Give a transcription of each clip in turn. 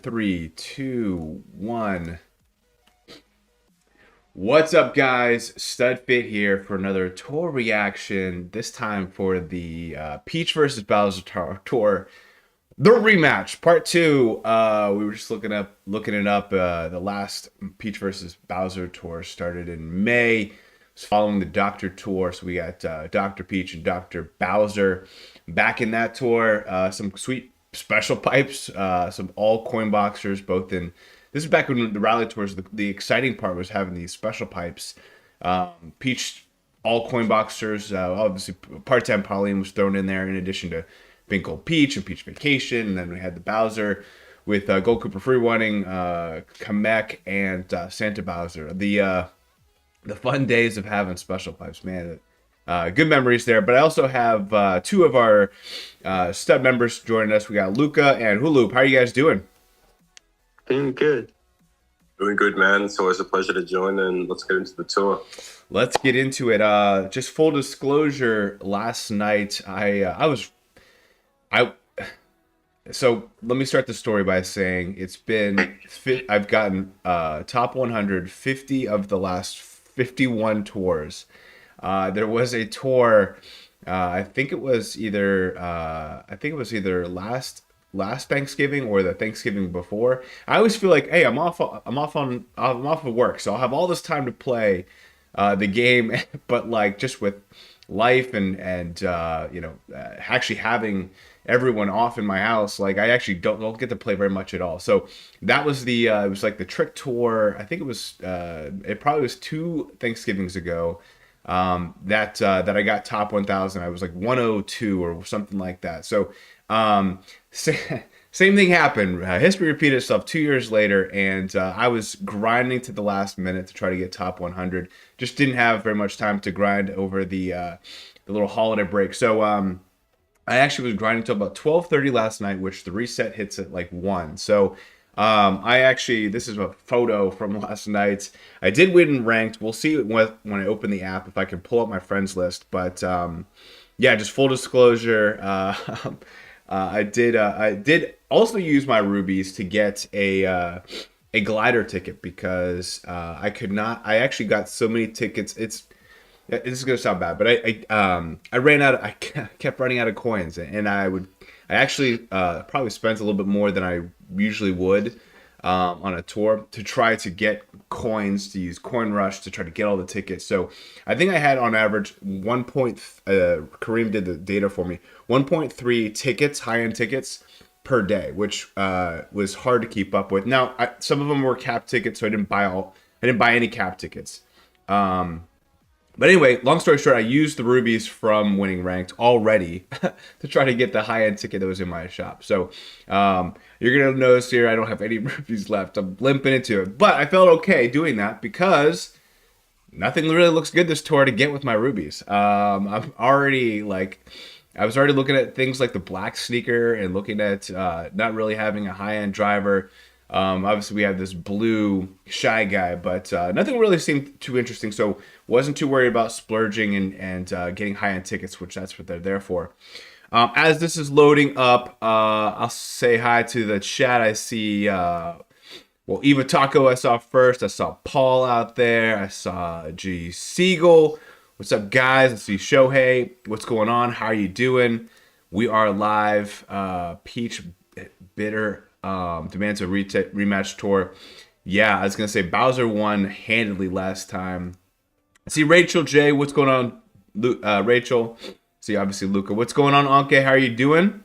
Three, two, one. What's up, guys? StudFit here for another tour reaction. This time for the Peach versus Bowser tour, the rematch, part two. We were just looking it up. The last Peach versus Bowser tour started in May. It's following the Doctor tour, so we got Doctor Peach and Doctor Bowser back in that tour. Some sweet special pipes, some all coin boxers, both in. This is back when the rally tours. The exciting part was having these special pipes. Peach all coin boxers. Obviously, part-time Pauline was thrown in there in addition to Pink Gold Peach and Peach Vacation. And then we had the Bowser with Gold Cooper Free Running, Kamek, and Santa Bowser. The fun days of having special pipes, man. Good memories there. But I also have two of our stud members joining us. We got Luca and Hulu. How are you guys doing? Doing good. Doing good, man. It's always a pleasure to join, and let's get into the tour. Let's get into it. Just full disclosure, last night I so let me start the story by saying I've gotten top 150 of the last 51 tours. There was a tour, I think it was either last Thanksgiving or the Thanksgiving before. I always feel like, hey, I'm off of work, so I'll have all this time to play the game, but like just with life and actually having everyone off in my house, like I actually don't get to play very much at all. So that was it was like the trick tour. I think it probably was two Thanksgivings ago. That I got top 1,000. I was like 102 or something like that. So same thing happened. History repeated itself 2 years later, and I was grinding to the last minute to try to get top 100. Just didn't have very much time to grind over the little holiday break. So I actually was grinding until about 12:30 last night, which the reset hits at like 1. So this is a photo from last night. I did win in ranked. We'll see when I open the app if I can pull up my friends list. But yeah, just full disclosure. I did also use my rubies to get a glider ticket because I could not. I actually got so many tickets. This is gonna sound bad, but I ran out. I kept running out of coins, and I actually probably spent a little bit more than I usually would on a tour to try to get coins, to use Coin Rush to try to get all the tickets. So I think I had on average Kareem did the data for me, 1.3 tickets, high-end tickets per day, which was hard to keep up with. Now some of them were cap tickets, so I didn't buy any cap tickets. But anyway, long story short, I used the rubies from winning ranked already to try to get the high-end ticket that was in my shop. So you're going to notice here I don't have any rubies left. I'm limping into it. But I felt okay doing that because nothing really looks good this tour to get with my rubies. I was already looking at things like the black sneaker and looking at not really having a high-end driver. Obviously, we have this blue Shy Guy, but nothing really seemed too interesting, so wasn't too worried about splurging and getting high-end tickets, which that's what they're there for. As this is loading up, I'll say hi to the chat. I see, Eva Taco I saw first. I saw Paul out there. I saw G. Siegel. What's up, guys? I see Shohei. What's going on? How are you doing? We are live. Peach Bitter demands a rematch tour. Yeah, I was gonna say Bowser won handedly last time. See Rachel J, what's going on? Rachel. See obviously Luca. What's going on, Anke? How are you doing?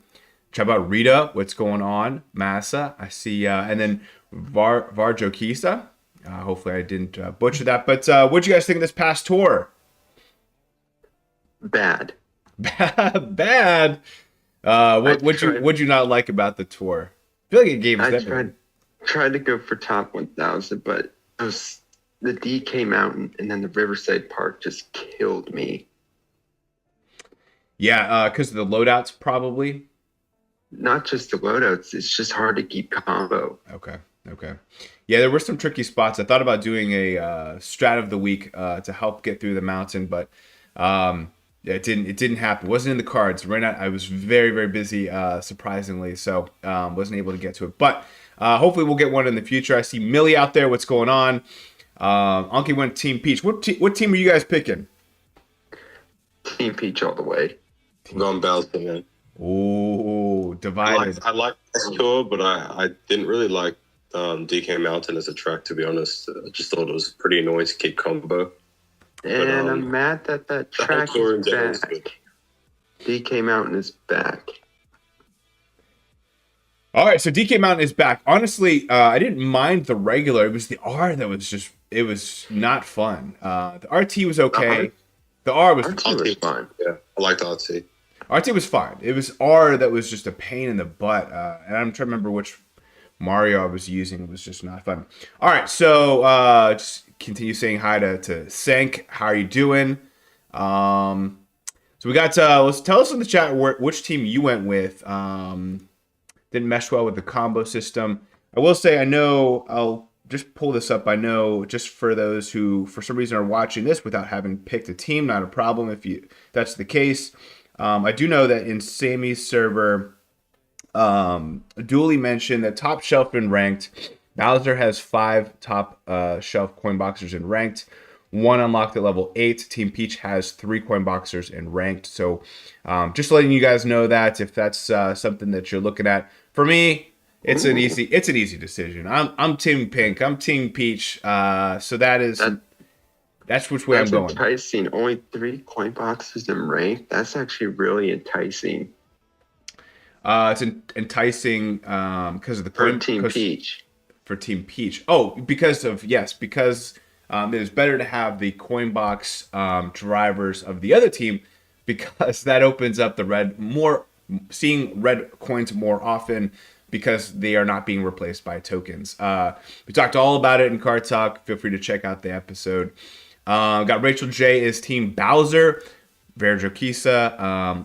How about Rita? What's going on? Massa. I see, and then Varjokisa. Hopefully I didn't butcher that. But what'd you guys think of this past tour? Bad. Bad. What'd you not like about the tour? I feel like it gave us everything. Tried to go for top 1,000, but the D came out and then the Riverside Park just killed me. Yeah, because of the loadouts, probably. Not just the loadouts; it's just hard to keep combo. Okay. Yeah, there were some tricky spots. I thought about doing a strat of the week to help get through the mountain, but yeah, it didn't happen. It wasn't in the cards. Right now, I was very, very busy, surprisingly, so wasn't able to get to it. But Hopefully we'll get one in the future. I see Millie out there. What's going on? Anki went Team Peach. What team are you guys picking? Team Peach all the way. I'm going Bowser, man. Ooh, divided. I like this tour, but I didn't really like DK Mountain as a track, to be honest. I just thought it was pretty annoying to keep combo. And I'm mad that The whole track tour in is general is back. good. DK Mountain is back. All right, so DK Mountain is back. Honestly, I didn't mind the regular. It was the R that was just, it was not fun. The RT was okay. The R was RT was fun. Yeah, I liked RT. RT was fine. It was R that was just a pain in the butt. And I'm trying to remember which Mario I was using. It was just not fun. All right, so just continue saying hi to Sank. How are you doing? So we got, let's tell us in the chat which team you went with. Didn't mesh well with the combo system. I will say, I know, I'll just pull this up. I know, just for those who, for some reason, are watching this without having picked a team, not a problem if that's the case. I do know that in Sammy's server, Dooley mentioned that top shelf in ranked, Bowser has 5 top shelf coin boxers in ranked. 1 unlocked at level 8. Team Peach has 3 coin boxers in ranked. So just letting you guys know that if that's something that you're looking at. For me, it's an easy decision. I'm Team Pink. I'm Team Peach. So that's which way I'm going. That's enticing. Only 3 coin boxes in rank. That's actually really enticing. It's enticing because of the for Team Peach. For Team Peach. Oh, because it is better to have the coin box drivers of the other team, because that opens up seeing red coins more often, because they are not being replaced by tokens. We talked all about it in Kart Talk. Feel free to check out the episode. Got Rachel J is Team Bowser. Verjo Kisa,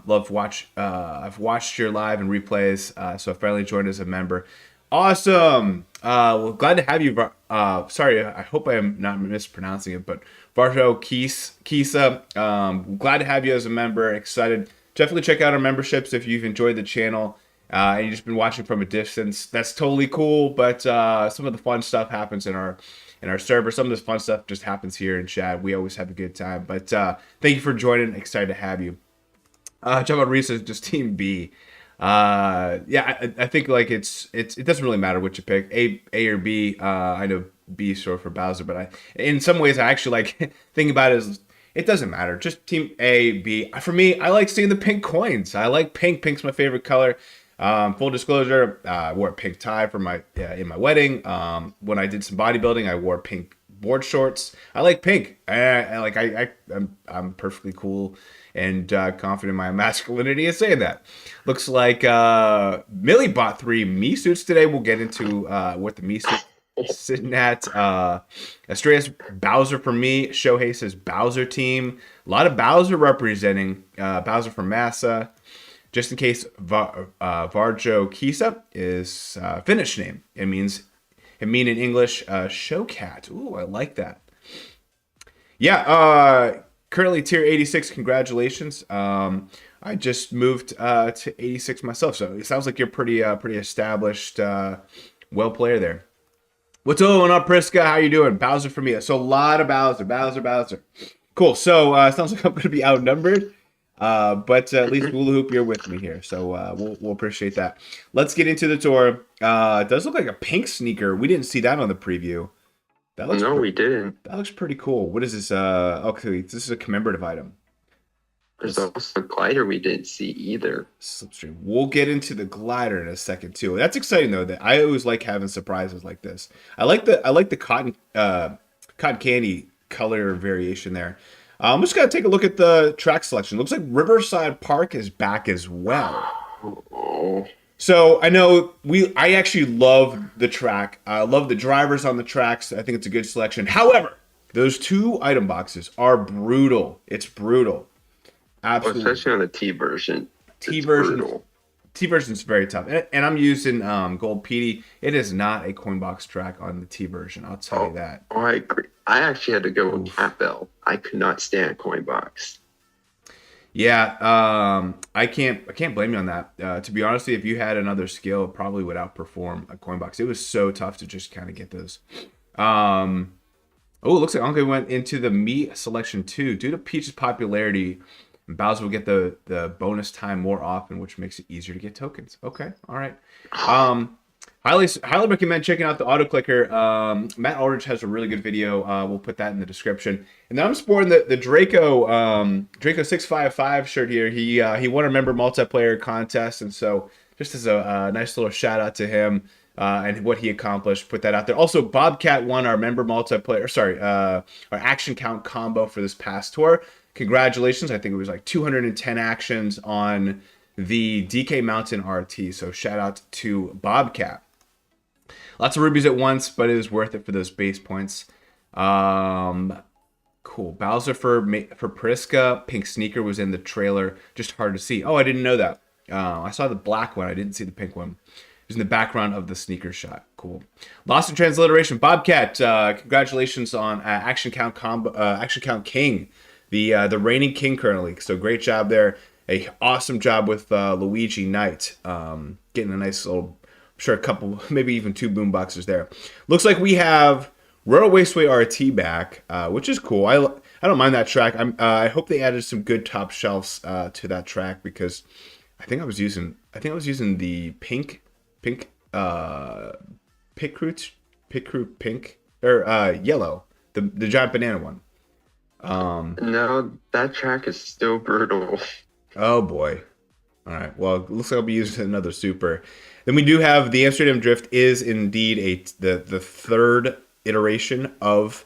I've watched your live and replays, so I finally joined as a member. Awesome. Well, glad to have you. Sorry, I hope I am not mispronouncing it, but Varjo Kisa, glad to have you as a member. Excited. Definitely check out our memberships if you've enjoyed the channel and you've just been watching from a distance. That's totally cool, but some of the fun stuff happens in our server. Some of this fun stuff just happens here in chat. We always have a good time. But thank you for joining. Excited to have you. Talk about Reese, just Team B. Yeah, I think like it doesn't really matter what you pick, A or B. I know B is short for Bowser, but in some ways I actually like thinking about it as it doesn't matter. Just Team A, B. For me, I like seeing the pink coins. I like pink. Pink's my favorite color. Full disclosure, I wore a pink tie for in my wedding. When I did some bodybuilding, I wore pink board shorts. I like pink. I'm perfectly cool and confident in my masculinity in saying that. Looks like Millie bought 3 me suits today. We'll get into what the me suit is sitting at. Estrellas Bowser for me. Shohei says Bowser team. A lot of Bowser representing. Bowser for Massa. Just in case, Varjo Kisa is Finnish name. It mean in English showcat. Ooh, I like that. Yeah, currently tier 86. Congratulations. I just moved to 86 myself, so it sounds like you're pretty established, well player there. What's going on, Priska? How you doing? Bowser for me. So a lot of Bowser. Cool. So it sounds like I'm going to be outnumbered. But at least Hula Hoop, you're with me here, so we'll appreciate that. Let's get into the tour. It does look like a pink sneaker. We didn't see that on the preview. We didn't. That looks pretty cool. What is this? Okay, this is a commemorative item. There's also a glider we didn't see either. Slipstream. We'll get into the glider in a second too. That's exciting though. That I always like having surprises like this. I like the cotton candy color variation there. I'm just gonna take a look at the track selection. Looks like Riverside Park is back as well. Oh. So I know I actually love the track. I love the drivers on the tracks. I think it's a good selection. However, those 2 item boxes are brutal. It's brutal. Absolutely. Especially on the T version. T version is very tough. And I'm using Gold PD. It is not a coin box track on the T version. I'll tell you that. Oh, I agree. I actually had to go with Cat Bell. I could not stand coin box. Yeah, I can't blame you on that. To be honest, if you had another skill, it probably would outperform a coin box. It was so tough to just kind of get those. Um, oh, it looks like Anke went into the meat selection too. Due to Peach's popularity, Bowser will get the bonus time more often, which makes it easier to get tokens. Okay, all right. Highly recommend checking out the auto clicker. Matt Aldridge has a really good video. We'll put that in the description. And then I'm sporting the Draco Draco 655 shirt here. He won a member multiplayer contest, and so just as a nice little shout out to him and what he accomplished, put that out there. Also, Bobcat won our member multiplayer. Sorry, our action count combo for this past tour. Congratulations! I think it was like 210 actions on the DK Mountain RT. So shout out to Bobcat. Lots of rubies at once, but it was worth it for those base points. Cool. Bowser for Priska. Pink Sneaker was in the trailer. Just hard to see. Oh, I didn't know that. I saw the black one. I didn't see the pink one. It was in the background of the sneaker shot. Cool. Lost in Transliteration. Bobcat, congratulations on Action Count King, the reigning king currently. So great job there. A awesome job with Luigi Knight. Getting a nice little, I'm sure a couple, maybe even 2 boom boxes there. Looks like we have Royal Raceway RT back, which is cool. I don't mind that track. I hope they added some good top shelves to that track, because I think I was using the pink Pit Crew pink, or yellow, the giant banana one. No, that track is still brutal. Oh boy. All right. Well, it looks like I'll be using another super. Then we do have the Amsterdam Drift is indeed the third iteration of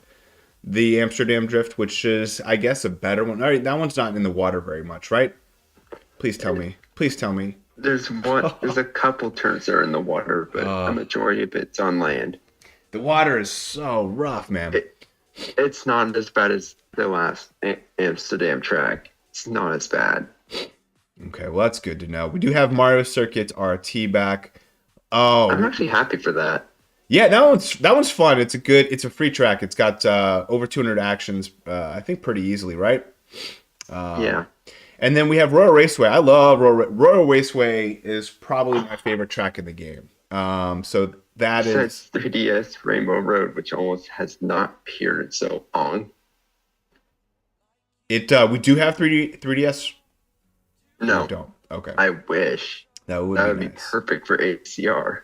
the Amsterdam Drift, which is, I guess, a better one. All right, that one's not in the water very much, right? Please tell me. Please tell me. There's a couple turns that are in the water, but a majority of it's on land. The water is so rough, man. It's not as bad as the last Amsterdam track. It's not as bad. Okay, well, that's good to know. We do have Mario Circuit RT back. Oh, I'm actually happy for that. Yeah, that one's fun. It's a free track. It's got over 200 actions. I think pretty easily, right? Yeah. And then we have Royal Raceway. I love Royal Raceway. Is probably my favorite track in the game. So that is 3DS Rainbow Road, which almost has not appeared so long. We do have 3DS. No, we don't. Okay. I wish that would be nice. Perfect for ACR.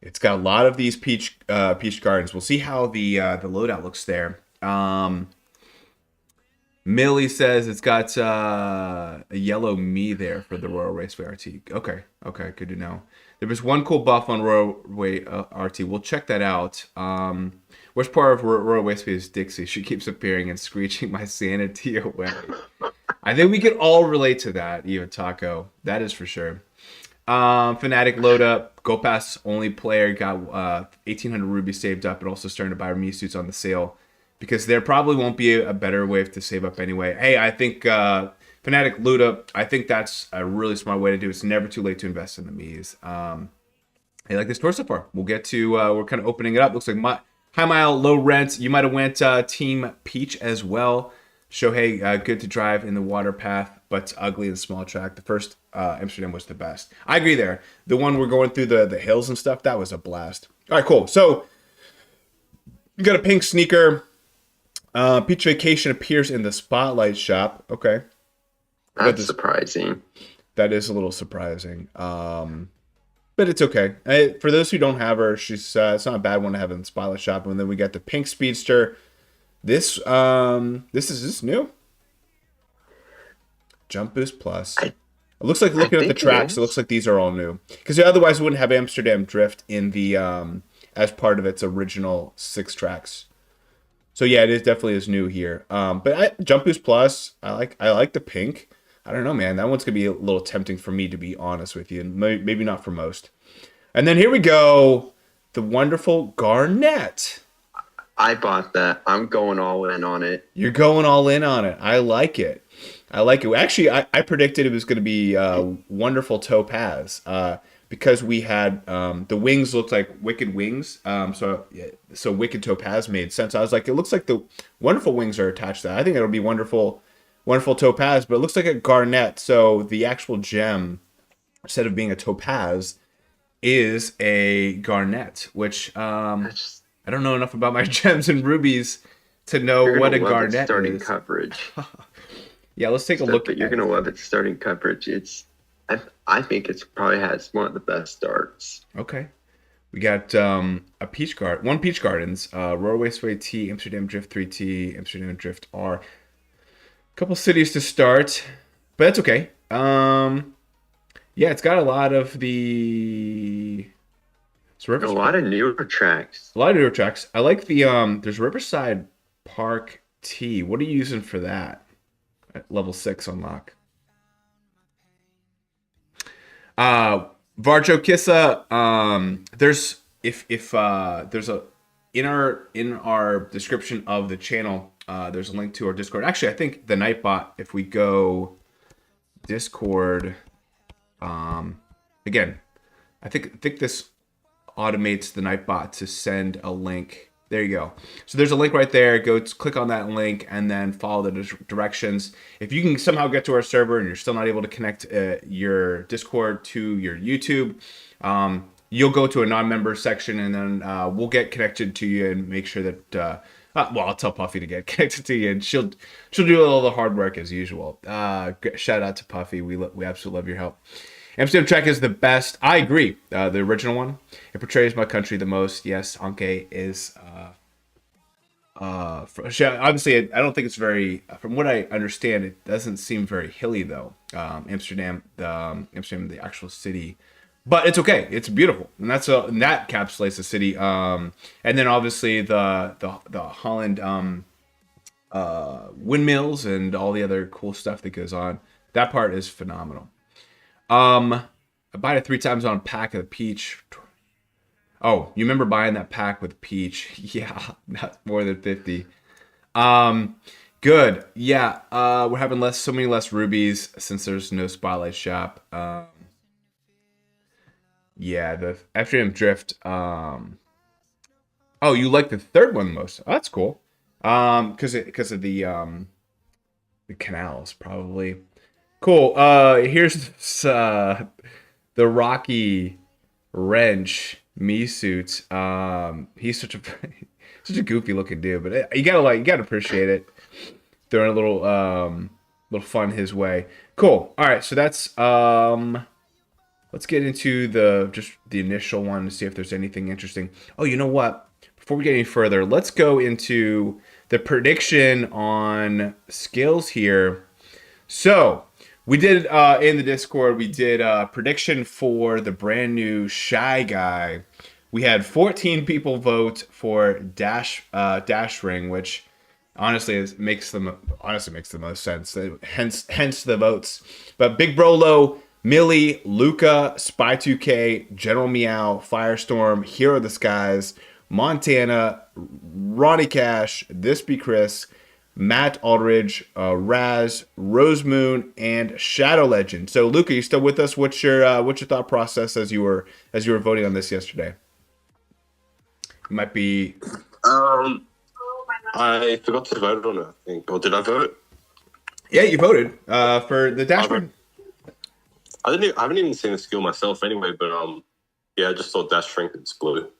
It's got a lot of these peach gardens. We'll see how the loadout looks there. Millie says it's got a yellow me there for the Royal Raceway RT. Okay, good to know. There was one cool buff on Royal Way RT. We'll check that out. Worst part of Royal Raceway is Dixie. She keeps appearing and screeching my sanity away. I think we can all relate to that, even Taco. That is for sure. Fnatic load up. Go Pass only player got 1,800 rubies saved up, and also starting to buy Mii suits on the sale, because there probably won't be a better way to save up anyway. Hey, I think Fnatic loot up. I think that's a really smart way to do it. It's never too late to invest in the Miis. Hey, like this tour so far. We'll get to we're kind of opening it up. Looks like high mile, low rent. You might have went Team Peach as well. Shohei, good to drive in the water path, but ugly and small track. The first Amsterdam was the best. I agree there. The one we're going through the hills and stuff, that was a blast. All right, cool. So you got a pink sneaker. Peach Vacation appears in the Spotlight shop. Okay. That's surprising. That is a little surprising. But it's okay. For those who don't have her, she's it's not a bad one to have in the Spotlight shop. And then we got the pink Speedster. This is new. Jump Boost Plus. It looks like, looking at the tracks, it looks like these are all new. Because otherwise we wouldn't have Amsterdam Drift in the as part of its original 6 tracks. So yeah, it definitely new here. But Jump Boost Plus, I like the pink. I don't know, man. That one's gonna be a little tempting for me, to be honest with you, and maybe not for most. And then here we go, the wonderful Garnet. I bought that. I'm going all in on it. You're going all in on it. I like it. Actually, I predicted it was going to be wonderful Topaz because we had the wings looked like Wicked Wings. So Wicked Topaz made sense. I was like, it looks like the wonderful wings are attached to that. I think it'll be wonderful wonderful topaz, but it looks like a garnet. So the actual gem, instead of being a topaz, is a garnet, which That's I don't know enough about my gems and rubies to know You're what gonna a love it garnet starting is. coverage. Yeah, let's take a Stuff, look but you're at gonna it. love it starting coverage. I think it's probably has one of the best starts. Okay. We got a peach garden, one peach gardens, Royal Raceway T, Amsterdam Drift 3T, Amsterdam Drift R. Couple cities to start, but that's okay. Yeah, it's got a lot of the it's A lot of newer tracks. a lot of newer tracks. I like the there's Riverside Park T. What are you using for that? At level 6 unlock. Varjo Kissa, there's if there's a in our description of the channel, there's a link to our Discord. Actually, I think the Nightbot, if we go Discord, again, I think this automates the Nightbot to send a link. There you go. So there's a link right there. Go click on that link and then follow the directions. If you can somehow get to our server and you're still not able to connect your Discord to your YouTube, you'll go to a non-member section and then we'll get connected to you and make sure that. Well, I'll tell Puffy to get connected to you, and she'll do all the hard work as usual. Shout out to Puffy. We absolutely love your help. Amsterdam Trek is the best. I agree. The original one. It portrays my country the most. Yes, Anke is. Obviously, I don't think it's very. From what I understand, it doesn't seem very hilly though. Amsterdam, the actual city, but it's okay. It's beautiful, and and that encapsulates the city. And then obviously the Holland windmills and all the other cool stuff that goes on. That part is phenomenal. I bought it 3 times on a pack of the peach. Oh, you remember buying that pack with peach? Yeah, not more than 50. Good. Yeah, we're having so many less rubies since there's no spotlight shop. Yeah, the Amsterdam Drift. Oh, you like the third one most? Oh, that's cool. Because of the canals probably. Cool. Here's the Rocky Wrench me suit. He's such a such a goofy looking dude, but you gotta appreciate it. Throwing a little fun his way. Cool. All right, so that's let's get into the initial one to see if there's anything interesting. Oh, you know what? Before we get any further, let's go into the prediction on skills here. So we did in the Discord, we did a prediction for the brand new Shy Guy. We had 14 people vote for Dash Ring, which honestly makes the most sense. Hence the votes. But Big Brolo, Millie, Luca, Spy2K, General Meow, Firestorm, Hero of the Skies, Montana, Ronnie Cash, This Be Chris, Matt Aldridge, Raz, Rosemoon, and Shadow Legend. So, Luca, you still with us? What's your thought process as you were voting on this yesterday? You might be. I forgot to vote on it, I think. Or did I vote? Yeah, you voted for the dashboard. I haven't even seen the skill myself anyway, but yeah, I just thought Dash Shrink it's blue.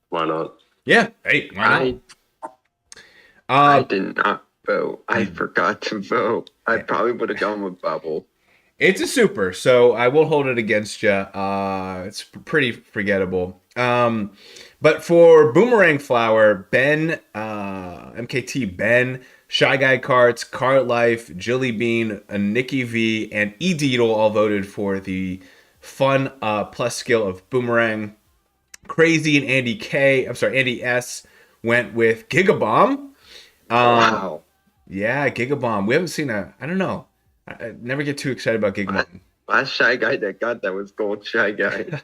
Why not? Yeah, hey, why not? I did not vote. I forgot to vote. I probably would have gone with Bubble. It's a super, so I will hold it against you. It's pretty forgettable. But for Boomerang Flower, Ben, MKT Ben, Shy Guy Karts, Cart Life, Jilly Bean, Nikki V, and E Deedle all voted for the fun plus skill of Boomerang. Crazy and Andy S went with Gigabomb. Wow. Yeah, Gigabomb. We haven't seen I don't know. I never get too excited about Gigabomb. Last Shy Guy that got that was Gold Shy Guy.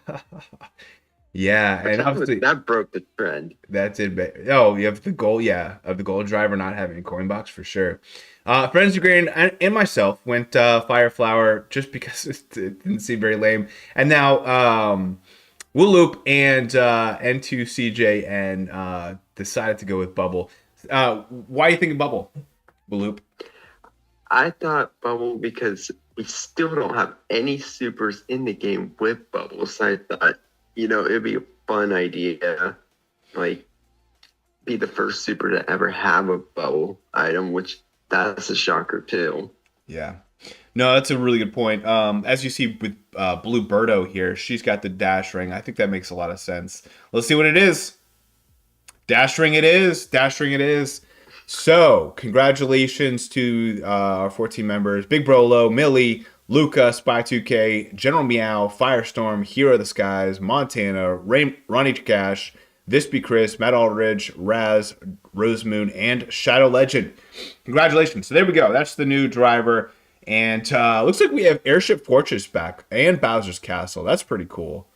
Yeah, and obviously that broke the trend. That did. Oh, you have the goal, yeah, of the gold driver not having a coin box for sure. Friends Green and myself went Fireflower just because it didn't seem very lame. And now Wooloop and N2CJ and decided to go with Bubble. Why are you thinking Bubble, Wooloop? I thought bubble because we still don't have any supers in the game with bubbles. So I thought, it'd be a fun idea, like be the first super to ever have a bubble item, which that's a shocker too. Yeah. No, that's a really good point. As you see with Blue Birdo here, she's got the dash ring. I think that makes a lot of sense. Let's see what it is. Dash ring it is. Dash ring it is. So, congratulations to our 14 members. Big Brolo, Millie, Luca, Spy2K, General Meow, Firestorm, Hero of the Skies, Montana, Ronnie Cash, This Be Chris, Matt Aldridge, Raz, Rosemoon, and Shadow Legend. Congratulations. So there we go. That's the new driver. And looks like we have Airship Fortress back and Bowser's Castle. That's pretty cool.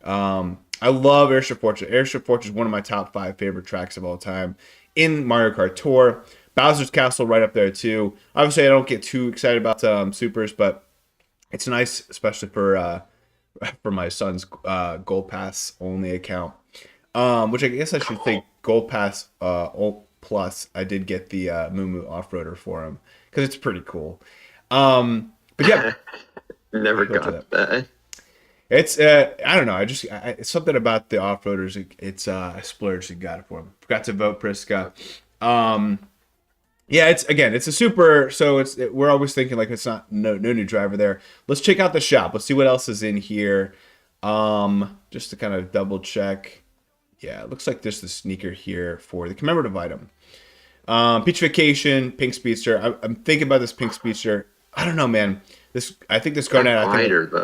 I love Airship Fortress. Airship Fortress is one of my top 5 favorite tracks of all time in Mario Kart Tour. Bowser's Castle right up there too. Obviously, I don't get too excited about supers, but it's nice, especially for my son's Gold Pass only account. Which I guess I should think Gold Pass Plus. I did get the Moo Moo Off-Roader for him because it's pretty cool. But yeah, Never got that. It's I don't know. It's something about the off-roaders. It's I splurged and got it for him. Forgot to vote Priska. Yeah, it's a super. So we're always thinking like it's not no new driver there. Let's check out the shop. Let's see what else is in here. Just to kind of double check. Yeah, it looks like there's the sneaker here for the commemorative item. Beach Vacation, Pink Speedster. I'm thinking about this Pink Speedster. I don't know, man. I think this Garnet. I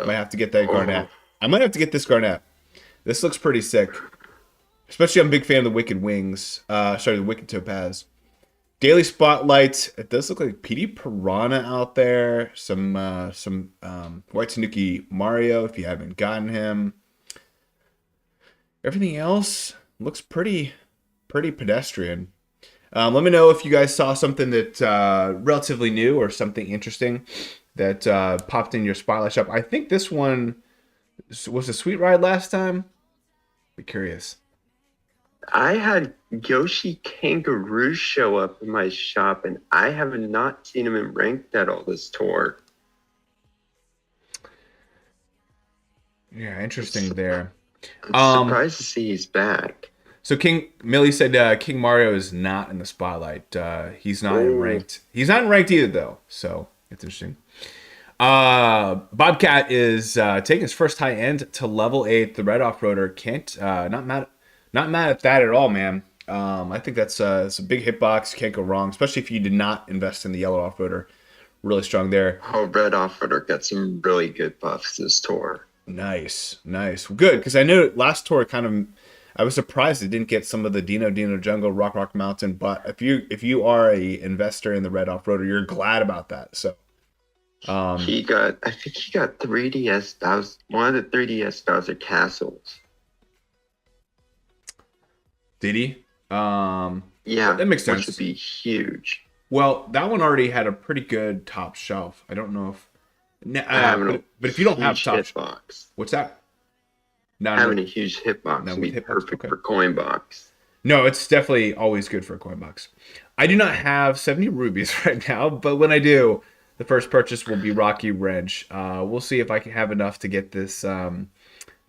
might have to get that Garnet. I might have to get this Garnet. This looks pretty sick. Especially, I'm a big fan of the Wicked Wings. The Wicked Topaz. Daily Spotlight. It does look like PD Piranha out there. Some White Tanuki Mario, if you haven't gotten him. Everything else looks pretty pedestrian. Let me know if you guys saw something that relatively new or something interesting that popped in your Spotlight shop. I think this one was a Sweet Ride last time. Be curious. I had Yoshi Kangaroo show up in my shop, and I have not seen him in ranked at all this tour. Yeah, interesting there. I'm surprised to see he's back. So Millie said King Mario is not in the Spotlight. He's not in ranked. He's not in ranked either, though. So it's interesting. Bobcat is taking his first high end to level 8. The red off-roader can't not mad at that at all, man. I think it's a big hitbox. Can't go wrong, especially if you did not invest in the yellow off-roader. Really strong there. Oh, red off-roader got some really good buffs this tour. Nice. Good, because I knew last tour I was surprised it didn't get some of the Dino Jungle, Rock Mountain. But if you are a investor in the red off-roader, you're glad about that. So I think he got 3DS Bowser, one of the 3DS Bowser castles. Did he? Yeah, that makes sense. Which would be huge. Well, that one already had a pretty good top shelf. I don't know if, but if you don't have top hitbox, what's that? Having a huge hitbox would be perfect for coin box. No, it's definitely always good for a coin box. I do not have 70 rubies right now, but when I do, the first purchase will be Rocky Wrench. We'll see if I can have enough to get this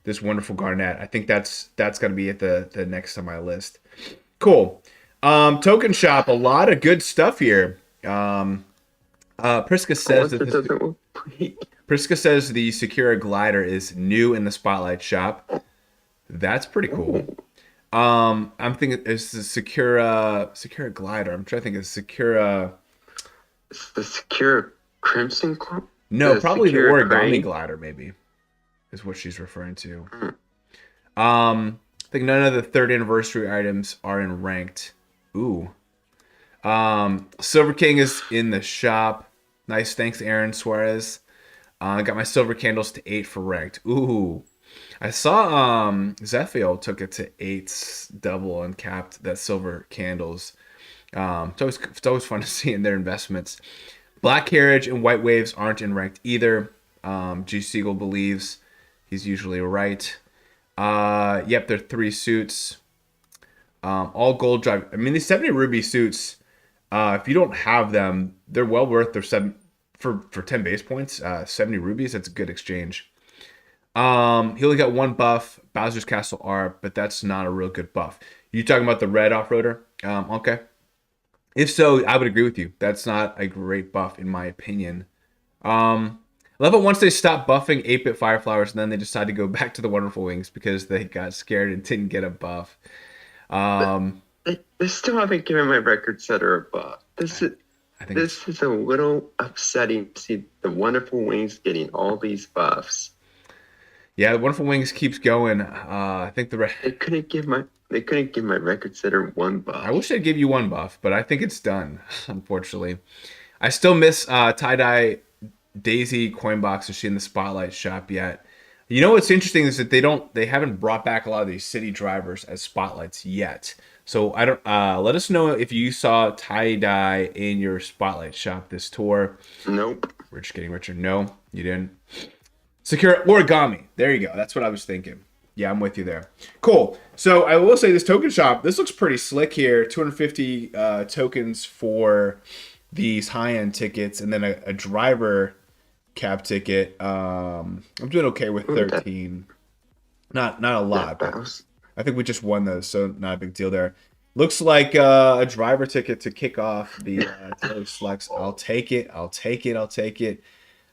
this wonderful Garnet. I think that's going to be at the next on my list. Cool. Token shop, a lot of good stuff here. Priska says the Sakura glider is new in the Spotlight shop. That's pretty cool. I'm thinking it's the Sakura glider. I'm trying to think of Sakura. It's the Sakura Crimson Club? No, probably the Origami glider maybe is what she's referring to. I think none of the 3rd anniversary items are in ranked. Ooh. Silver King is in the shop. Nice, thanks, Aaron Suarez. I got my silver candles to 8 for ranked. Ooh. I saw Zephiel took it to 8 double uncapped, that silver candles. It's always fun to see in their investments. Black Carriage and White Waves aren't in ranked either. G. Siegel believes he's usually right. Yep, they're 3 suits. All gold drive. I mean, these 70 ruby suits, If you don't have them, they're well worth their seven for 10 base points. 70 rubies. That's a good exchange. He only got one buff, Bowser's Castle R, but that's not a real good buff. You talking about the red off-roader? Okay. If so, I would agree with you. That's not a great buff in my opinion. I love it once they stop buffing 8-bit Fire Flowers and then they decide to go back to the Wonderful Wings because they got scared and didn't get a buff. Um, They still haven't given my record setter a buff. I think This is a little upsetting to see the Wonderful Wings getting all these buffs. yeah, Wonderful Wings keeps going. I think They couldn't give my record setter one buff. I wish they'd give you one buff, but I think it's done, unfortunately. I still miss tie-dye Daisy coin box. Is she in the spotlight shop yet? You know what's interesting is that they haven't brought back a lot of these city drivers as spotlights yet. So I don't let us know if you saw tie-dye in your spotlight shop this tour. Nope. Rich getting richer. No, you didn't. Secure origami. There you go. That's what I was thinking. Yeah, I'm with you there. Cool. So I will say this token shop, this looks pretty slick here. 250 tokens for these high-end tickets, and then a driver cap ticket. I'm doing okay with 13. Not a lot, but I think we just won those, so not a big deal there. Looks like a driver ticket to kick off the Taylor Selects. I'll take it. I'll take it. I'll take it.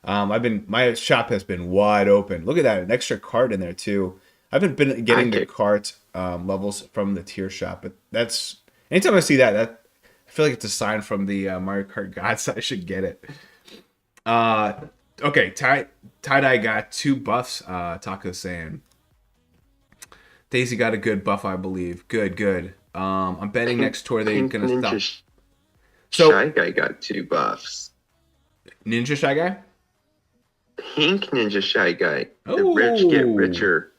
My shop has been wide open. Look at that, an extra cart in there too. I haven't been getting the cart levels from the tier shop, but that's anytime I see that I feel like it's a sign from the Mario Kart gods that I should get it. Okay, tie-dye got 2 buffs. Taco's saying Daisy got a good buff, I believe. Good. I'm betting next tour they're gonna stop. So Shy Guy got 2 buffs. Ninja Shy Guy. Pink Ninja Shy Guy. The rich get richer.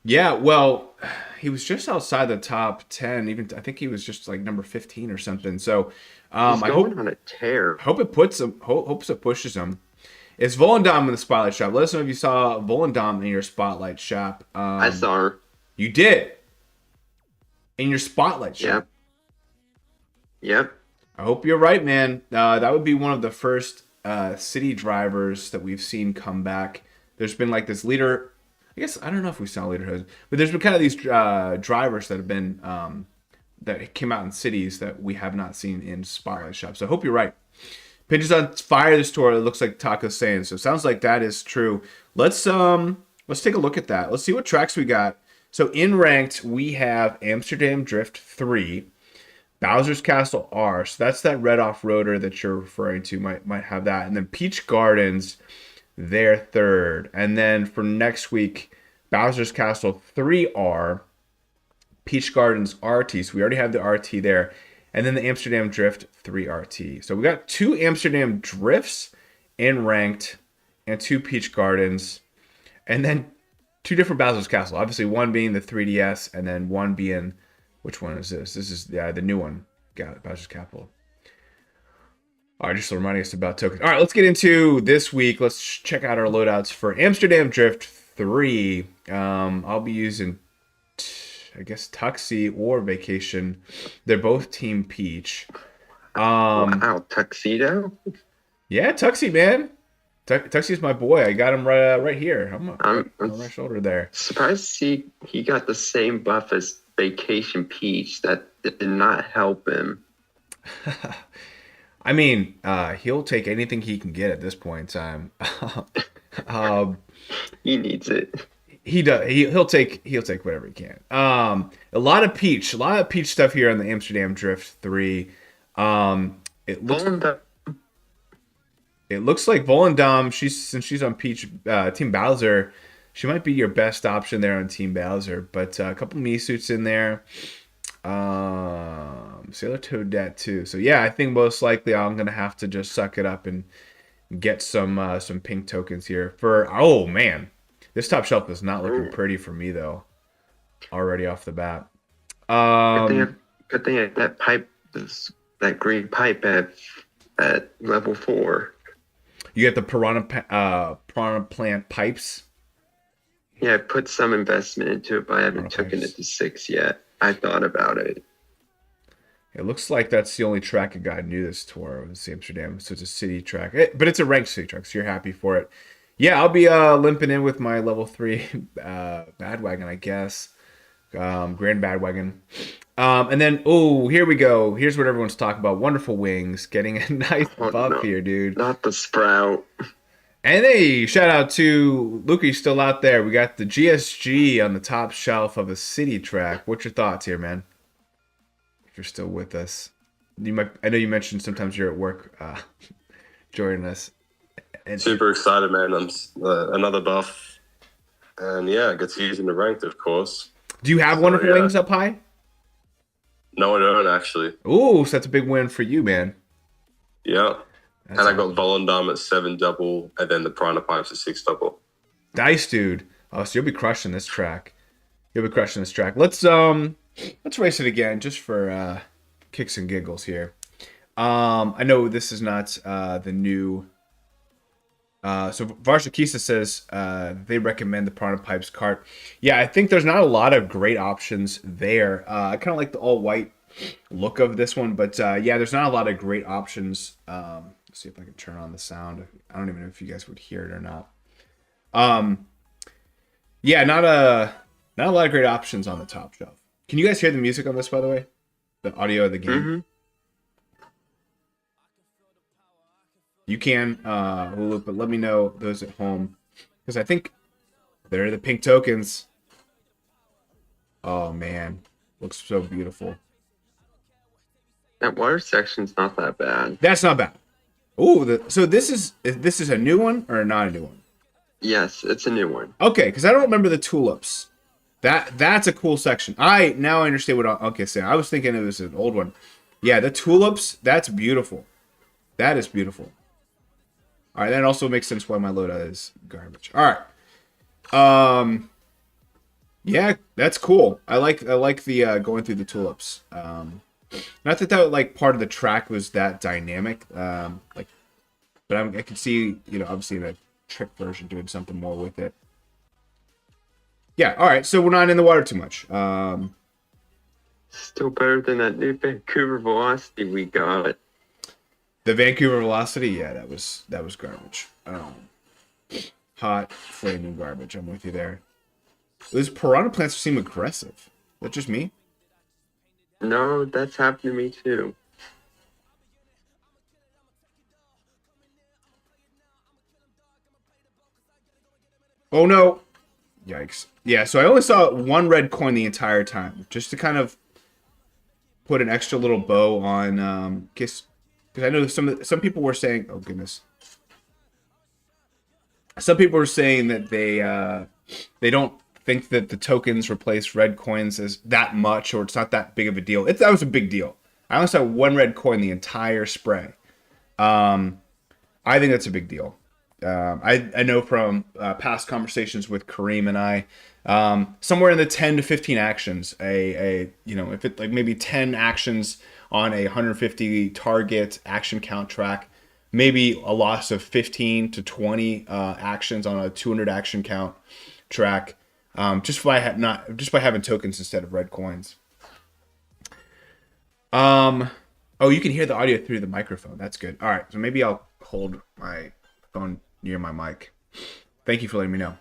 Yeah, well, he was just outside the top 10. Even I think he was just like number 15 or something. So He's going on a tear. Hope it puts him. Hopes it pushes him. It's Volendam in the spotlight shop. Let us know if you saw Volendam in your spotlight shop. I saw her. You did in your spotlight shop. Yep. I hope you're right, man. That would be one of the first city drivers that we've seen come back. There's been like this leader. I guess I don't know if we saw leader, but there's been kind of these drivers that have been that came out in cities that we have not seen in spotlight shops. So I hope you're right. Pitches on fire this tour. It looks like Taco's saying. So it sounds like that is true. Let's take a look at that. Let's see what tracks we got. So in ranked, we have Amsterdam Drift 3, Bowser's Castle R. So that's that red off-roader that you're referring to. Might have that. And then Peach Gardens, they're third. And then for next week, Bowser's Castle 3R, Peach Gardens RT. So we already have the RT there. And then the Amsterdam Drift 3RT. So we got 2 Amsterdam Drifts in ranked and 2 Peach Gardens. And then 2 different Bowser's Castle. Obviously, one being the 3DS and then one being, which one is this? This is the new one. Got it, Bowser's Castle. All right, just reminding us about tokens. All right, let's get into this week. Let's check out our loadouts for Amsterdam Drift 3. I'll be using, I guess, Tuxie or Vacation. They're both Team Peach. Wow, Tuxedo? Yeah, Tuxie, man. Tuxie's my boy. I got him right here. I'm on my shoulder there. Surprised to see he got the same buff as Vacation Peach. That did not help him. I mean, he'll take anything he can get at this point in time. He needs it. He does. He'll take whatever he can. A lot of peach stuff here on the Amsterdam Drift 3. It looks like Volendam, since she's on Peach Team Bowser, she might be your best option there on Team Bowser. But a couple Mii suits in there. Sailor Toadette too. So yeah, I think most likely I'm gonna have to just suck it up and get some pink tokens here. Oh man, this top shelf is not looking pretty for me though. Already off the bat. Good thing that pipe, that green pipe at level 4. You get the piranha plant pipes. Yeah, I put some investment into it, but I haven't taken it to 6 yet. I thought about it. It looks like that's the only track a guy knew this tour was Amsterdam. So it's a city track, but it's a ranked city track, so you're happy for it. Yeah, I'll be limping in with my level 3 Badwagon, I guess. Grand Badwagon. And then, oh, here we go. Here's what everyone's talking about. Wonderful Wings. Getting a nice buff here, dude. Not the Sprout. And hey, shout out to Luke, still out there. We got the GSG on the top shelf of a city track. What's your thoughts here, man? If you're still with us. I know you mentioned sometimes you're at work joining us. And super excited, man. I'm another buff. And yeah, it gets used in the ranked, of course. Do you have Wonderful Wings up high? No, I don't, actually. Ooh, so that's a big win for you, man. Yeah. That's and I got Volendam at 7 double, and then the Piranha Pipes at 6 double. Nice, dude. Oh, so you'll be crushing this track. Let's race it again, just for kicks and giggles here. I know this is not the new. So Varshakisa says they recommend the Piranha Pipes Kart. Yeah, I think there's not a lot of great options there. I kind of like the all white look of this one, but yeah, there's not a lot of great options. Let's see if I can turn on the sound. I don't even know if you guys would hear it or not. Yeah, not a lot of great options on the top shelf. Can you guys hear the music on this, by the way? The audio of the game. Mm-hmm. You can, Hulu, but let me know those at home, because I think they're the pink tokens. Oh man, looks so beautiful. That water section's not that bad. That's not bad. Oh, so this is a new one or not a new one? Yes, it's a new one. Okay, because I don't remember the tulips. That's a cool section. I understand what. Okay, so I was thinking it was an old one. Yeah, the tulips. That's beautiful. That is beautiful. All right, that also makes sense why my loadout is garbage. All right. Yeah, that's cool. I like the going through the tulips. Not that like part of the track was that dynamic. But I can see, obviously in a trick version doing something more with it. Yeah. All right. So we're not in the water too much. Still better than that new Vancouver Velocity we got. The Vancouver Velocity, yeah, that was garbage. Hot, flaming garbage. I'm with you there. Those piranha plants seem aggressive. Is that just me? No, that's happened to me too. Oh no! Yikes. Yeah, so I only saw one red coin the entire time, just to kind of put an extra little bow on because I know some people were saying, oh goodness, some people were saying that they don't think that the tokens replace red coins as that much, or it's not that big of a deal. That was a big deal. I only saw one red coin the entire spray. I think that's a big deal. I know from past conversations with Kareem and I, somewhere in the 10 to 15 actions, if it like maybe 10 actions on a 150 target action count track, maybe a loss of 15 to 20 actions on a 200 action count track, just by having tokens instead of red coins. Oh, you can hear the audio through the microphone. That's good. All right, so maybe I'll hold my phone near my mic. Thank you for letting me know.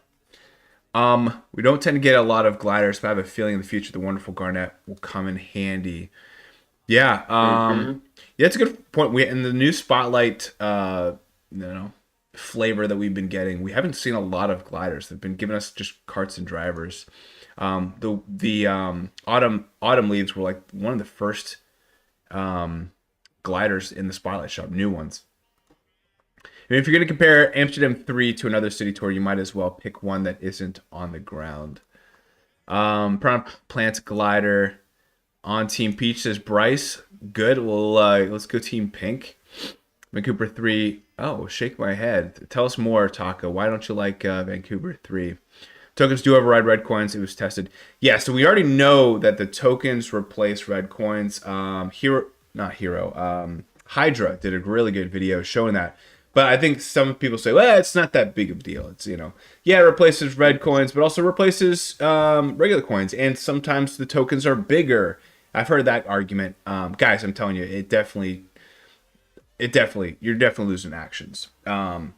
We don't tend to get a lot of gliders, but I have a feeling in the future the wonderful Garnet will come in handy. Yeah, yeah, that's a good point. We in the new Spotlight, flavor that we've been getting, we haven't seen a lot of gliders. They've been giving us just carts and drivers. The autumn leaves were like one of the first gliders in the Spotlight shop, new ones. And if you're going to compare Amsterdam 3 to another city tour, you might as well pick one that isn't on the ground. Plant glider on Team Peach, says Bryce. Good. Well, let's go Team Pink. Vancouver 3. Oh, shake my head. Tell us more, Taka. Why don't you like Vancouver 3? Tokens do override red coins. It was tested. Yeah, so we already know that the tokens replace red coins. Hydra did a really good video showing that. But I think some people say, well, it's not that big of a deal. It's, it replaces red coins, but also replaces regular coins. And sometimes the tokens are bigger. I've heard that argument. Guys, I'm telling you, you're definitely losing actions. So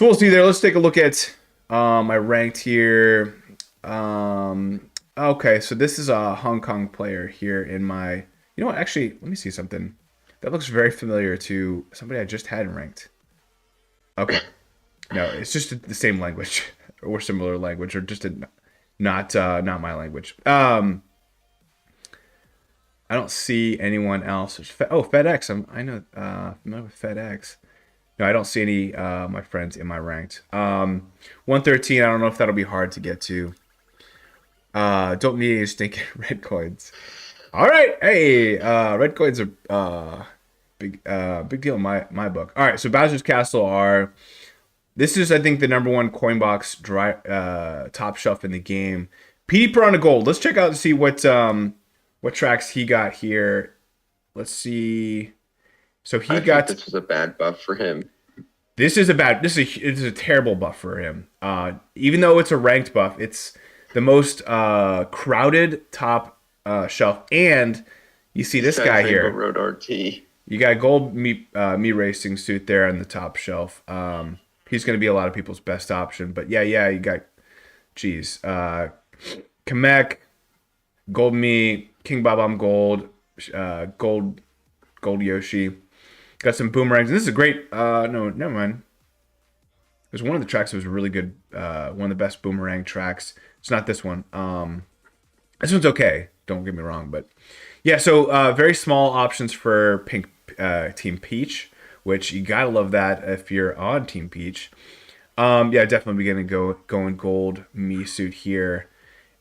we'll see there. Let's take a look at my ranked here. Okay, so this is a Hong Kong player here in my. You know what? Actually, let me see something. That looks very familiar to somebody I just had ranked. Okay, no, it's just the same language or similar language, or just not my language. I don't see anyone else. FedEx. I know. Familiar with FedEx. No, I don't see any my friends in my ranked. 113. I don't know if that'll be hard to get to. Don't need any stinking red coins. All right, hey, red coins are big deal in my book. All right, so Bowser's Castle are. This is, I think, the number one coin box top shelf in the game. PD Piranha Gold. Let's check out and see what tracks he got here. Let's see. So he got. This was a bad buff for him. This is a terrible buff for him. Even though it's a ranked buff, it's the most crowded top shelf. And you see this guy here. Road RT. You got gold me racing suit there on the top shelf. He's going to be a lot of people's best option. But yeah, you got, geez, Kamek, Gold Me, King Bob-omb Gold, Gold Yoshi. Got some boomerangs. This is a great, no, never mind. There's one of the tracks that was really good, one of the best boomerang tracks. It's not this one. This one's okay, don't get me wrong. But yeah, so very small options for Pink Team Peach, which you gotta love that if you're on Team Peach. Yeah, definitely going to go in gold me suit here.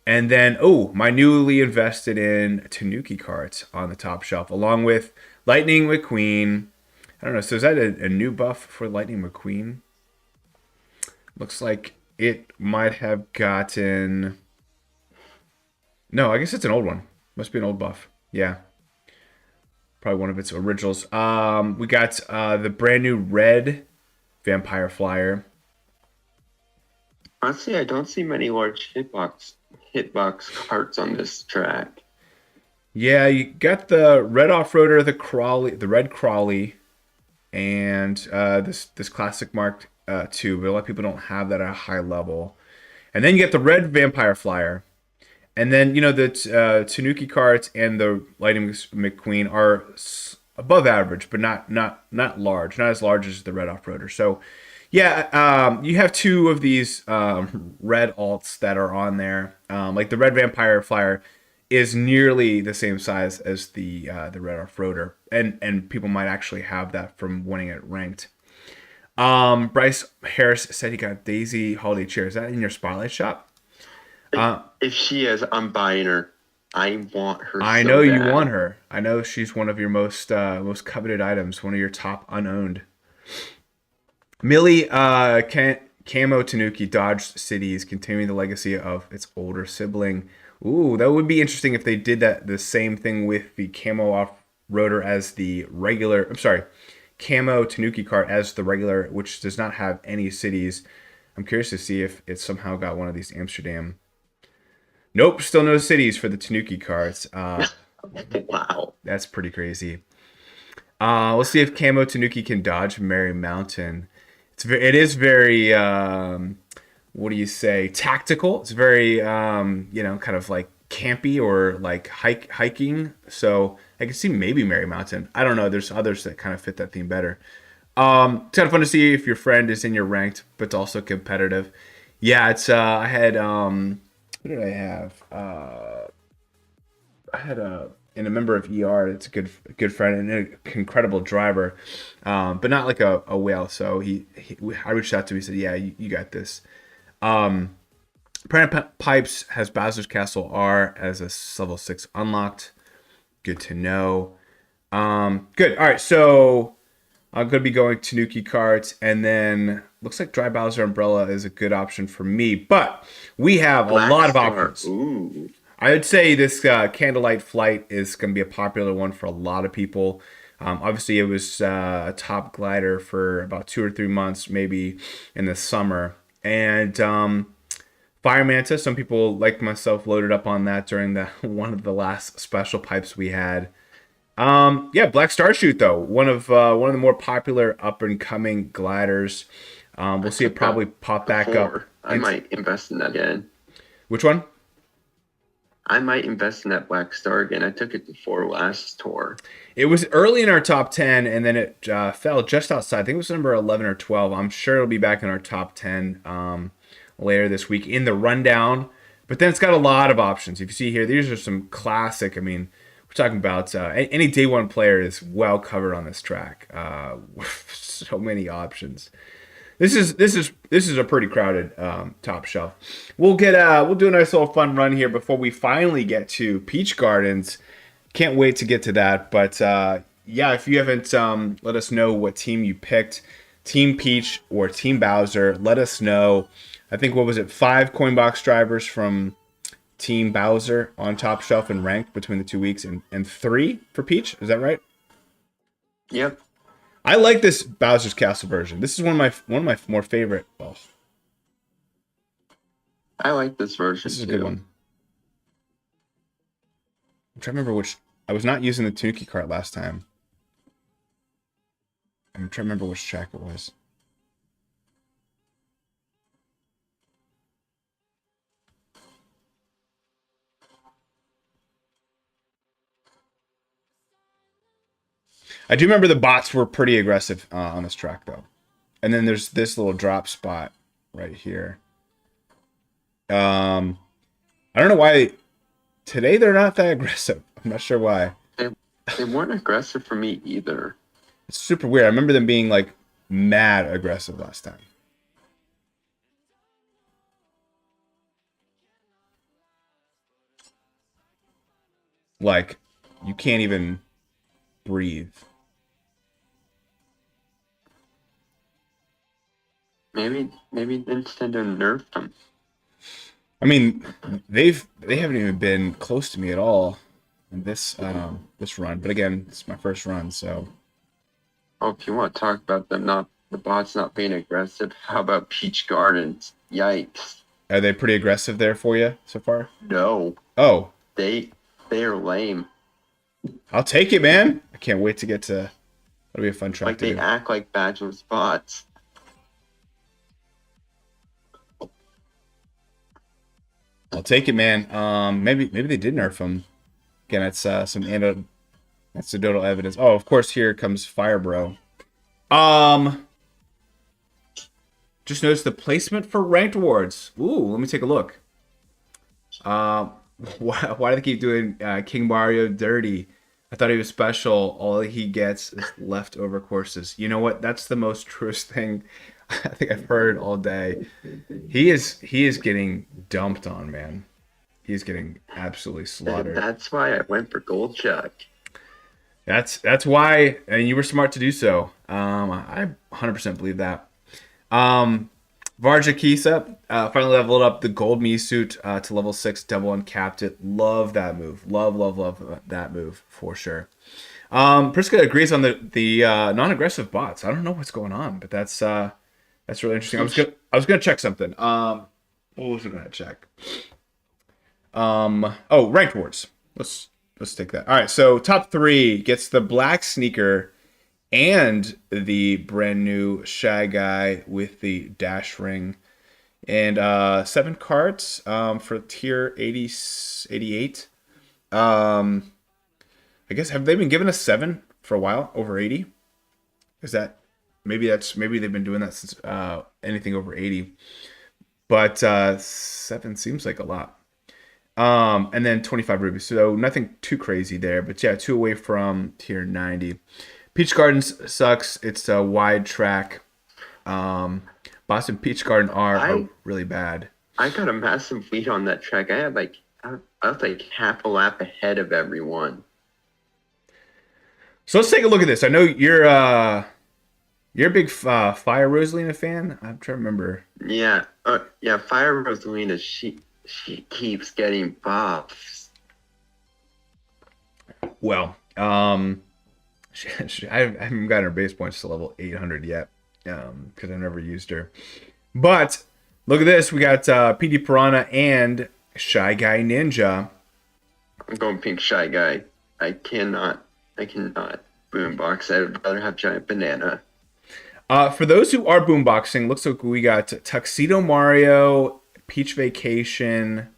And then, my newly invested in Tanuki Kart on the top shelf, along with Lightning McQueen. I don't know, so is that a new buff for Lightning McQueen? Looks like it might have gotten... No, I guess it's an old one. Must be an old buff. Yeah. Probably one of its originals. We got the brand new red Vampire Flyer. Honestly, I don't see many large hitbox carts on this track. Yeah, you got the red off-roader, the red Crawley, and this classic Mark II, but a lot of people don't have that at a high level. And then you get the red Vampire Flyer. And then, the Tanuki Kart and the Lightning McQueen are above average, but not large. Not as large as the red off-roader. So, yeah, you have two of these red alts that are on there. Like the red Vampire Flyer is nearly the same size as the red off-roader. And people might actually have that from winning it ranked. Bryce Harris said he got Daisy Holiday Chair. Is that in your Spotlight shop? If she is, I'm buying her. I want her. I know you want her. I know she's one of your most coveted items, one of your top unowned. Millie Camo Tanuki Dodge Cities, continuing the legacy of its older sibling. Ooh, that would be interesting if they did the same thing with the Camo off-roader as the regular. I'm sorry, Camo Tanuki Kart as the regular, which does not have any cities. I'm curious to see if it somehow got one of these Amsterdam. Nope, still no cities for the Tanuki Karts. Wow. That's pretty crazy. Let's see if Camo Tanuki can dodge Merry Mountain. It is very, what do you say, tactical. It's very, kind of like campy or like hiking. So I can see maybe Merry Mountain. I don't know. There's others that kind of fit that theme better. It's kind of fun to see if your friend is in your ranked, but also competitive. Yeah, it's, I had, what did I have? I had a member of ER. It's a good friend and an incredible driver, but not like a whale. So I reached out to him. He said, "Yeah, you got this." Piranha Pipes has Bowser's Castle R as a level 6 unlocked. Good to know. Good. All right, so I'm going to be going Tanuki Kart, and then looks like Dry Bowser Umbrella is a good option for me. But we have Black a lot Star. of options. Ooh. I would say this Candlelight Flight is going to be a popular one for a lot of people. Obviously, it was a top glider for about 2 or 3 months, maybe in the summer. And Fire Manta. Some people like myself loaded up on that during the one of the last special pipes we had. Yeah, Black Starshoot though, one of the more popular up and coming gliders. We'll see it probably pop back up. I might invest in that again. Which one? I might invest in that Black Star again. I took it before last tour. It was early in our top 10, and then it fell just outside. I think it was number 11 or 12. I'm sure it'll be back in our top 10 later this week in the rundown. But then it's got a lot of options. If you see here, these are some classic. I mean, we're talking about any day one player is well covered on this track. So many options. This is a pretty crowded top shelf. we'll do a nice little fun run here before we finally get to Peach Gardens. Can't wait to get to that. But yeah, if you haven't let us know what team you picked, Team Peach or Team Bowser, let us know. I think, what was it, 5 coin box drivers from Team Bowser on top shelf and ranked between the 2 weeks, and 3 for Peach. Is that right? Yep. I like this Bowser's Castle version. This is one of my more favorite. Well, I like this version. this is a good one. I'm trying to remember which. I was not using the Tanuki cart last time. I'm trying to remember which track it was. I do remember the bots were pretty aggressive on this track, though. And then there's this little drop spot right here. I don't know why today they're not that aggressive. I'm not sure why. They weren't aggressive for me either. It's super weird. I remember them being like mad aggressive last time. Like, you can't even breathe. Maybe Nintendo nerfed them. I mean, they haven't even been close to me at all in this run. But again, it's my first run, so. Oh, if you want to talk about the bots not being aggressive, how about Peach Gardens? Yikes. Are they pretty aggressive there for you so far? No. Oh. They are lame. I'll take it, man. I can't wait to get to. That'll be a fun track. Like, they act like Badger's bots. I'll take it, man. Maybe they did nerf him. Again, that's some anecdotal evidence. Oh, of course, here comes Fire Bro. Just noticed the placement for ranked awards. Ooh, let me take a look. Why do they keep doing King Mario dirty? I thought he was special. All he gets is leftover courses. You know what? That's the most truest thing I think I've heard all day. He is getting dumped on, man. He's getting absolutely slaughtered. And that's why I went for Gold Chuck. That's why, and you were smart to do so. I 100% believe that. Varja Kisa finally leveled up the gold Mii suit to level 6, double uncapped it. Love that move. Love that move for sure. Priska agrees on the non-aggressive bots. I don't know what's going on, but that's really interesting. I was gonna check something. What was I gonna check? Ranked awards. Let's take that. All right, so top 3 gets the black sneaker and the brand new Shy Guy with the dash ring, and 7 carts for tier 88. I guess, have they been giving us 7 for a while, over 80? Is that maybe they've been doing that since anything over 80, but 7 seems like a lot. And then 25 rubies, so nothing too crazy there, but yeah, 2 away from tier 90. Peach Gardens sucks. It's a wide track. Boston Peach Garden are really bad. I got a massive lead on that track. I was like half a lap ahead of everyone. So let's take a look at this. I know you're a big Fire Rosalina fan. I'm trying to remember. Yeah, Fire Rosalina. She keeps getting buffs. Well, I haven't gotten her base points to level 800 yet, because I've never used her. But Look at this. We got PD Piranha and Shy Guy Ninja. I'm going Pink Shy Guy. I cannot boombox. I'd rather have Giant Banana. For those who are boomboxing, looks like we got Tuxedo Mario, Peach Vacation.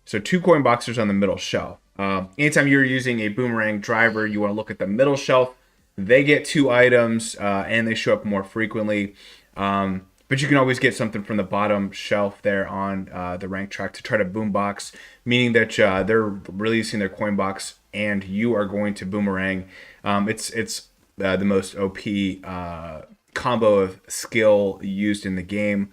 So 2 coin boxers on the middle shelf. Anytime you're using a boomerang driver, you want to look at the middle shelf. They get 2 items, and they show up more frequently. But you can always get something from the bottom shelf there on the rank track to try to boombox, meaning that they're releasing their coin box and you are going to boomerang. It's the most OP combo of skill used in the game,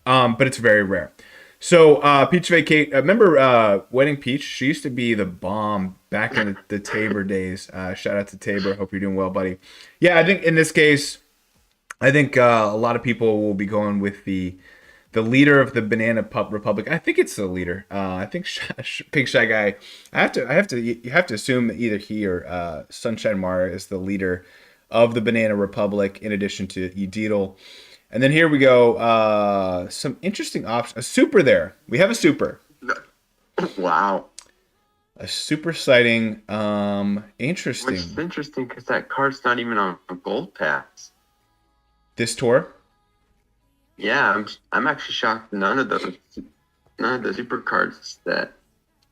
but it's very rare. So Peach Vacate, remember Wedding Peach? She used to be the bomb back in the Tabor days. Shout out to Tabor. Hope you're doing well, buddy. Yeah, I think in this case, a lot of people will be going with the leader of the Banana Republic. I think it's the leader. I think Pink Shy Guy. You have to assume that either he or Sunshine Mara is the leader of the Banana Republic, in addition to Edeedle. And then here we go. Some interesting options. A super there. We have a super. Wow. A super sighting. Interesting. Which is interesting because that card's not even on a gold pass. This tour? Yeah, I'm actually shocked. None of the super cards that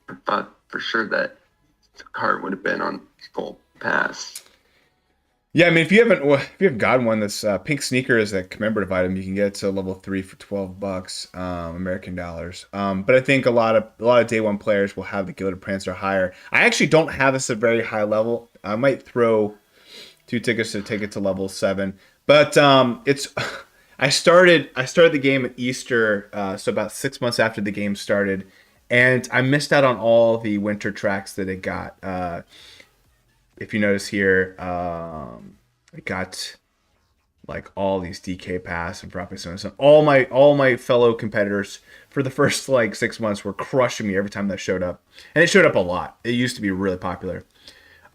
I thought for sure that the card would have been on gold pass. Yeah, I mean, if you haven't gotten one, this pink sneaker is a commemorative item. You can get to level 3 for $12, American dollars. But I think a lot of day one players will have the Gilded Prancer higher. I actually don't have this at a very high level. I might throw 2 tickets to take it to level 7. But it's I started the game at Easter, so about 6 months after the game started, and I missed out on all the winter tracks that it got. If you notice here, it got like all these DK pass and Frappe so all my fellow competitors for the first like 6 months were crushing me every time that showed up, and it showed up a lot. It used to be really popular.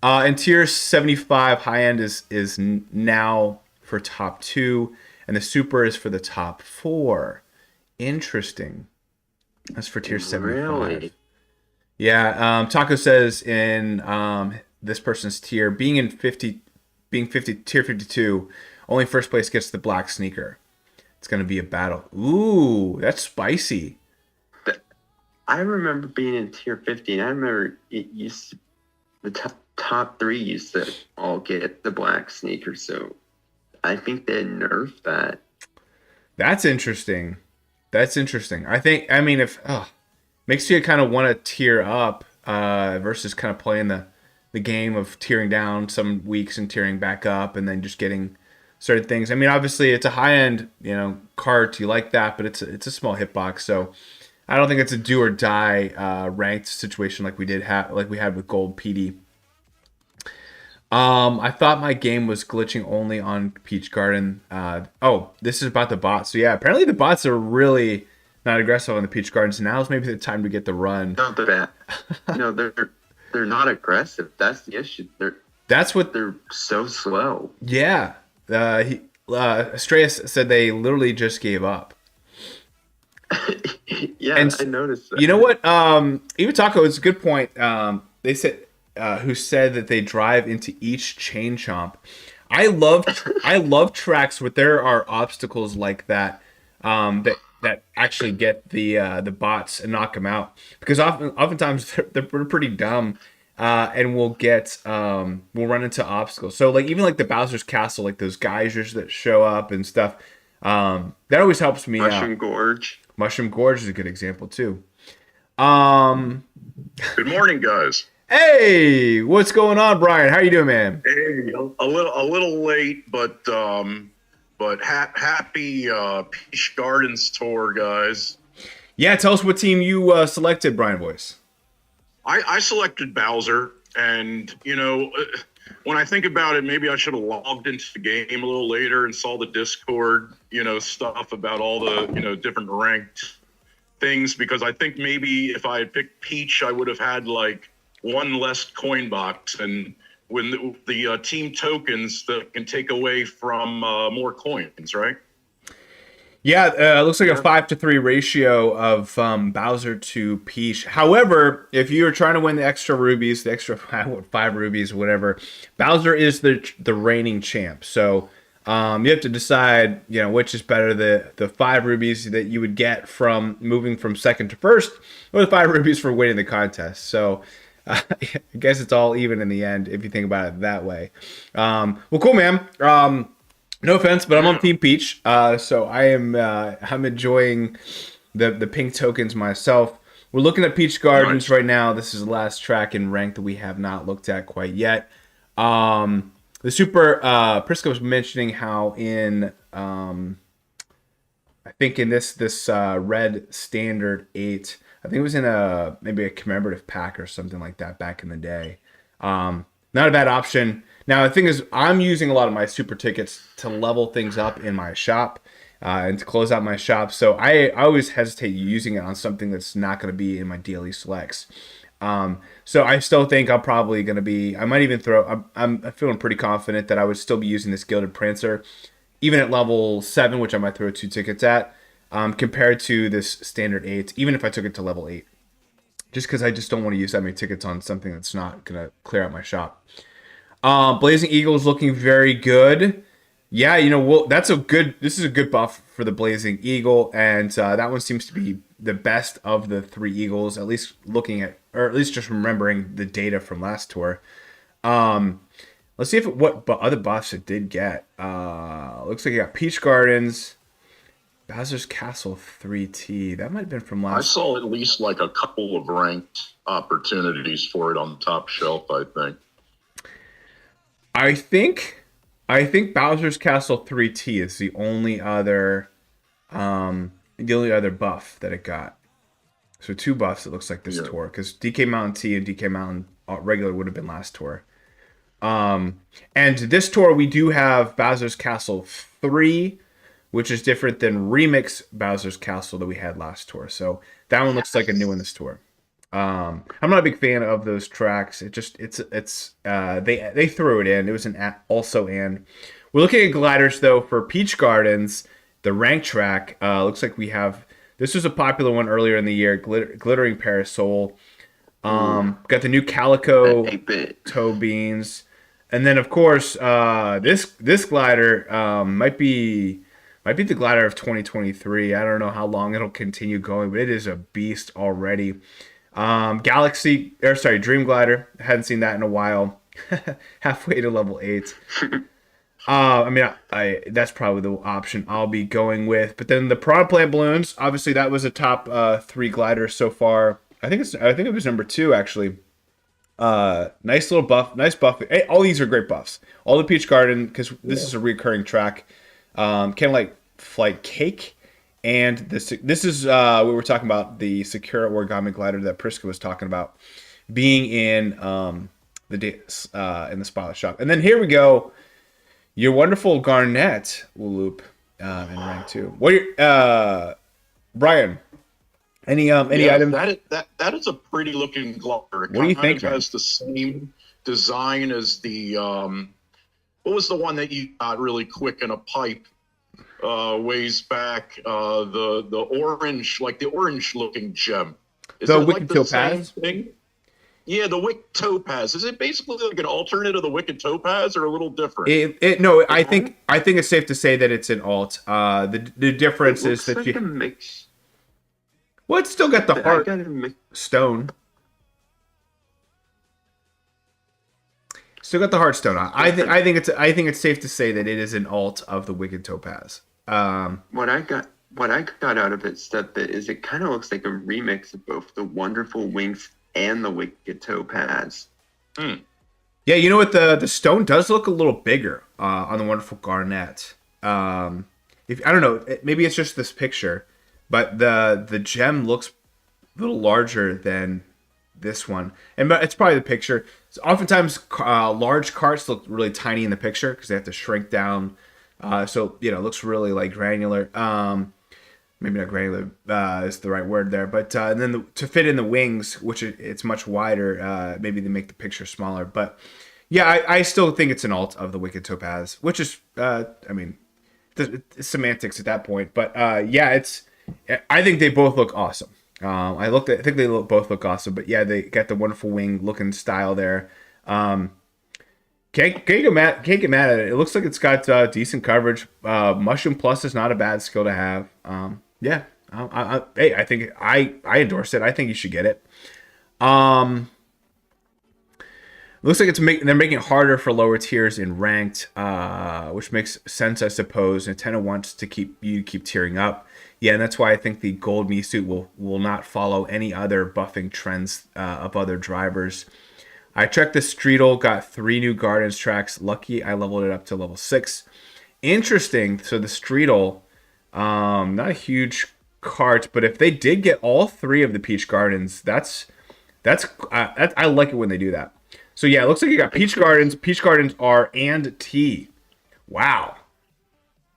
And tier 75 high end is now for top 2, and the super is for the top 4. Interesting. That's for tier 75. Really? Yeah. Taco says in this person's tier, being 50 tier 52, only first place gets the black sneaker. It's gonna be a battle. Ooh, that's spicy. I remember being in tier 50, and I remember it used to, the top 3 used to all get the black sneaker. So I think they nerfed that. That's interesting. I mean, if makes you kind of want to tier up versus kind of playing the game of tearing down some weeks and tearing back up and then just getting certain things. I mean, obviously it's a high end, cart. You like that, but it's a small hitbox. So I don't think it's a do or die ranked situation like we had with Gold PD. I thought my game was glitching only on Peach Garden. This is about the bots. So yeah, apparently the bots are really not aggressive on the Peach Gardens. Now's maybe the time to get the run. No, they're not aggressive. That's the issue. They're so slow. Yeah. Astreas said they literally just gave up. Yeah, and I noticed that. You know what? Even Taco, it's a good point. They said who said that they drive into each chain chomp. I love tracks where there are obstacles like that that actually get the bots and knock them out, because oftentimes they're pretty dumb, and we'll run into obstacles. So like even like the Bowser's Castle, like those geysers that show up and stuff, that always helps me out. Mushroom Gorge is a good example too. Good morning, guys. Hey, what's going on, Brian? How you doing, man? Hey, a little late, but happy Peach Gardens tour, guys. Yeah, tell us what team you selected, Brian Voice. I selected Bowser, and when I think about it, maybe I should have logged into the game a little later and saw the Discord, stuff about all the different ranked things, because I think maybe if I had picked Peach, I would have had like one less coin box, and when the team tokens that can take away from more coins, right? Yeah, it looks like a 5-3 ratio of Bowser to Peach. However, if you are trying to win the extra rubies, the extra five rubies, whatever, Bowser is the reigning champ. So you have to decide, which is better, the 5 rubies that you would get from moving from second to first, or the 5 rubies for winning the contest. So I guess it's all even in the end if you think about it that way. Well, cool, man. No offense, but I'm on Team Peach, so I'm enjoying the pink tokens myself. We're looking at Peach Gardens right now. This is the last track in rank that we have not looked at quite yet. The super Prisca was mentioning how in I think in this red standard 8, I think it was in maybe a commemorative pack or something like that back in the day. Not a bad option. Now, the thing is, I'm using a lot of my super tickets to level things up in my shop and to close out my shop. So I always hesitate using it on something that's not going to be in my daily selects. So I still think I'm probably going to be, I might even I'm feeling pretty confident that I would still be using this Gilded Prancer, even at level 7, which I might throw 2 tickets at, compared to this standard 8, even if I took it to level 8. Just because I just don't want to use that many tickets on something that's not going to clear out my shop. Blazing Eagle is looking very good. Yeah, this is a good buff for the Blazing Eagle, and that one seems to be the best of the 3 Eagles, at least looking at, or at least just remembering the data from last tour. Let's see what other buffs it did get. Looks like it got Peach Gardens, Bowser's Castle 3T. That might have been from last. I saw at least like a couple of ranked opportunities for it on the top shelf, I think. I think Bowser's Castle 3T is the only other buff that it got. So 2 buffs it looks like this tour, because DK Mountain T and DK Mountain regular would have been last tour. And this tour we do have Bowser's Castle 3, which is different than Remix Bowser's Castle that we had last tour. So that one looks like a new one this tour. I'm not a big fan of those tracks. They threw it in. It was also in. We're looking at gliders though for Peach Gardens, the rank track. Looks like we have, this was a popular one earlier in the year, Glittering Parasol. Got the new Calico toe beans, and then of course this glider might be the glider of 2023. I don't know how long it'll continue going, but it is a beast already. Dream Glider. I hadn't seen that in a while. Halfway to level 8. That's probably the option I'll be going with. But then the Piranha Plant Balloons, obviously that was a top 3 glider so far. I think it was number 2 actually. Nice buff. Hey, all these are great buffs. All the Peach Garden, because this is a recurring track. Kind of like Flight Cake. And this is what we're talking about, the Sakura Origami Glider that Prisca was talking about being in the Spotlight Shop. And then here we go, your wonderful Garnet will loop in rank 2. What Brian? Any items? That is a pretty looking glider. What do you think? It has the same design as the what was the one that you got really quick in a pipe? Ways back, the orange, like the orange looking gem. Is the it Wicked like the Topaz same thing? Yeah, the Wicked Topaz. Is it basically like an alternate of the Wicked Topaz, or a little different? I think it's safe to say that it's an alt. The difference is that like a mix. Well, it's still got the heart stone. Still got the Heartstone on. I think it's safe to say that it is an alt of the Wicked Topaz. What I got out of it, StudFit, is it kind of looks like a remix of both the Wonderful Wings and the Wicked Topaz. Yeah, you know what? The stone does look a little bigger on the Wonderful Garnet. I don't know, maybe it's just this picture, but the gem looks a little larger than this one, but it's probably the picture. So oftentimes large carts look really tiny in the picture because they have to shrink down, so it looks really like granular. Maybe not granular is the right word there, but and then to fit in the wings, which it's much wider, maybe they make the picture smaller. But yeah, I still think it's an alt of the Wicked Topaz, which is the semantics at that point. But yeah, I think they both look awesome. I think they both look awesome. But yeah, they got the wonderful wing looking style there. Can't get mad at it. It looks like it's got decent coverage. Mushroom Plus is not a bad skill to have. Yeah, hey, I think I endorse it. I think you should get it. Looks like they're making it harder for lower tiers in ranked, which makes sense, I suppose. Nintendo wants to keep tiering up. Yeah, and that's why I think the gold Mii suit will not follow any other buffing trends of other drivers. I checked the Streetle, got 3 new Gardens tracks. Lucky I leveled it up to level 6. Interesting. So the Streetle, not a huge cart, but if they did get all 3 of the Peach Gardens, that's I like it when they do that. So yeah, it looks like you got Peach Gardens. Peach Gardens R and T. Wow.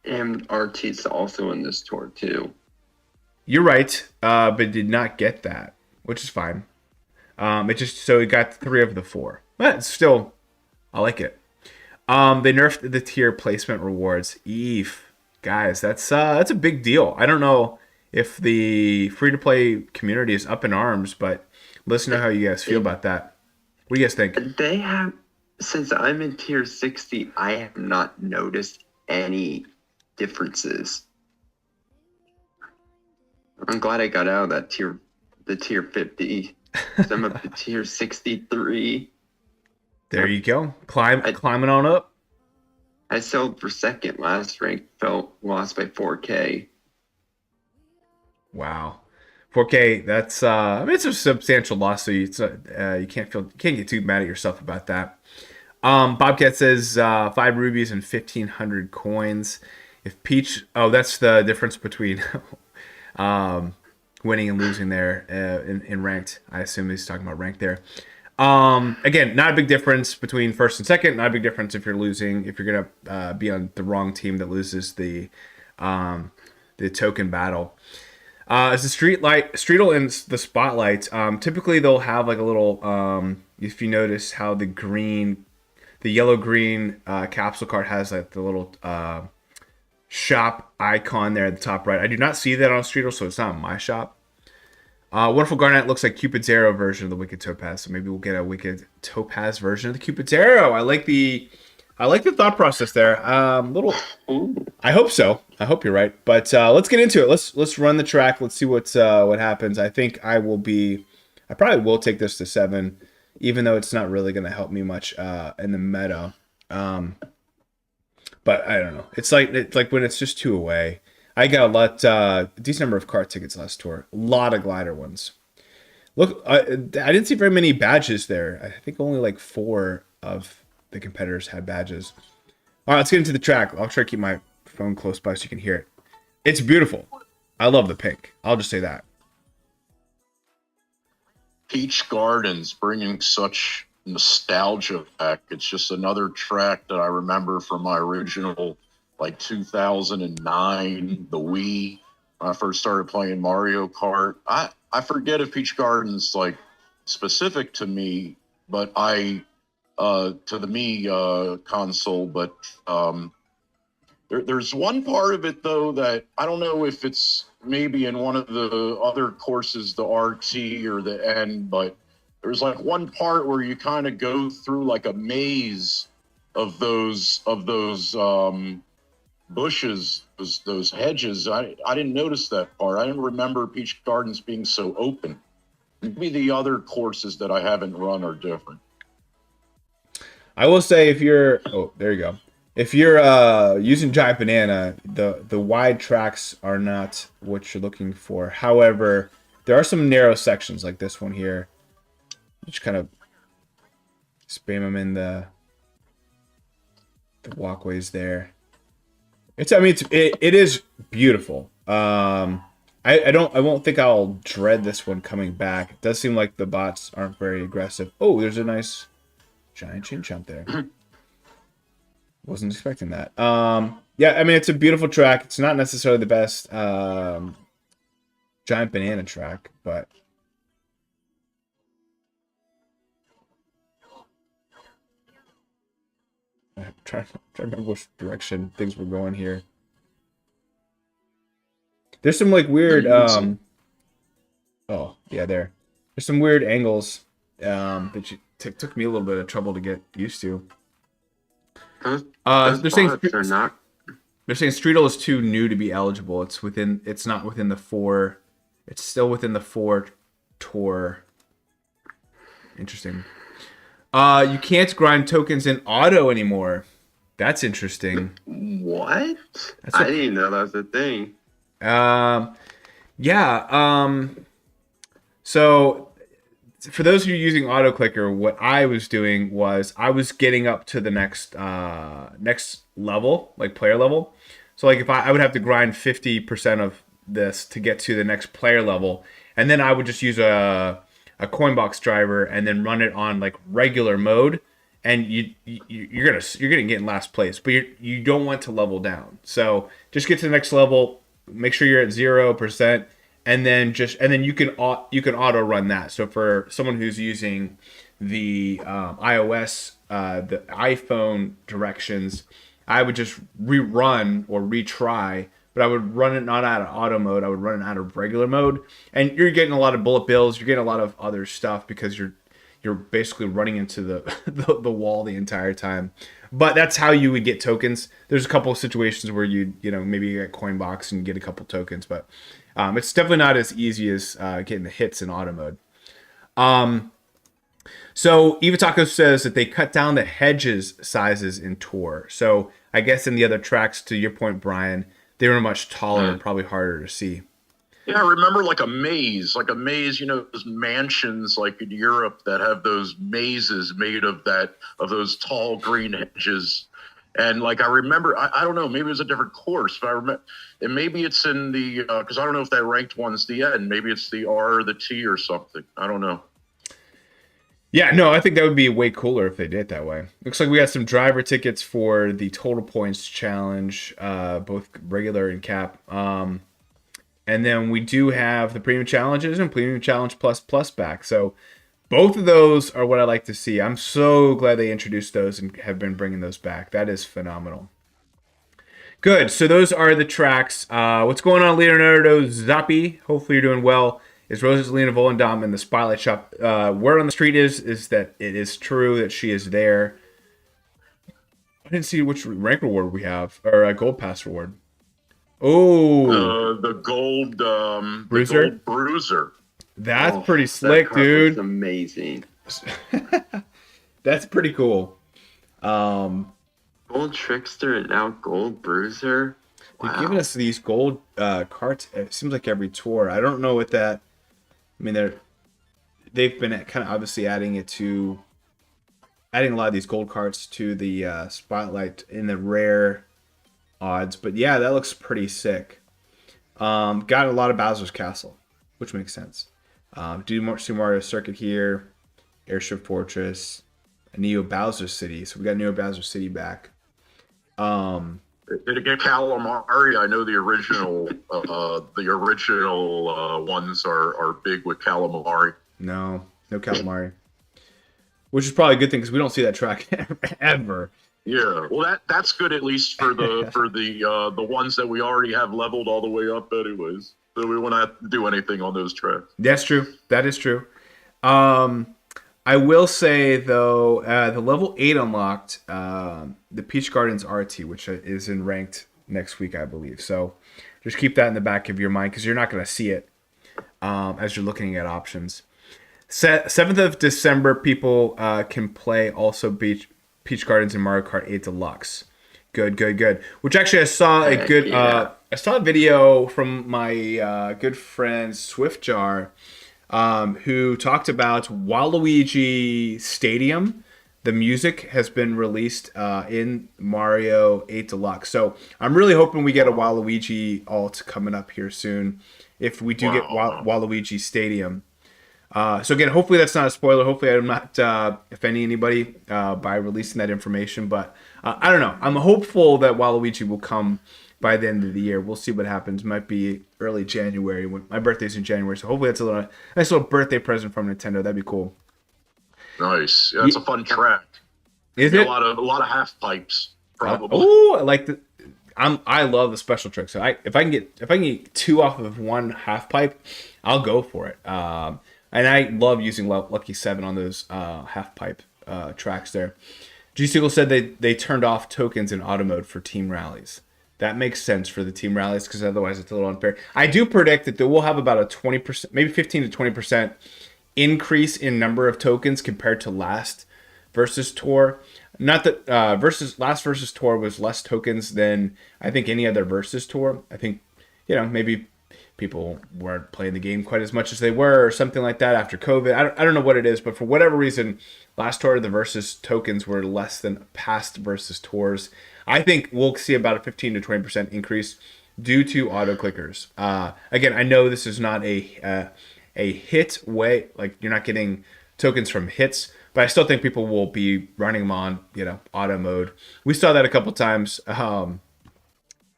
And RT's also in this tour too. You're right, but did not get that, which is fine. It got 3 of the 4. But still, I like it. They nerfed the tier placement rewards. Guys, that's a big deal. I don't know if the free-to-play community is up in arms, but let us know how you guys feel about that. What do you guys think? They have, since I'm in tier 60, I have not noticed any differences. I'm glad I got out of that the tier 50. I'm up to tier 63. There you go. Climbing on up. I sold for second last rank, lost by 4K. Wow. 4K, that's it's a substantial loss, so you can't get too mad at yourself about that. Bobcat says 5 rubies and 1,500 coins. If Peach, that's the difference between winning and losing there in ranked. I assume he's talking about ranked there. Again, not a big difference between first and second. Not a big difference if you're losing. If you're gonna be on the wrong team that loses the token battle. As the Streetle in the spotlight, typically they'll have like a little. If you notice how the yellow green capsule card has like the little shop icon there at the top right. I do not see that on Streetle, so it's not my shop. Wonderful Garnet looks like Cupid's Arrow version of the Wicked Topaz, so maybe we'll get a Wicked Topaz version of the Cupid's Arrow. I like the thought process there. I hope so. I hope you're right. But let's get into it. Let's run the track. Let's see what happens. I think I probably will take this to 7, even though it's not really going to help me much in the meta. But I don't know. It's like when it's just 2 away. I got a decent number of Kart tickets last tour. A lot of glider ones. Look, I didn't see very many badges there. I think only like 4 of the competitors had badges. All right, let's get into the track. I'll try to keep my phone close by so you can hear it. It's beautiful. I love the pink. I'll just say that. Peach Gardens bringing such nostalgia back. It's just another track that I remember from my original, like 2009, the Wii. When I first started playing Mario Kart. I forget if Peach Gardens like specific to me, but to the Mii console. But there's one part of it though that I don't know if it's maybe in one of the other courses, the RT or the N, but there's like one part where you kind of go through like a maze of those bushes, those hedges. I didn't notice that part. I didn't remember Peach Gardens being so open. Maybe the other courses that I haven't run are different. I will say if you're there you go. If you're using Giant Banana, the wide tracks are not what you're looking for. However, there are some narrow sections like this one here. Just kind of spam them in the walkways there. It is beautiful. I won't think I'll dread this one coming back. It does seem like the bots aren't very aggressive. Oh, there's a nice giant chin chump there. Wasn't expecting that. Yeah, I mean it's a beautiful track. It's not necessarily the best Giant Banana track, but I'm trying to remember which direction things were going here. There's some like weird. Yeah, some- Oh yeah, there. There's some weird angles that took me a little bit of trouble to get used to. Those They're saying bots are not. they're saying Streetle is too new to be eligible. It's not within the four. It's still within the four tour. Interesting. You can't grind tokens in auto anymore. That's interesting. What? That's I didn't even know that was a thing. Yeah. So for those of you using auto clicker, what I was doing was I was getting up to the next level, like player level. So like if I would have to grind 50% of this to get to the next player level, and then I would just use a Coinbox driver and then run it on like regular mode, and you're gonna get in last place, but you don't want to level down. So just get to the next level, make sure you're at 0%, and then you can auto run that. So for someone who's using the iOS, the iPhone directions, I would just rerun or retry, but I would run it not out of auto mode. I would run it out of regular mode, and you're getting a lot of bullet bills. You're getting a lot of other stuff because you're basically running into the wall the entire time. But that's how you would get tokens. There's a couple of situations where you maybe get Coinbox and get a couple tokens, but it's definitely not as easy as getting the hits in auto mode. So Eva Taco says that they cut down the hedges sizes in Tour. So I guess in the other tracks, to your point, Brian, they were much taller and probably harder to see. Yeah, I remember like a maze, those mansions like in Europe that have those mazes made of those tall green hedges. And like I remember, I don't know, maybe it was a different course, but I remember, and maybe it's in the because I don't know if that ranked one's the end. Maybe it's the R or the T or something. I don't know. Yeah, no, I think that would be way cooler if they did it that way. Looks like we got some driver tickets for the Total Points Challenge, both regular and cap. And then we do have the Premium Challenges and Premium Challenge Plus back. So both of those are what I like to see. I'm so glad they introduced those and have been bringing those back. That is phenomenal. Good. So those are the tracks. What's going on, Leonardo Zappi? Hopefully you're doing well. Is Rosalina Volendam in the Spotlight Shop? Word on the street is that it is true that she is there. I didn't see which rank reward we have, or a gold pass reward. Oh, The gold Bruiser? The gold bruiser. That's pretty slick, that card dude. was amazing. That's pretty cool. Gold Trickster and now Gold Bruiser. They've given us these gold carts. It seems like every tour. I don't know what that. I mean, they've been kind of obviously adding a lot of these gold carts to the spotlight in the rare odds. But yeah, that looks pretty sick. Got a lot of Bowser's Castle, which makes sense. Do more Super Mario Circuit here, Airship Fortress, Neo Bowser City. So we got Neo Bowser City back. Did it get calamari? I know the original ones are big with calamari. No calamari, which is probably a good thing because we don't see that track ever. Yeah, well that's good at least for the ones that we already have leveled all the way up anyways. So we won't have to do anything on those tracks. That's true. That is true. I will say though, the level 8 unlocked the Peach Gardens RT, which is in ranked next week, I believe. So just keep that in the back of your mind because you're not going to see it as you're looking at options. 7th of December, people can play also Peach Gardens and Mario Kart 8 Deluxe. Good. Which actually I saw a good I saw a video from my good friend Swiftjar, who talked about Waluigi Stadium. The music has been released in Mario 8 Deluxe. So I'm really hoping we get a Waluigi alt coming up here soon. If we do get Waluigi Stadium. So again, hopefully that's not a spoiler. Hopefully I'm not offending anybody by releasing that information. But I don't know. I'm hopeful that Waluigi will come by the end of the year. We'll see what happens. Might be early January. My birthday's in January, so hopefully that's a nice little birthday present from Nintendo. That'd be cool. Nice. Yeah, that's a fun track. Is it? A lot of half pipes, probably. Oh, I like the. I love the special trick. So if I can get 2 off of 1 half pipe, I'll go for it. And I love using Lucky 7 on those half pipe tracks there. G Seagull said they turned off tokens in auto mode for team rallies. That makes sense for the team rallies because otherwise it's a little unfair. I do predict that we'll have about a 20%, maybe 15 to 20% increase in number of tokens compared to last versus tour. Not that last versus tour was less tokens than I think any other versus tour. I think maybe people weren't playing the game quite as much as they were or something like that after COVID. I don't know what it is, but for whatever reason, last tour the versus tokens were less than past versus tours. I think we'll see about a 15 to 20% increase due to auto clickers. Again, I know this is not a hit way, like you're not getting tokens from hits, but I still think people will be running them on, auto mode. We saw that a couple times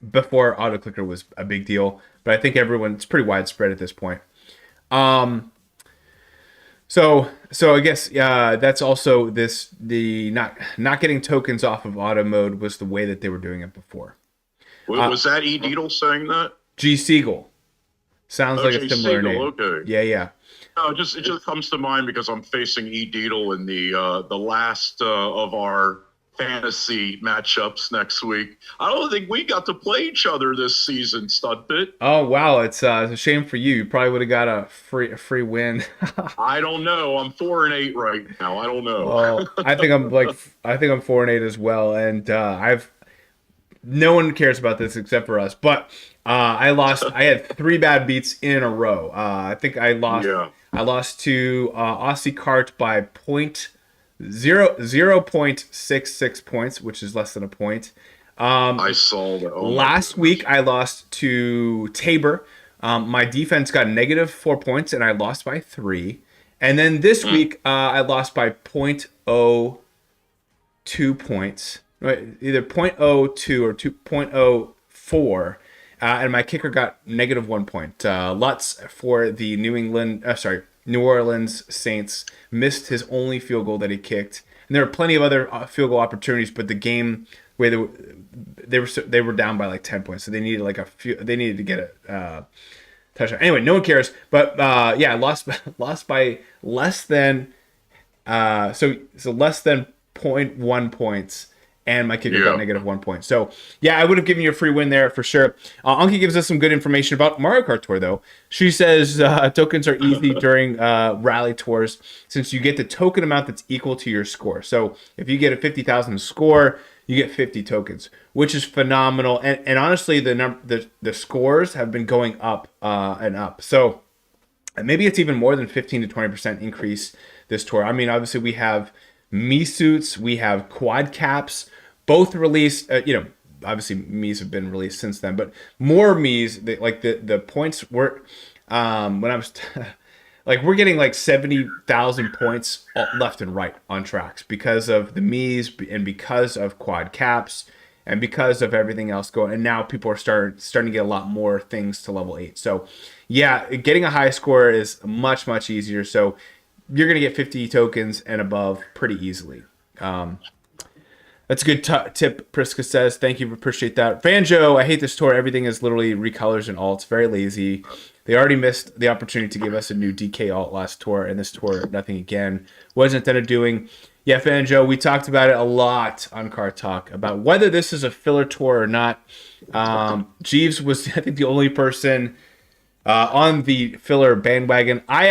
before auto clicker was a big deal, but I think it's pretty widespread at this point. So I guess that's also the not getting tokens off of auto mode was the way that they were doing it before. Was that E. Deedle saying that? G Seagull sounds like G. a similar Seagull, name. Okay. Yeah. No, it just comes to mind because I'm facing E. Deedle in the last of our fantasy matchups next week. I don't think we got to play each other this season, StudFit. Oh wow, it's a shame for you. You probably would have got a free win. I don't know. I'm 4-8 right now. I don't know. Well, I think I'm 4-8 as well, and no one cares about this except for us. But I lost. I had 3 bad beats in a row. I think I lost. Yeah. I lost to Aussie Kart by 0.66 points, which is less than a point. I saw that. Last week I lost to Tabor. My defense got -4 points, and I lost by 3. And then this week I lost by 0.02 points, right? Either 0.02 or 2.04. And my kicker got -1 point. Lutz for the New Orleans Saints missed his only field goal that he kicked. And there were plenty of other field goal opportunities, but the game where they were down by like 10 points, so they needed they needed to get a touchdown. Anyway, no one cares. But I lost by less than so less than 0.1 points. And my kicker got -1 point. So, yeah, I would have given you a free win there for sure. Anki gives us some good information about Mario Kart Tour, though. She says tokens are easy during rally tours since you get the token amount that's equal to your score. So, if you get a 50,000 score, you get 50 tokens, which is phenomenal. And honestly, the scores have been going up and up. So, maybe it's even more than 15 to 20% increase this tour. I mean, obviously, we have Mii suits, we have quad caps, both released. Obviously Mii's have been released since then, but more Mii's. The points were when I was we're getting like 70,000 points left and right on tracks because of the Mii's and because of quad caps and because of everything else going. And now people are starting to get a lot more things to level 8. So yeah, getting a high score is much easier. So you're going to get 50 tokens and above pretty easily. That's a good tip, Priska says. Thank you. Appreciate that. Fanjo, I hate this tour. Everything is literally recolors and alts. Very lazy. They already missed the opportunity to give us a new DK alt last tour, and this tour, nothing again. Wasn't that a doing? Yeah, Fanjo, we talked about it a lot on Kart Talk, about whether this is a filler tour or not. Jeeves was, I think, the only person on the filler bandwagon. I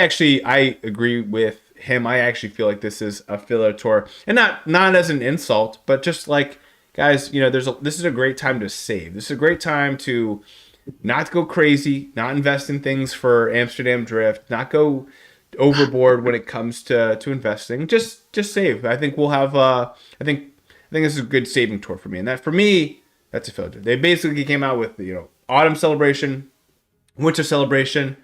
agree with him. I actually feel like this is a filler tour, and not as an insult, but just like, guys, this is a great time to save. This is a great time to not go crazy, not invest in things for Amsterdam Drift, not go overboard when it comes to investing. Just save. I think we'll have. I think this is a good saving tour for me, and that for me, that's a filler tour. They basically came out with autumn celebration, winter celebration,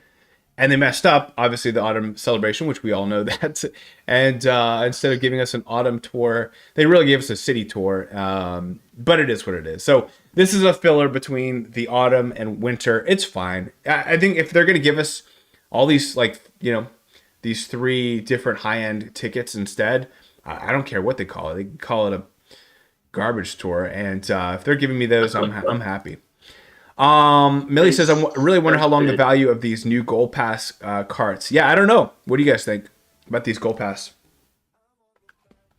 and they messed up, obviously, the autumn celebration, which we all know that. And instead of giving us an autumn tour, they really gave us a city tour. But it is what it is. So this is a filler between the autumn and winter. It's fine. I think if they're going to give us all these, these 3 different high-end tickets instead, I don't care what they call it. They can call it garbage store, and if they're giving me those, I'm happy. Millie says, I really wonder how long the value of these new Gold Pass carts. Yeah, I don't know. What do you guys think about these Gold Pass?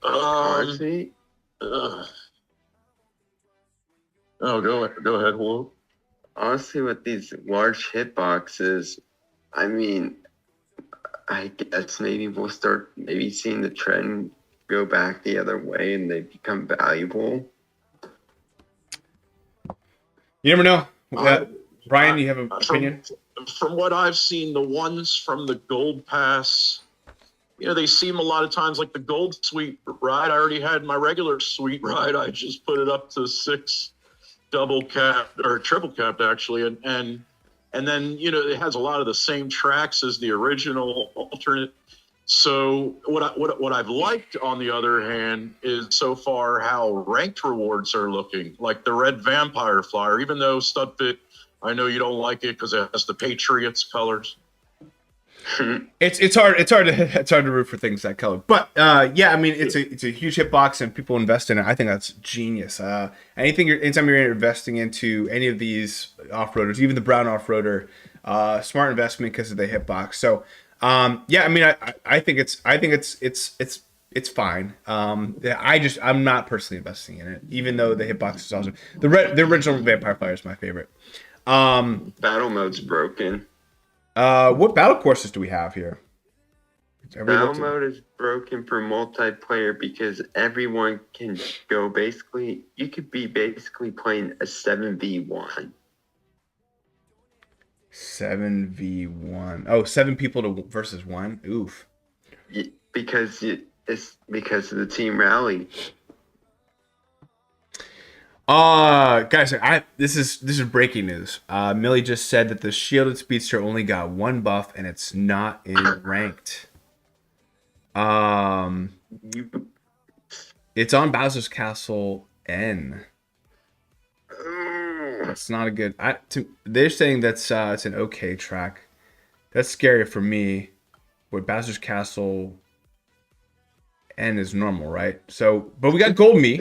Honestly, Oh, go ahead, Walt. honestly, with these large hitboxes, I mean, I guess maybe we'll start maybe seeing the trend go back the other way and they become valuable. You never know. Brian, you have an opinion? From what I've seen, the ones from the Gold Pass, they seem a lot of times like the Gold Suite ride. I already had my regular Suite ride. I just put it up to 6 double capped or triple capped actually, and then it has a lot of the same tracks as the original alternate. So what I've liked on the other hand is so far how ranked rewards are looking, like the red vampire flyer. Even though StudFit, I know you don't like it because it has the Patriots colors. It's hard to root for things that color, but yeah, I mean it's a huge hitbox and people invest in it. I think that's genius. Anytime you're investing into any of these off-roaders, even the brown off-roader, smart investment because of the hitbox. So yeah, I mean I think it's fine. I'm not personally investing in it, even though the hitbox is awesome. The original Vampire Flyer is my favorite. Battle mode's broken. What battle courses do we have here? Battle mode is broken for multiplayer because everyone can go basically. You could be basically playing a 7v1. 7v1. Oh, 7 people versus 1. Oof. Because it's because of the team rally. Guys, this is breaking news. Millie just said that the Shielded Speedster only got 1 buff and it's not in ranked. It's on Bowser's Castle N. That's not a good. They're saying that's it's an okay track. That's scary for me. But Bowser's Castle N is normal, right? So, but we got Gold Me.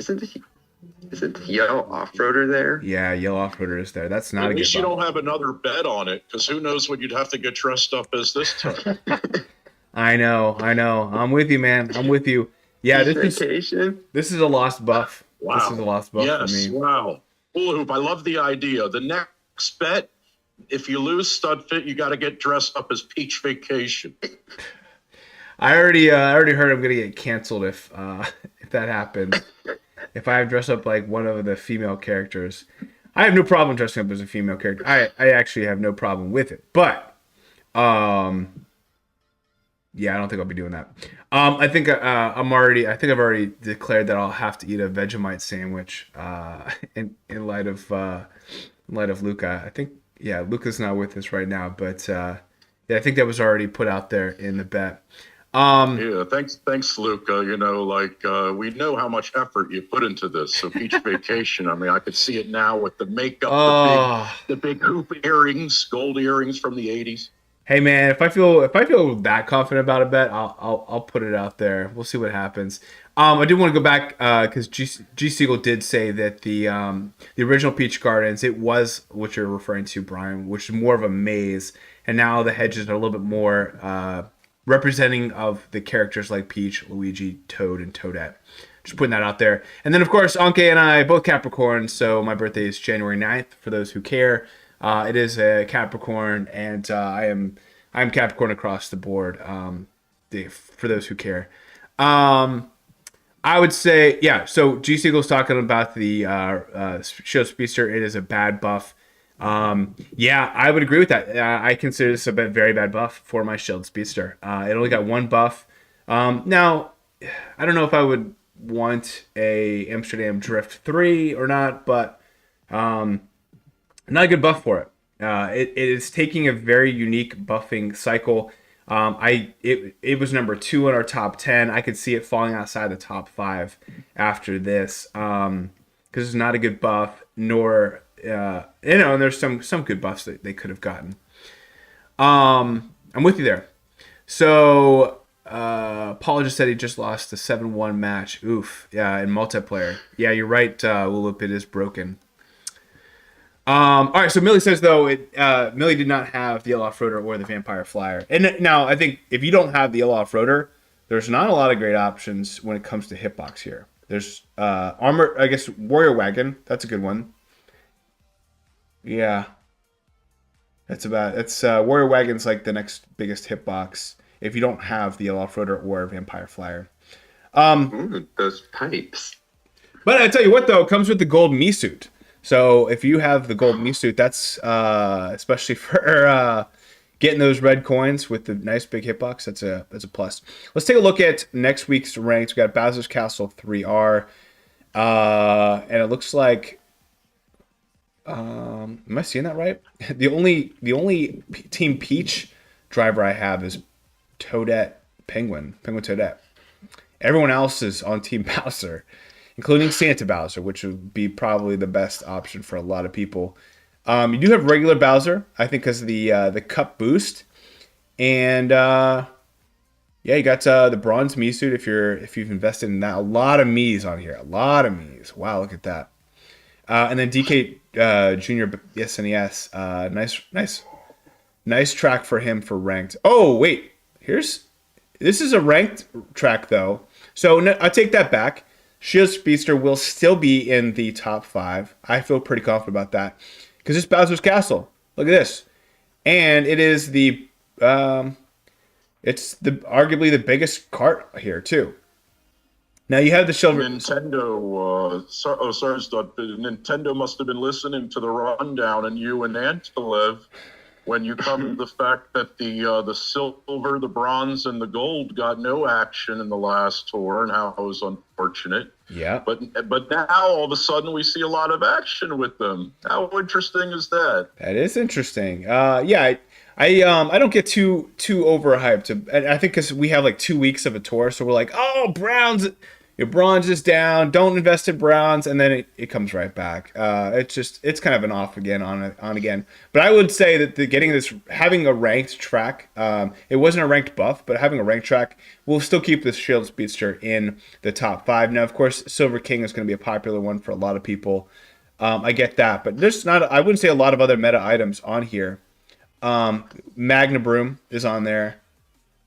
Isn't the yellow off-roader there? Yeah, yellow off-roader is there. That's not a good. At least you buff. don't have another bet on it, because who knows what you'd have to get dressed up as this time. I know. I'm with you, man. I'm with you. Yeah, this is a lost buff. Wow. This is a lost buff for me. Wow. Hula hoop, I love the idea. The next bet, if you lose StudFit, you got to get dressed up as Peach Vacation. I already heard I'm gonna get canceled if that happens. If I dress up like one of the female characters, I have no problem dressing up as a female character. I actually have no problem with it. But yeah, I don't think I'll be doing that. I think I've already declared that I'll have to eat a Vegemite sandwich in light of Luca. I think Luca's not with us right now, but yeah, I think that was already put out there in the bet. Yeah, thanks, Luca. We know how much effort you put into this. So Peach Vacation, I mean, I could see it now with the makeup, the big hoop earrings, gold earrings from the '80s. Hey man, if I feel that confident about a bet, I'll put it out there. We'll see what happens. I do want to go back because G Siegel did say that the original Peach Gardens, it was what you're referring to, Brian, which is more of a maze, and now the hedges are a little bit more representing of the characters like Peach, Luigi, Toad, and Toadette. Just putting that out there. And then, of course, Anke and I, both Capricorn, so my birthday is January 9th, for those who care. It is a Capricorn, and I'm Capricorn across the board, for those who care. I would say, yeah, so G Siegel's talking about the Shield Speedster. It is a bad buff. Yeah, I would agree with that. I consider this a very bad buff for my Shield Speedster. It only got 1 buff. Now, I don't know if I would want a Amsterdam Drift 3 or not, but not a good buff for it. It is taking a very unique buffing cycle. It was number 2 in our top 10. I could see it falling outside the top 5 after this, because it's not a good buff, nor and there's some good buffs that they could have gotten. I'm with you there. So Paul just said he just lost a 7-1 match. Oof. Yeah, in multiplayer. Yeah, you're right, Wulup, it is broken. All right, so Millie says, though, Millie did not have the Yellow Off-Roader or the Vampire Flyer. And now, I think if you don't have the Yellow Off-Roader, there's not a lot of great options when it comes to hitbox here. There's Armor, I guess, Warrior Wagon. That's a good one. Yeah. It's Warrior Wagon's like the next biggest hitbox if you don't have the Yellow Off-Roader or Vampire Flyer. Ooh, those pipes. But I tell you what, though, it comes with the gold me suit. So if you have the gold me suit, that's especially for getting those red coins with the nice big hitbox. That's a plus. Let's take a look at next week's ranks. We got Bowser's Castle 3R, and it looks like. Am I seeing that right? The only Team Peach driver I have is Toadette Penguin Toadette. Everyone else is on Team Bowser, including Santa Bowser, which would be probably the best option for a lot of people. You do have regular Bowser, I think, because of the cup boost, and yeah, you got the bronze Mii suit if you've invested in that. A lot of Mii's on here, a lot of Mii's. Wow, look at that. And then DK Junior SNES, nice track for him for ranked. Oh wait, this is a ranked track though, so no, I take that back. Shield Speedster will still be in the top 5. I feel pretty confident about that because it's Bowser's Castle. Look at this, and it is arguably the biggest cart here too. Now you have the silver. Nintendo. Sorry, Stud. Nintendo must have been listening to the rundown, and you and Antolev, when you come to the fact that the silver, the bronze, and the gold got no action in the last tour, and how it was unfortunate. Yeah. But now all of a sudden we see a lot of action with them. How interesting is that? That is interesting. Yeah. I don't get too overhyped. And I think because we have like 2 weeks of a tour, so we're like, oh, your bronze is down. Don't invest in bronze, and then it comes right back. It's kind of an off again, on again. But I would say that having a ranked track, it wasn't a ranked buff, but having a ranked track will still keep this Shield Speedster in the top 5. Now, of course, Silver King is going to be a popular one for a lot of people. I get that, but there's not. I wouldn't say a lot of other meta items on here. Magna Broom is on there.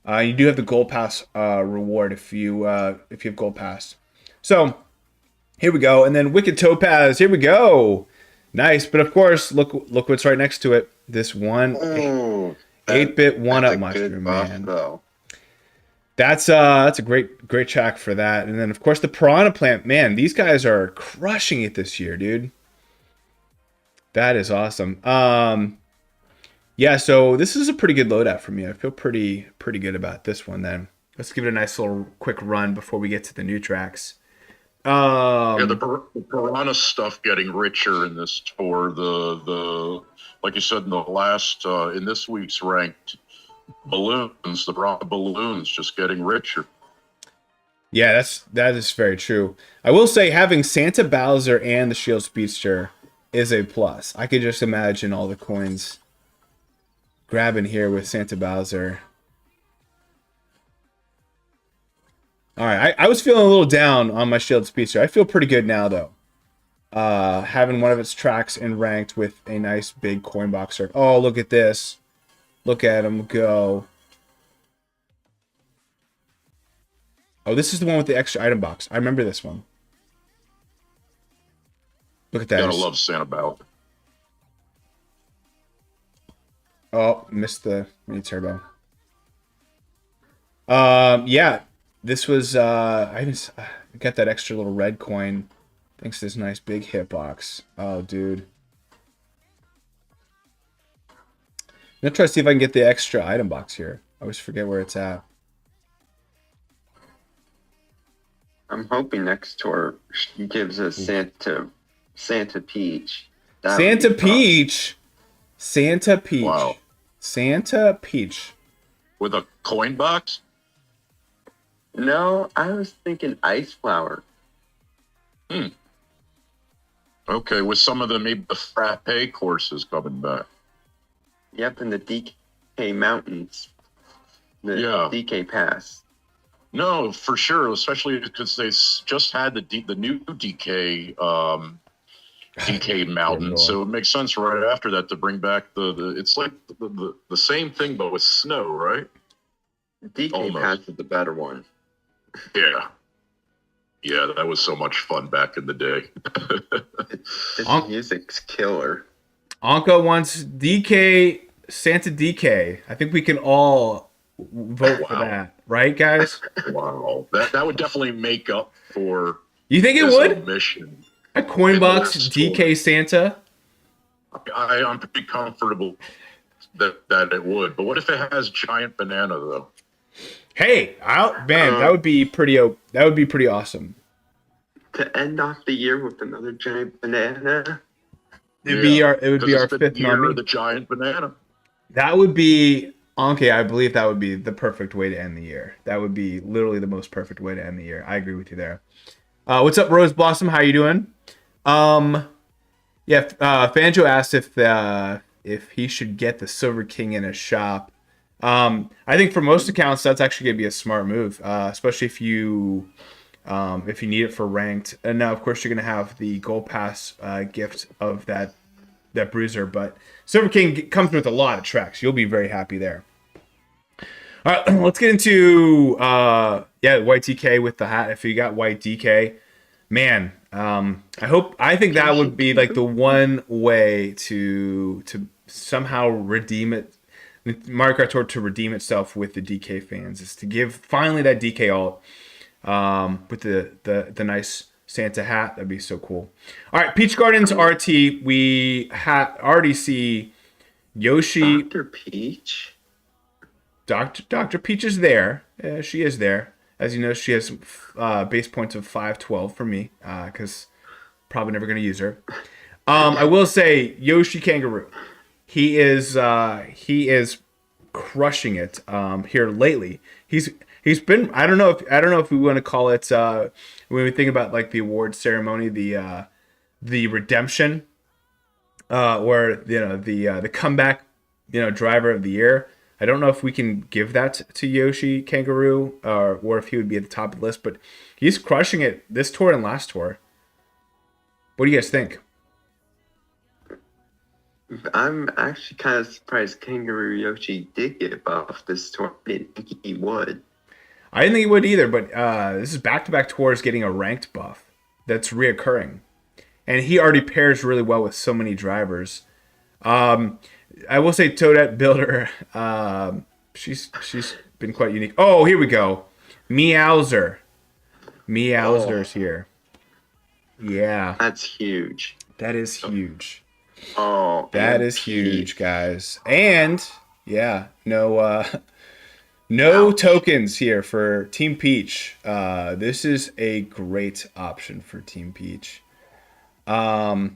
You do have the Gold Pass reward if you have Gold Pass. So here we go, and then Wicked Topaz. Here we go, nice. But of course, look what's right next to it. This one 8-bit 1-up mushroom, man. Though. That's a great track for that. And then of course the Piranha Plant. Man, these guys are crushing it this year, dude. That is awesome. Yeah, so this is a pretty good loadout for me. I feel pretty good about this one then. Let's give it a nice little quick run before we get to the new tracks. Yeah, the Piranha stuff getting richer in this tour. The like you said in the last in this week's ranked balloons, the Piranha balloons just getting richer. Yeah, that is very true. I will say having Santa Bowser and the Shield Speedster is a plus. I could just imagine all the coins grabbing here with Santa Bowser. All right, I was feeling a little down on my Shield Speedster. I feel pretty good now, though. Having one of its tracks in ranked with a nice big coin boxer. Oh, look at this. Look at him go. Oh, this is the one with the extra item box. I remember this one. Look at that. Gotta love Santa Bowser. Oh, missed the mini turbo. Yeah, this was I got that extra little red coin thanks to this nice big hitbox. Oh, dude. I'm gonna try to see if I can get the extra item box here. I always forget where it's at. I'm hoping next tour gives us Santa Peach. Santa Peach. Santa Peach. Wow. Santa Peach. With a coin box? No, I was thinking Ice Flower. Okay, with some of maybe the frappe courses coming back. Yep, and the DK Mountains. The Yeah. DK Pass. No, for sure, especially because they just had the new DK Mountain, so it makes sense right after that to bring back the it's like the same thing but with snow, right? DK Almost. Pass is the better one. Yeah. Yeah, that was so much fun back in the day. This music's killer. Anka wants DK Santa DK. I think we can all vote for that, right, guys? Wow. That would definitely make up for You think it this would? omission. A coin in box this DK tour. Santa? I'm pretty comfortable that it would. But what if it has giant banana though? Hey, that would be pretty. That would be pretty awesome. To end off the year with another giant banana. It would be our 'Cause it's been fifth the year nominee. of the giant banana. That would be Anke. I believe that would be the perfect way to end the year. That would be literally the most perfect way to end the year. I agree with you there. What's up, Rose Blossom? How you doing? Yeah. Fanjo asked if he should get the Silver King in his shop. I think for most accounts that's actually gonna be a smart move, especially if you need it for ranked. And now, of course, you're gonna have the Gold Pass gift of that bruiser, but Silver King comes with a lot of tracks. You'll be very happy there. All right, let's get into white DK with the hat. If you got white DK, man, I think that would be like the one way to somehow redeem it. Mario Kart Tour to redeem itself with the DK fans is to give finally that DK alt with the nice Santa hat. That'd be so cool. All right, Peach Gardens RT. We already see Yoshi. Dr. Peach. Dr. Peach is there. She is there. As you know, she has base points of 512 for me because probably never going to use her. I will say Yoshi Kangaroo. He is crushing it here lately. He's been I don't know if we want to call it when we think about like the award ceremony, the redemption or the comeback driver of the year. I don't know if we can give that to Yoshi Kangaroo or if he would be at the top of the list, but he's crushing it this tour and last tour. What do you guys think? I'm actually kind of surprised Kangaroo Yoshi did get buffed this tour. I didn't think he would. I didn't think he would either, but this is back-to-back tours getting a ranked buff that's reoccurring. And he already pairs really well with so many drivers. I will say Toadette Builder, she's been quite unique. Oh, here we go. Meowser. Meowser's here. Yeah. That's huge. That is huge. Oh, That is huge, guys. And yeah, no tokens here for Team Peach. This is a great option for Team Peach. Oh,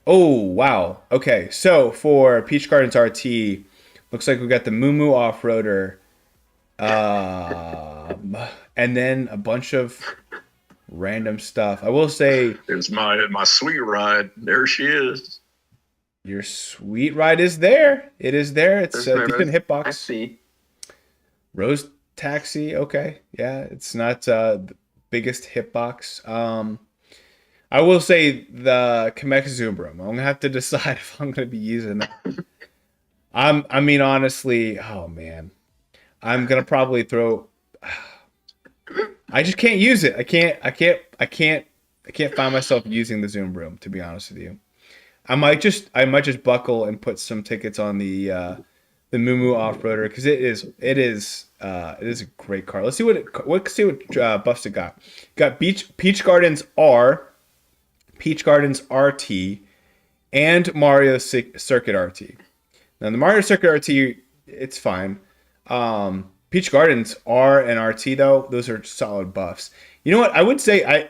wow. Okay, so for Peach Gardens RT, looks like we got the Moo Moo Off-Roader, and then a bunch of random stuff. I will say... There's my sweet ride. There she is. Your sweet ride is there. It is there. It's a decent hitbox. Taxi. Rose Taxi, okay. Yeah, it's not the biggest hitbox. I will say the Kamek Zoom Room. I'm going to have to decide if I'm going to be using that. I mean, honestly, oh man. I'm going to probably throw... I just can't use it. I can't find myself using the Zoom Room, to be honest with you. I might just buckle and put some tickets on the Moo Moo Off-Roader because it is a great car. Let's see what buffs it got. Got Peach Gardens R, Peach Gardens RT, and Mario Circuit RT. Now the Mario Circuit RT, it's fine. Peach Gardens R and RT though, those are solid buffs. You know what? I would say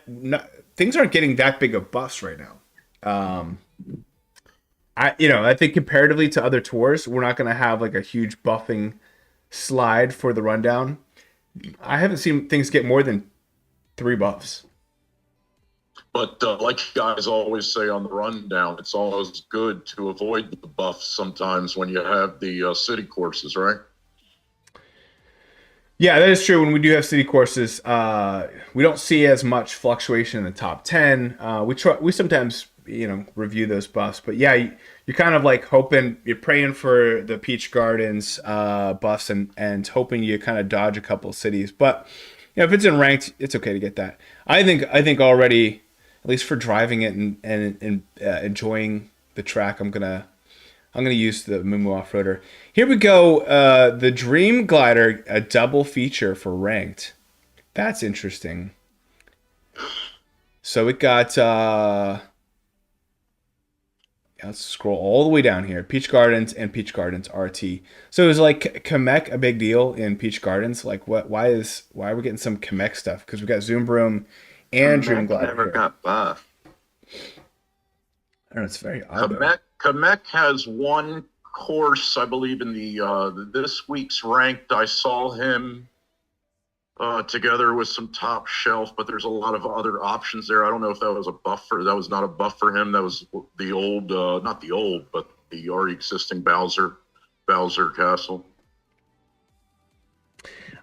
things aren't getting that big of buffs right now. I think comparatively to other tours, we're not going to have like a huge buffing slide for the rundown. I haven't seen things get more than 3 buffs. But like you guys always say on the rundown, it's always good to avoid the buffs sometimes when you have the city courses, right? Yeah, that is true. When we do have city courses, we don't see as much fluctuation in the top 10. We sometimes review those buffs, but yeah, you're kind of like hoping, you're praying for the Peach Gardens buffs, and hoping you kind of dodge a couple of cities. But if it's in ranked, it's okay to get that. I think already, at least for driving it and enjoying the track, I'm gonna use the Mumu off-roader. Here we go. The Dream Glider, a double feature for ranked. That's interesting. So it got. Let's scroll all the way down here. Peach Gardens and Peach Gardens RT. So is like Kamek a big deal in Peach Gardens? Like what? Why are we getting some Kamek stuff? Because we got Zoom Broom and Dream Glider. Never Here. got buff. I don't know. It's very odd. Kamek has one course, I believe, in the this week's ranked. I saw him together with some top shelf, but there's a lot of other options there. I don't know if that was a buffer. That was not a buff for him. That was the old, not the old, but the already existing Bowser Castle.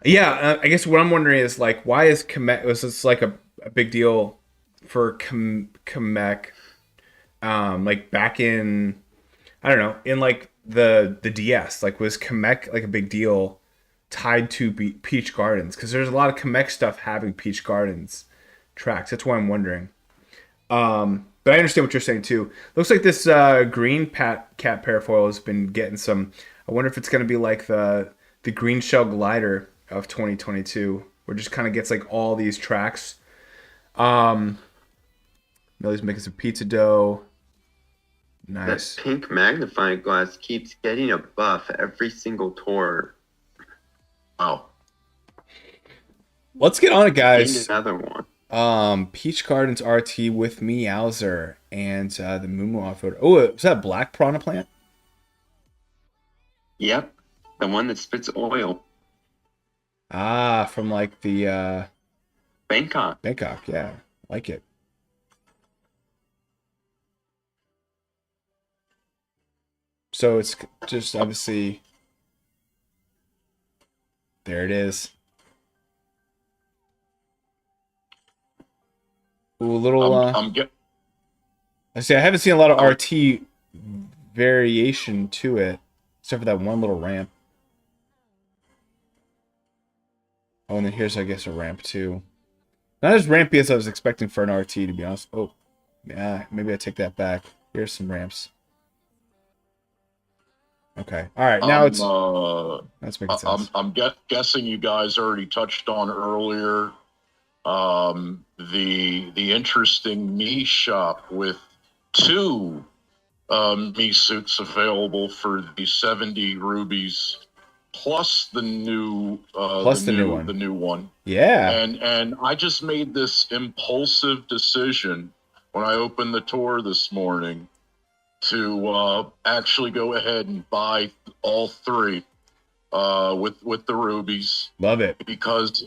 Yeah, I guess what I'm wondering is like, why is Kamek? Was this like a big deal for Kamek? Like back in, I don't know, in like the DS, like was Kamek like a big deal tied to Peach Gardens? Because there's a lot of Kamek stuff having Peach Gardens tracks. That's why I'm wondering. But I understand what you're saying too. Looks like this green cat parafoil has been getting some. I wonder if it's going to be like the green shell glider of 2022, where it just kind of gets like all these tracks. Millie's making some pizza dough. Nice. That pink magnifying glass keeps getting a buff every single tour. Wow. Let's get on it, guys. Another one. Peach Gardens RT with Meowser and the Mumu off-road. Oh, is that black piranha plant? Yep. The one that spits oil. Ah, from like the Bangkok. yeah. Like it. So it's just obviously, there it is. Ooh, a little. I see. I haven't seen a lot of RT variation to it, except for that one little ramp. Oh, and then here's, I guess, a ramp too. Not as rampy as I was expecting for an RT, to be honest. Oh, yeah. Maybe I take that back. Here's some ramps. Okay. All right. Now that's making sense. I'm guessing you guys already touched on earlier the interesting Mii shop with two Mii suits available for the 70 rubies plus the new the new one. Yeah. And I just made this impulsive decision when I opened the tour this morning to actually go ahead and buy all three with the rubies. Love it. Because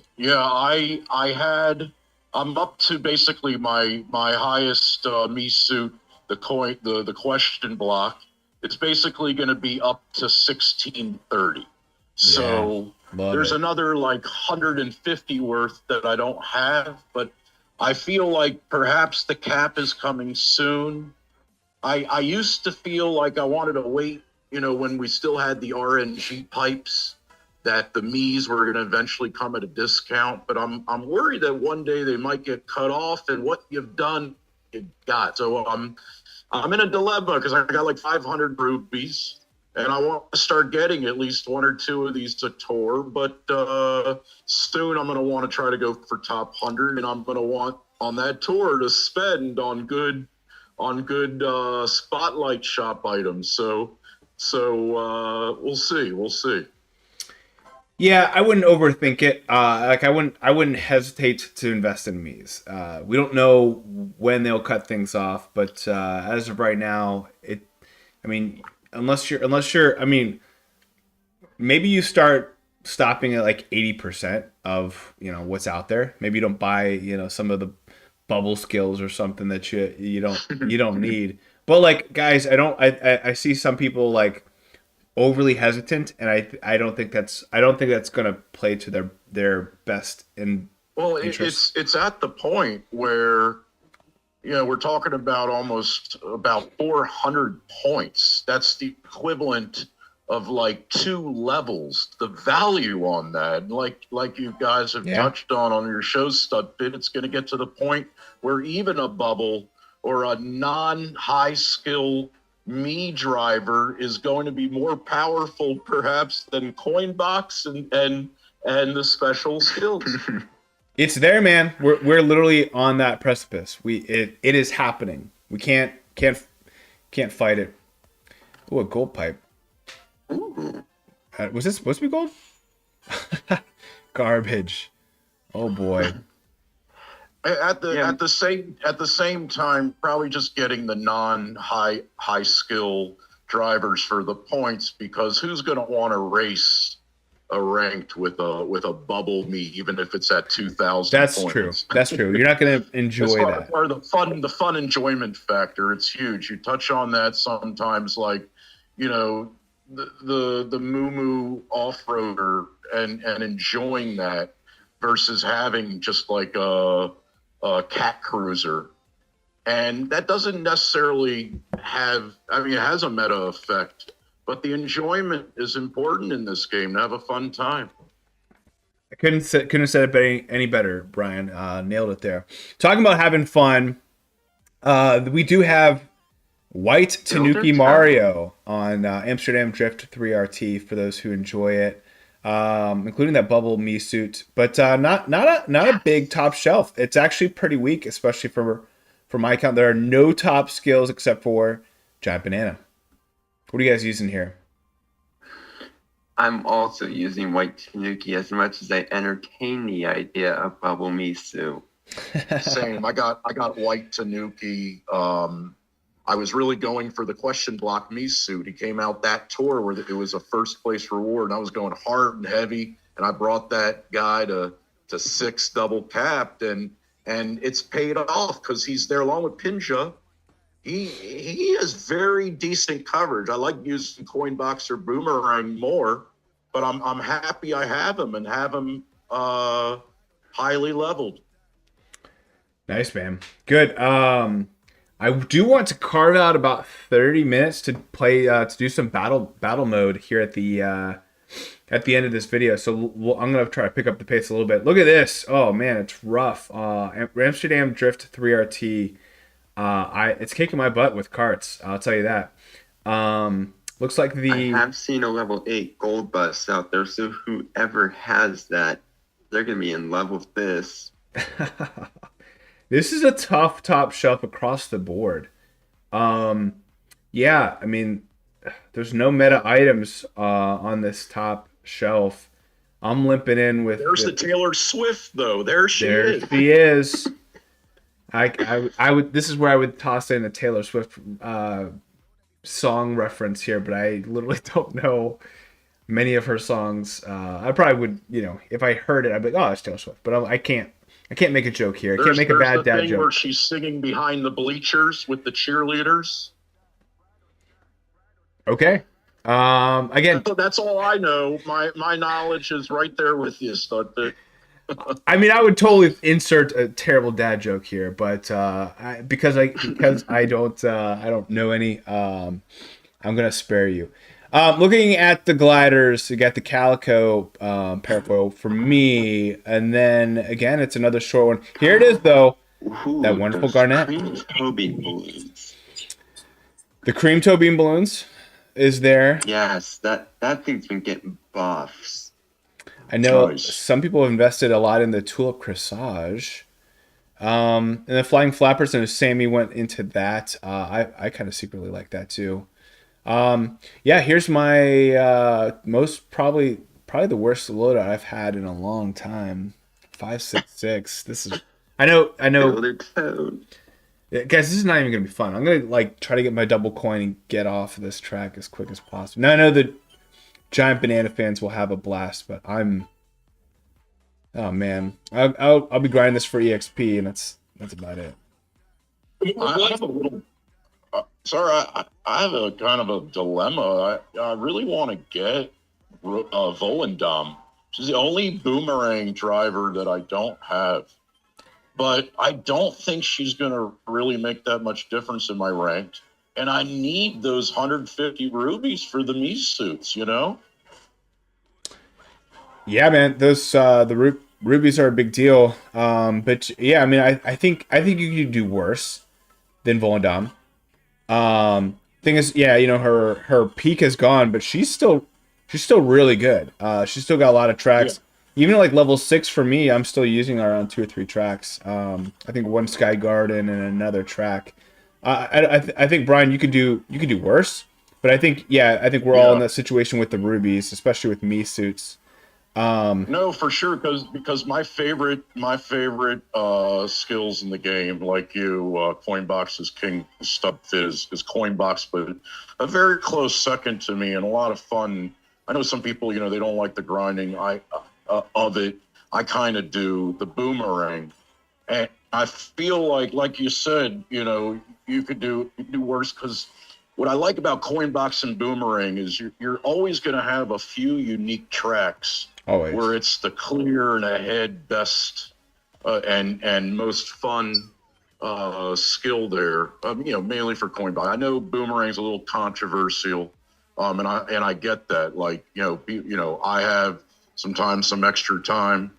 I'm up to basically my highest Mii suit, the question block. It's basically going to be up to 1630. So there's another like 150 worth that I don't have, but I feel like perhaps the cap is coming soon. I used to feel like I wanted to wait, when we still had the RNG pipes, that the Mii's were going to eventually come at a discount. But I'm worried that one day they might get cut off, and what you've done, you got. So I'm in a dilemma because I got like 500 rupees, and I want to start getting at least one or two of these to tour. But soon I'm going to want to try to go for top 100, and I'm going to want on that tour to spend on good spotlight shop items. So we'll see. Yeah, I wouldn't overthink it. I wouldn't hesitate to invest in Mii's. We don't know when they'll cut things off, but as of right now, unless you're, maybe you start stopping at like 80% of what's out there. Maybe you don't buy some of the bubble skills or something that you don't need. But like, guys, I see some people like overly hesitant, and I don't think that's going to play to their best in Well, interest. it's at the point where, we're talking about almost about 400 points. That's the equivalent of like 2 levels. The value on that, like you guys have touched on your show, StudFit, it's going to get to the point where even a bubble or a non-high skill me driver is going to be more powerful, perhaps, than Coinbox and the special skills. It's there, man. We're literally on that precipice. It is happening. We can't fight it. Oh, a gold pipe. Was this supposed to be gold? Garbage. Oh boy. At the same time, probably just getting the non-high skill drivers for the points, because who's going to want to race a ranked with a bubble me, even if it's at 2,000 That's points? true. That's true. You're not going to enjoy that. Or the fun enjoyment factor, it's huge. You touch on that sometimes, like, the moo off-roader and enjoying that versus having just like a cat cruiser. And that doesn't necessarily have, it has a meta effect, but the enjoyment is important in this game, to have a fun time. I couldn't have said it any better, Brian. Nailed it there. Talking about having fun, we do have White Tanuki Mario on Amsterdam Drift 3RT for those who enjoy it, including that bubble me suit, but not a big top shelf. It's actually pretty weak, especially for my count. There are no top skills except for Giant Banana. What are you guys using here? I'm also using White Tanuki as much as I entertain the idea of Bubble Misu. Same. I got White Tanuki. I was really going for the question block me suit. He came out that tour where it was a first place reward, and I was going hard and heavy, and I brought that guy to 6 double capped, and it's paid off because he's there along with Pinja. He has very decent coverage. I like using Coinbox or Boomerang more, but I'm happy I have him and have him highly leveled. Nice, man. Good. I do want to carve out about 30 minutes to play to do some battle mode here at the end of this video. So I'm gonna try to pick up the pace a little bit. Look at this. Oh man, it's rough. Amsterdam Drift 3RT. It's kicking my butt with carts. I'll tell you that. Looks like I have seen a level 8 gold bus out there, so whoever has that, they're gonna be in love with this. This is a tough top shelf across the board. Yeah, I mean, there's no meta items on this top shelf. I'm limping in with. There's the Taylor Swift, though. There she is. I would. This is where I would toss in a Taylor Swift song reference here, but I literally don't know many of her songs. I probably would, if I heard it, I'd be like, oh, it's Taylor Swift. But I can't make a joke here. I can't make a bad dad joke. Where she's singing behind the bleachers with the cheerleaders. Okay. Again, that's all I know. My knowledge is right there with you, StudFit. I mean, I would totally insert a terrible dad joke here, but because I don't know any, I'm gonna spare you. Looking at the gliders, you got the Calico parafoil for me, and then again, it's another short one. Here it is, though. Ooh, that wonderful garnet. Cream toe bean balloons. The cream toe bean balloons is there. Yes, that thing's been getting buffs. I know some people have invested a lot in the Tulip Corsage. And the Flying Flappers, and Sammy went into that. I kind of secretly like that too. Yeah, here's my most probably the worst loadout I've had in a long time. 566. This is I know. Guys, this is not even gonna be fun. I'm gonna try to get my double coin and get off of this track as quick as possible. Now I know the Giant Banana fans will have a blast, but oh man, I'll be grinding this for EXP, and that's about it. I have a little. Sorry, I have a kind of a dilemma. I really want to get Volendam. She's the only boomerang driver that I don't have. But I don't think she's going to really make that much difference in my ranked. And I need those 150 rubies for the me suits, you know? Yeah, man, those rubies are a big deal. But yeah, I mean, I think you could do worse than Volendam. Thing is, yeah, you know, her peak is gone, but she's still really good. She's still got a lot of tracks. Even like level 6 for me, I'm still using around 2 or 3 tracks. I think one Sky Garden and another track. I think Brian, you could do worse, but I think we're all in that situation with the rubies, especially with me suits. No, for sure, because my favorite skills in the game, like you, Coinbox is king, Studfit is Coinbox, but a very close second to me and a lot of fun. I know some people, you know, they don't like the grinding of it. I kind of do the boomerang, and I feel like you said, you know, you could do worse, because what I like about Coinbox and boomerang is you're always going to have a few unique tracks. Always. Where it's the clear and ahead best and most fun skill there. You know, mainly for Coinbox. I know Boomerang's a little controversial, and I get that. Like, you know, I have sometimes some extra time.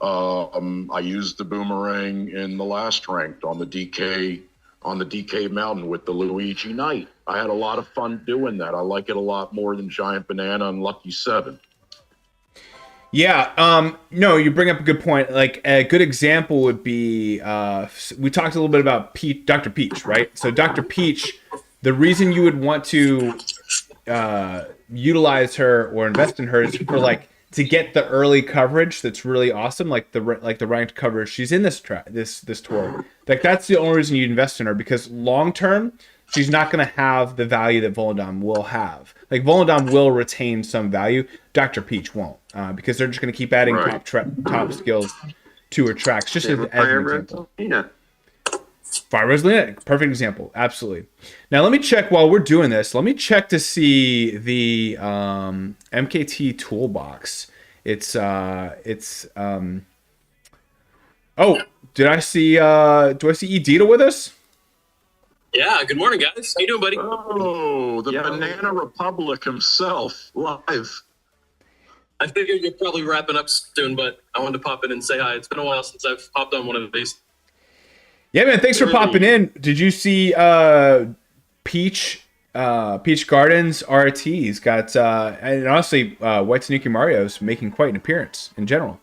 I used the Boomerang in the last ranked on the DK Mountain with the Luigi Knight. I had a lot of fun doing that. I like it a lot more than Giant Banana and Lucky 7. Yeah, no, you bring up a good point. Like a good example would be we talked a little bit about Dr. Peach, right? So Dr. Peach, the reason you would want to utilize her or invest in her is for like to get the early coverage that's really awesome, like the ranked coverage. She's in this tour. Like that's the only reason you'd invest in her, because long term she's not going to have the value that Volendam will have. Like Volendam will retain some value. Dr. Peach won't, because they're just going to keep adding top skills to her tracks. Just as an example. Fire Rosalina, perfect example. Absolutely. Now let me check while we're doing this. Let me check to see the MKT toolbox. Oh, do I see Edita with us? Yeah, good morning, guys. How you doing, buddy? Oh, the Banana Republic himself, live. I figured you're probably wrapping up soon, but I wanted to pop in and say hi. It's been a while since I've popped on one of these. Yeah, man, thanks for popping in. Did you see Peach Gardens RT's got and honestly White Tanuki Mario's making quite an appearance in general.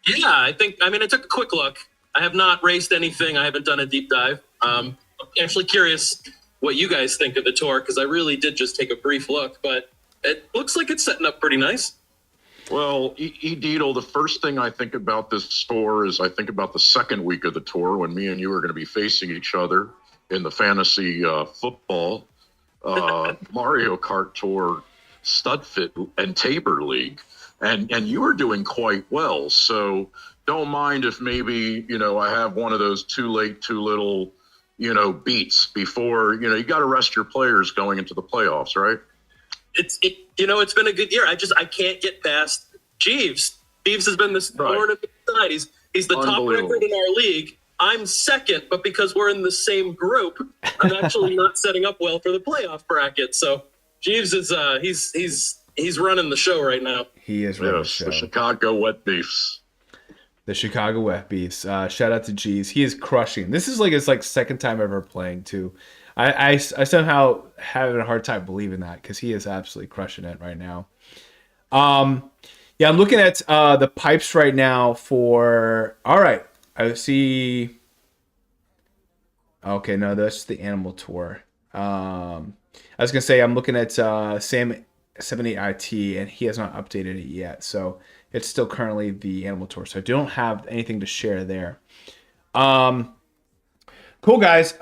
Yeah, I took a quick look. I have not raced anything. I haven't done a deep dive. I'm actually curious what you guys think of the tour, because I really did just take a brief look, but it looks like it's setting up pretty nice. Well, Deedle, the first thing I think about this tour is I think about the second week of the tour when me and you are going to be facing each other in the fantasy football Mario Kart Tour StudFit and Tabor League. And you are doing quite well. So don't mind if maybe, you know, I have one of those too late, too little, you know, beats before, you know, you got to rest your players going into the playoffs, right? It's been a good year. I can't get past Jeeves. Jeeves has been this thorn in the side. He's the top record in our league. I'm second, but because we're in the same group, I'm actually not setting up well for the playoff bracket. So Jeeves is he's running the show right now. He is running the show. The Chicago Wet Beefs. The Chicago Wet Beefs. Shout out to Jeeves. He is crushing. This is like his second time ever playing too. I somehow having a hard time believing that, because he is absolutely crushing it right now. Yeah, I'm looking at the pipes right now for. All right, I see. Okay, no, that's the Animal Tour. I was gonna say I'm looking at Sam 78IT, and he has not updated it yet, so it's still currently the Animal Tour. So I don't have anything to share there. Cool, guys.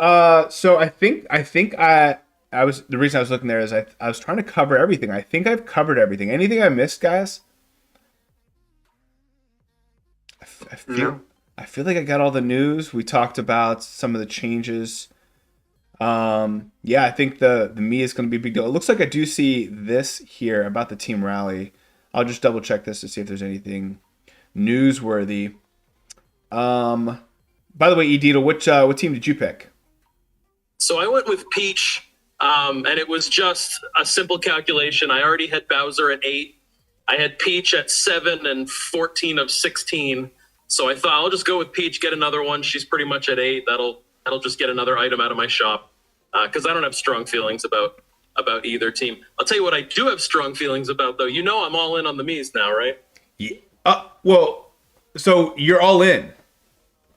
So I think I was, the reason I was looking there is I was trying to cover everything. I think I've covered everything. Anything I missed, guys? I feel like I got all the news. We talked about some of the changes. Yeah, I think the me is going to be a big deal. It looks like I do see this here about the team rally. I'll just double check this to see if there's anything newsworthy. By the way, Edito, what team did you pick? So I went with Peach, and it was just a simple calculation. I already had Bowser at 8. I had Peach at 7 and 14 of 16. So I thought I'll just go with Peach, get another one. She's pretty much at 8. That'll just get another item out of my shop, because I don't have strong feelings about either team. I'll tell you what I do have strong feelings about, though. You know I'm all in on the Mii's now, right? Yeah. Well, so you're all in.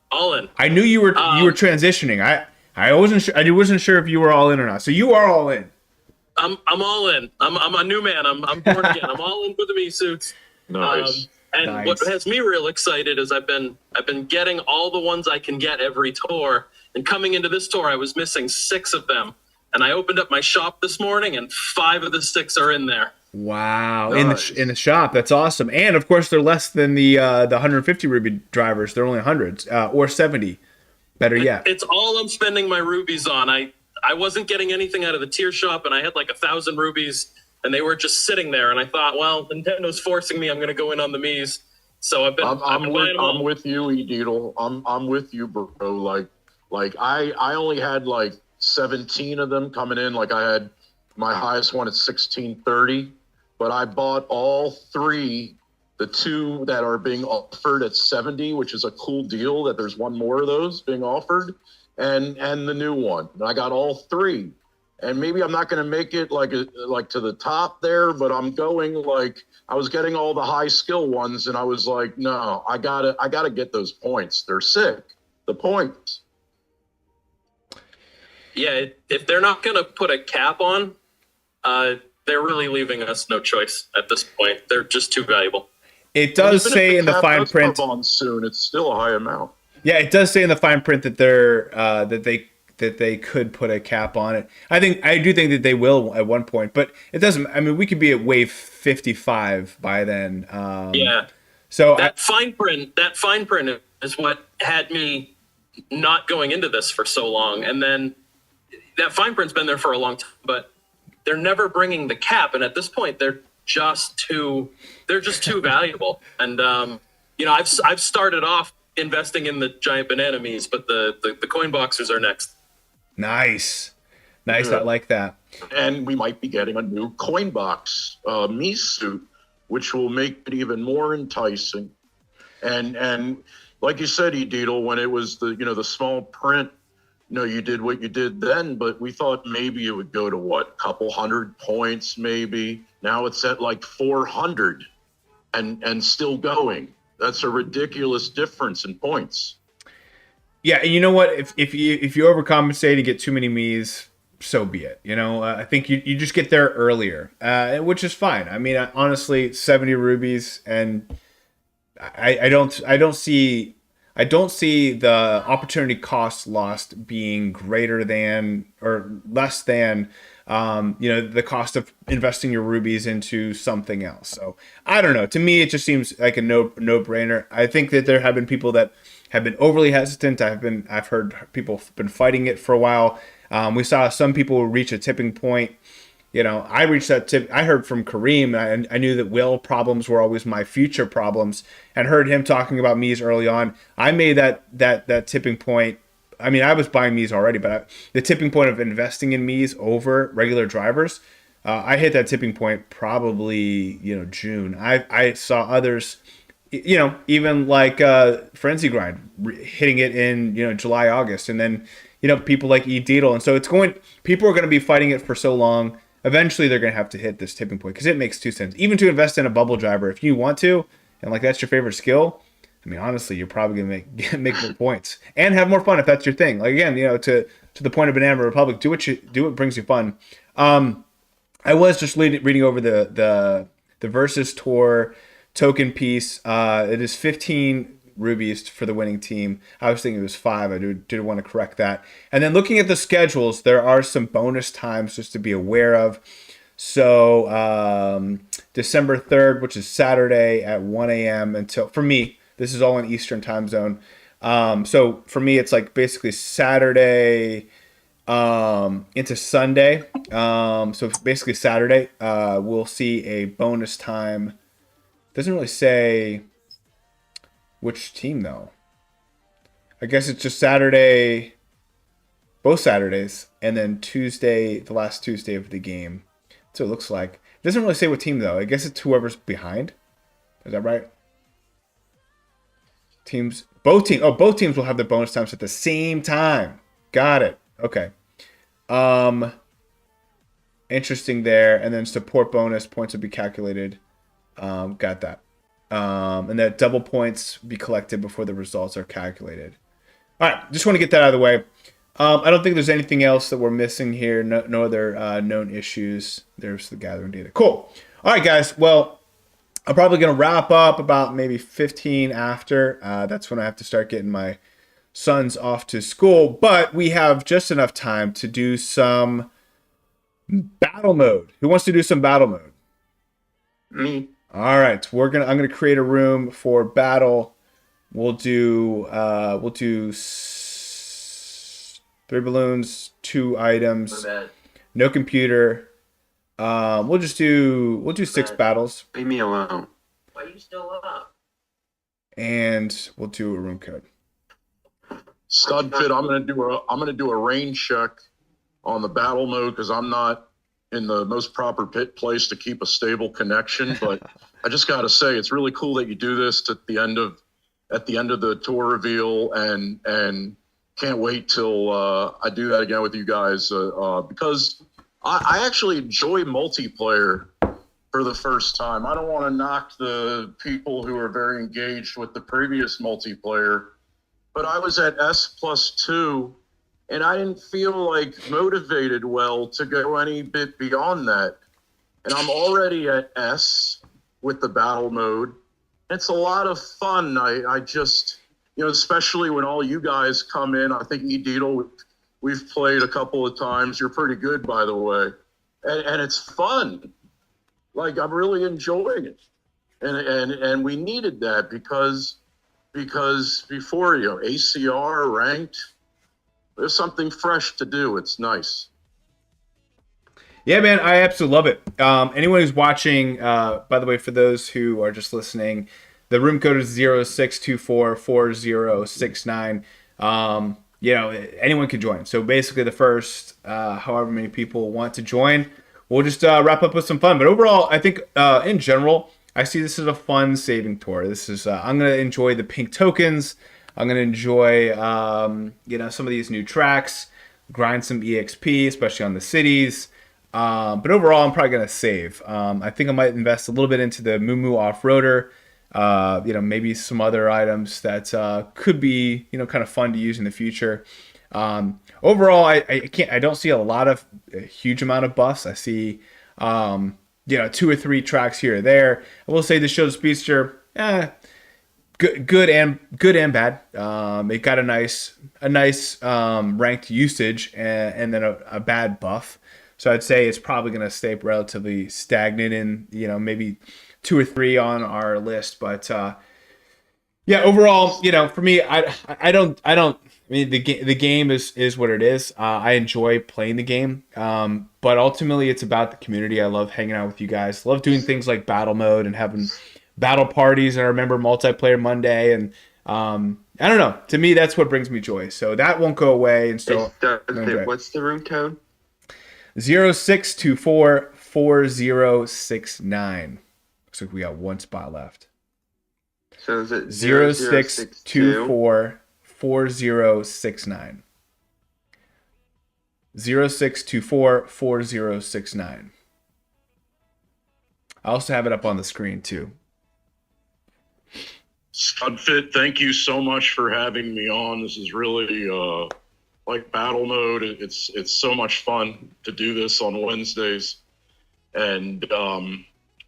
All in. I knew you were transitioning. I wasn't sure if you were all in or not. So you are all in. I'm all in. I'm a new man. I'm born again. I'm all in for the Mii suits. Nice. And Nice. what has me real excited is I've been getting all the ones I can get every tour. And coming into this tour, I was missing 6 of them. And I opened up my shop this morning, and 5 of the 6 are in there. Wow, Nice. in the shop, that's awesome. And of course, they're less than the 150 ruby drivers. They're only hundreds or 70. Better yet. It's all I'm spending my rubies on. I wasn't getting anything out of the tier shop, and I had like 1,000 rubies, and they were just sitting there. And I thought, well, Nintendo's forcing me. I'm going to go in on the Mii's. So I've been buying them all. I'm with you, Edeedle. I'm with you, bro. Like I only had like 17 of them coming in. Like I had my highest one at 1630, but I bought all 3. The 2 that are being offered at 70, which is a cool deal that there's one more of those being offered, and the new one. And I got all 3. And maybe I'm not going to make it like to the top there, but I'm going like I was getting all the high skill ones, and I was like, no, I gotta get those points. They're sick. The points. Yeah, if they're not going to put a cap on, they're really leaving us no choice at this point. They're just too valuable. It does Even if say in the cap fine does print. come on soon, it's still a high amount. Yeah, it does say in the fine print that they're that they could put a cap on it. I do think that they will at one point, but it doesn't. I mean, we could be at wave 55 by then. Yeah. So That fine print is what had me not going into this for so long. And then that fine print's been there for a long time, but they're never bringing the cap. And at this point, they're just too valuable. And I've started off investing in the giant banana Mii's, but the coin boxers are next. nice. Yeah. I like that. And we might be getting a new coin box Mii suit, which will make it even more enticing. And like you said, Edeedle, when it was the small print, you did what you did then, but we thought maybe it would go to what, couple hundred points maybe. Now it's at like 400 and still going. That's a ridiculous difference in points. Yeah, and you know what? If you overcompensate and get too many Mii's, so be it. I think you just get there earlier, which is fine. I mean, honestly, 70 rubies, and I don't see the opportunity cost lost being greater than or less than the cost of investing your rubies into something else. So I don't know. To me, it just seems like a no-brainer. I think that there have been people that have been overly hesitant. I've heard people have been fighting it for a while. We saw some people reach a tipping point. I reached that tip. I heard from Kareem, and I knew that will problems were always my future problems, and heard him talking about Mii's early on. I made that tipping point. I mean, I was buying Mii's already, but the tipping point of investing in Mii's over regular drivers, I hit that tipping point probably June. I saw others, even like Frenzy Grind hitting it in July, August, and then people like Edeedle, and so people are going to be fighting it for so long. Eventually, they're going to have to hit this tipping point because it makes 2 cents. Even to invest in a bubble driver, if you want to, and like that's your favorite skill, I mean, honestly, you're probably going to make more points and have more fun if that's your thing. Like again, to the point of Banana Republic, do what brings you fun. I was just reading over the Versus Tour token piece. It is 15 rubies for the winning team. I was thinking it was 5. I did want to correct that. And then looking at the schedules, there are some bonus times just to be aware of. So December 3rd, which is Saturday at 1 a.m. until, for me, this is all in Eastern time zone. So for me, it's like basically Saturday into Sunday. So basically Saturday, we'll see a bonus time. Doesn't really say which team though. I guess it's just Saturday, both Saturdays, and then Tuesday, the last Tuesday of the game. So it looks like. It doesn't really say what team though. I guess it's whoever's behind. Is that right? Both teams will have their bonus times at the same time. Got it. Okay. Interesting there. And then support bonus points will be calculated. Got that. And that double points be collected before the results are calculated. All right. Just want to get that out of the way. I don't think there's anything else that we're missing here. No other known issues. There's the gathering data. Cool. All right, guys. Well, I'm probably going to wrap up about maybe 15 after. That's when I have to start getting my sons off to school. But we have just enough time to do some battle mode. Who wants to do some battle mode? Me. All right. I'm gonna create a room for battle. We'll do 3 balloons, 2 items, no computer. We'll do 6 battles. Leave me alone. Why are you still up? And we'll do a room code. Studfit, I'm gonna do a rain check on the battle mode because I'm not in the most proper place to keep a stable connection. But I just gotta say, it's really cool that you do this at the end of the tour reveal, and can't wait till I do that again with you guys because I actually enjoy multiplayer for the first time. I don't want to knock the people who are very engaged with the previous multiplayer, but I was at S+2 and I didn't feel like motivated well to go any bit beyond that. And I'm already at S with the battle mode. It's a lot of fun. I just, especially when all you guys come in. I think Edidal, we've played a couple of times. You're pretty good, by the way. And it's fun. Like, I'm really enjoying it. And we needed that because before, ACR, ranked, there's something fresh to do. It's nice. Yeah, man, I absolutely love it. Anyone who's watching, by the way, for those who are just listening, the room code is 06244069. Anyone can join. So basically the first however many people want to join, we'll just wrap up with some fun. But overall, I think in general, I see this as a fun saving tour. This is I'm going to enjoy the pink tokens. I'm going to enjoy some of these new tracks, grind some EXP, especially on the cities. But overall, I'm probably going to save. I think I might invest a little bit into the Moo Off-Roader. Maybe some other items that could be, kind of fun to use in the future. Overall, I don't see a huge amount of buffs. I see, 2 or 3 tracks here or there. I will say the Show Speedster, good and bad. It got a nice ranked usage and then a bad buff. So I'd say it's probably going to stay relatively stagnant in, maybe 2 or 3 on our list. But overall, for me, the game is what it is. I enjoy playing the game. But ultimately it's about the community. I love hanging out with you guys. Love doing things like battle mode and having battle parties. And I remember multiplayer Monday and, I don't know. To me, that's what brings me joy. So that won't go away. And so what's the room code? 06244069. Looks like we got 1 spot left. So is it 06244069. 06244069. I also have it up on the screen too. Studfit, thank you so much for having me on. This is really like battle mode. It's so much fun to do this on Wednesdays. And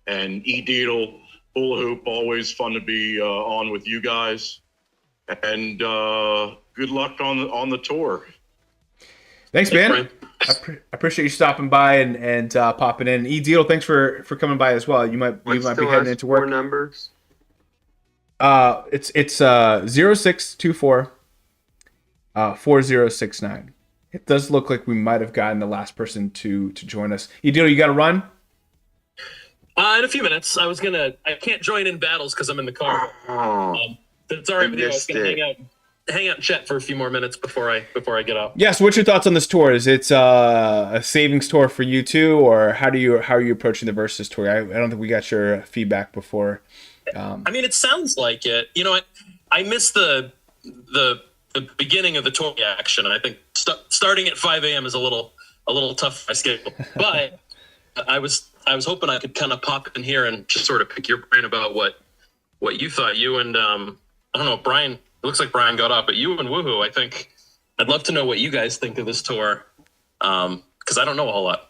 Edidal, Hula Hoop, always fun to be on with you guys. And good luck on the tour. Thanks, man. I appreciate you stopping by and popping in. Edidal, thanks for coming by as well. You might be heading into work. 4 numbers? It's 0624 4069. It does look like we might have gotten the last person to join us. You got to run? In a few minutes. I can't join in battles because I'm in the car. It's all right with you. I was gonna hang out and chat for a few more minutes before I get off. Yeah, so what's your thoughts on this tour? Is it a savings tour for you too, or how are you approaching the Versus tour? I don't think we got your feedback before. I mean, it sounds like it. You know, I missed the beginning of the tour action. I think starting at 5 a.m. is a little tough for my schedule. But I was hoping I could kind of pop in here and just sort of pick your brain about what you thought. You and I don't know, Brian. It looks like Brian got off, but you and Woohoo, I think I'd love to know what you guys think of this tour, because I don't know a whole lot.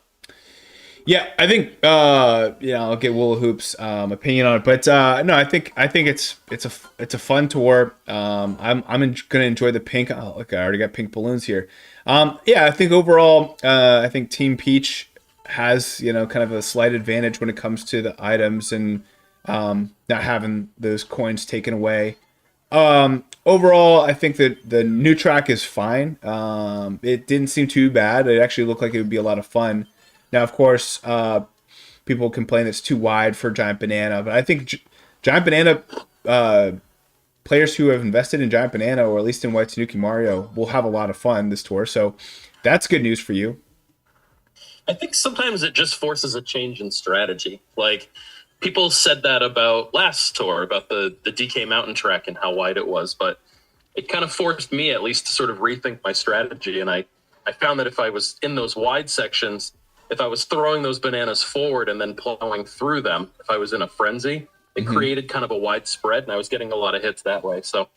Yeah, I think I'll get Woohoo's opinion on it, but no, I think it's a fun tour. I'm gonna enjoy the pink. Oh, look, I already got pink balloons here. Yeah, I think overall, I think Team Peach has kind of a slight advantage when it comes to the items and not having those coins taken away. Overall, I think that the new track is fine. It didn't seem too bad. It actually looked like it would be a lot of fun. Now, of course, people complain it's too wide for Giant Banana, but I think Giant Banana players who have invested in Giant Banana, or at least in White Tanuki Mario, will have a lot of fun this tour. So that's good news for you. I think sometimes it just forces a change in strategy. Like, people said that about last tour, about the DK Mountain track and how wide it was, but it kind of forced me at least to sort of rethink my strategy. And I found that if I was in those wide sections, if I was throwing those bananas forward and then plowing through them, if I was in a frenzy, it created kind of a wide spread, and I was getting a lot of hits that way. So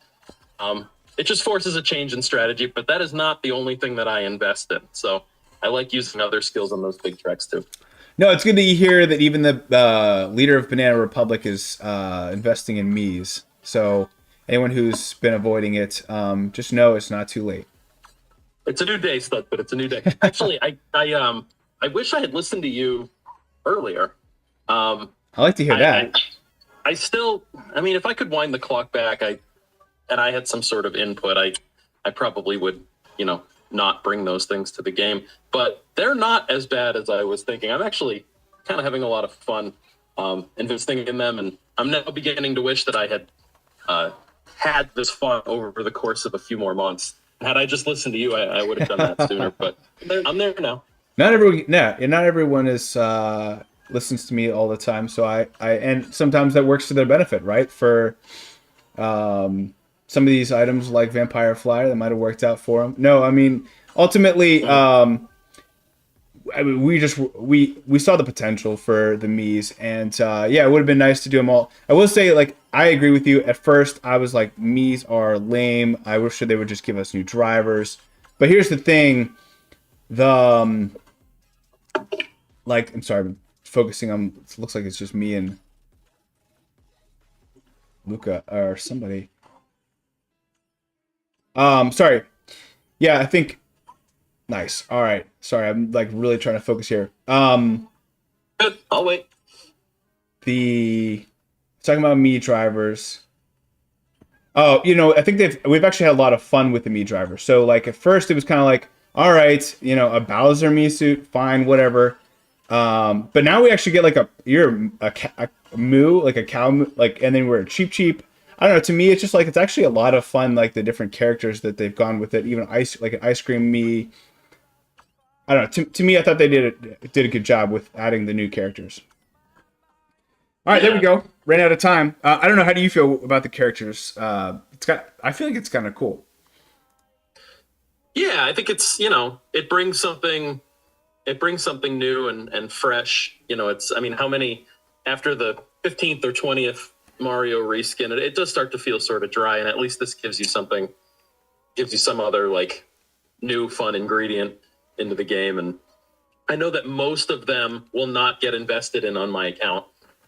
it just forces a change in strategy, but that is not the only thing that I invest in. So I like using other skills on those big tracks too. No, it's good to hear that even the leader of Banana Republic is investing in Mii's. So anyone who's been avoiding it, just know it's not too late. It's a new day, Stud, but it's a new day. Actually, I wish I had listened to you earlier. I like to hear that. I mean, if I could wind the clock back, and I had some sort of input, I probably would, not bring those things to the game. But they're not as bad as I was thinking. I'm actually kind of having a lot of fun investing in them, and I'm now beginning to wish that I had had this fun over the course of a few more months. Had I just listened to you, I would have done that sooner. But I'm there now. Not everyone is listens to me all the time. So I and sometimes that works to their benefit, right? For some of these items like Vampire Flyer, that might have worked out for them. No, I mean ultimately, we saw the potential for the Mii's, and it would have been nice to do them all. I will say, like, I agree with you. At first, I was like, Mii's are lame. I wish they would just give us new drivers. But here's the thing. I'm sorry, I'm focusing on, it looks like it's just me and Luca or somebody. Sorry. Yeah, I think, nice. All right. Sorry, I'm like really trying to focus here. Good. I'll wait. Talking about Mii drivers. Oh, I think we've actually had a lot of fun with the Mii drivers. So like at first it was kind of like, all right, a Bowser Mii suit, fine, whatever. But now we actually get like a moo, like a cow, like, and then we're cheap. I don't know. To me, it's just like it's actually a lot of fun, like the different characters that they've gone with it. Even an ice cream Mii. I don't know. To me, I thought they did a good job with adding the new characters. All right, There we go. Ran out of time. I don't know. How do you feel about the characters? I feel like it's kind of cool. Yeah, I think it's it brings something new and fresh. How many after the 15th or 20th Mario reskin, it does start to feel sort of dry, and at least this gives you some other like new fun ingredient into the game. And I know that most of them will not get invested in on my account.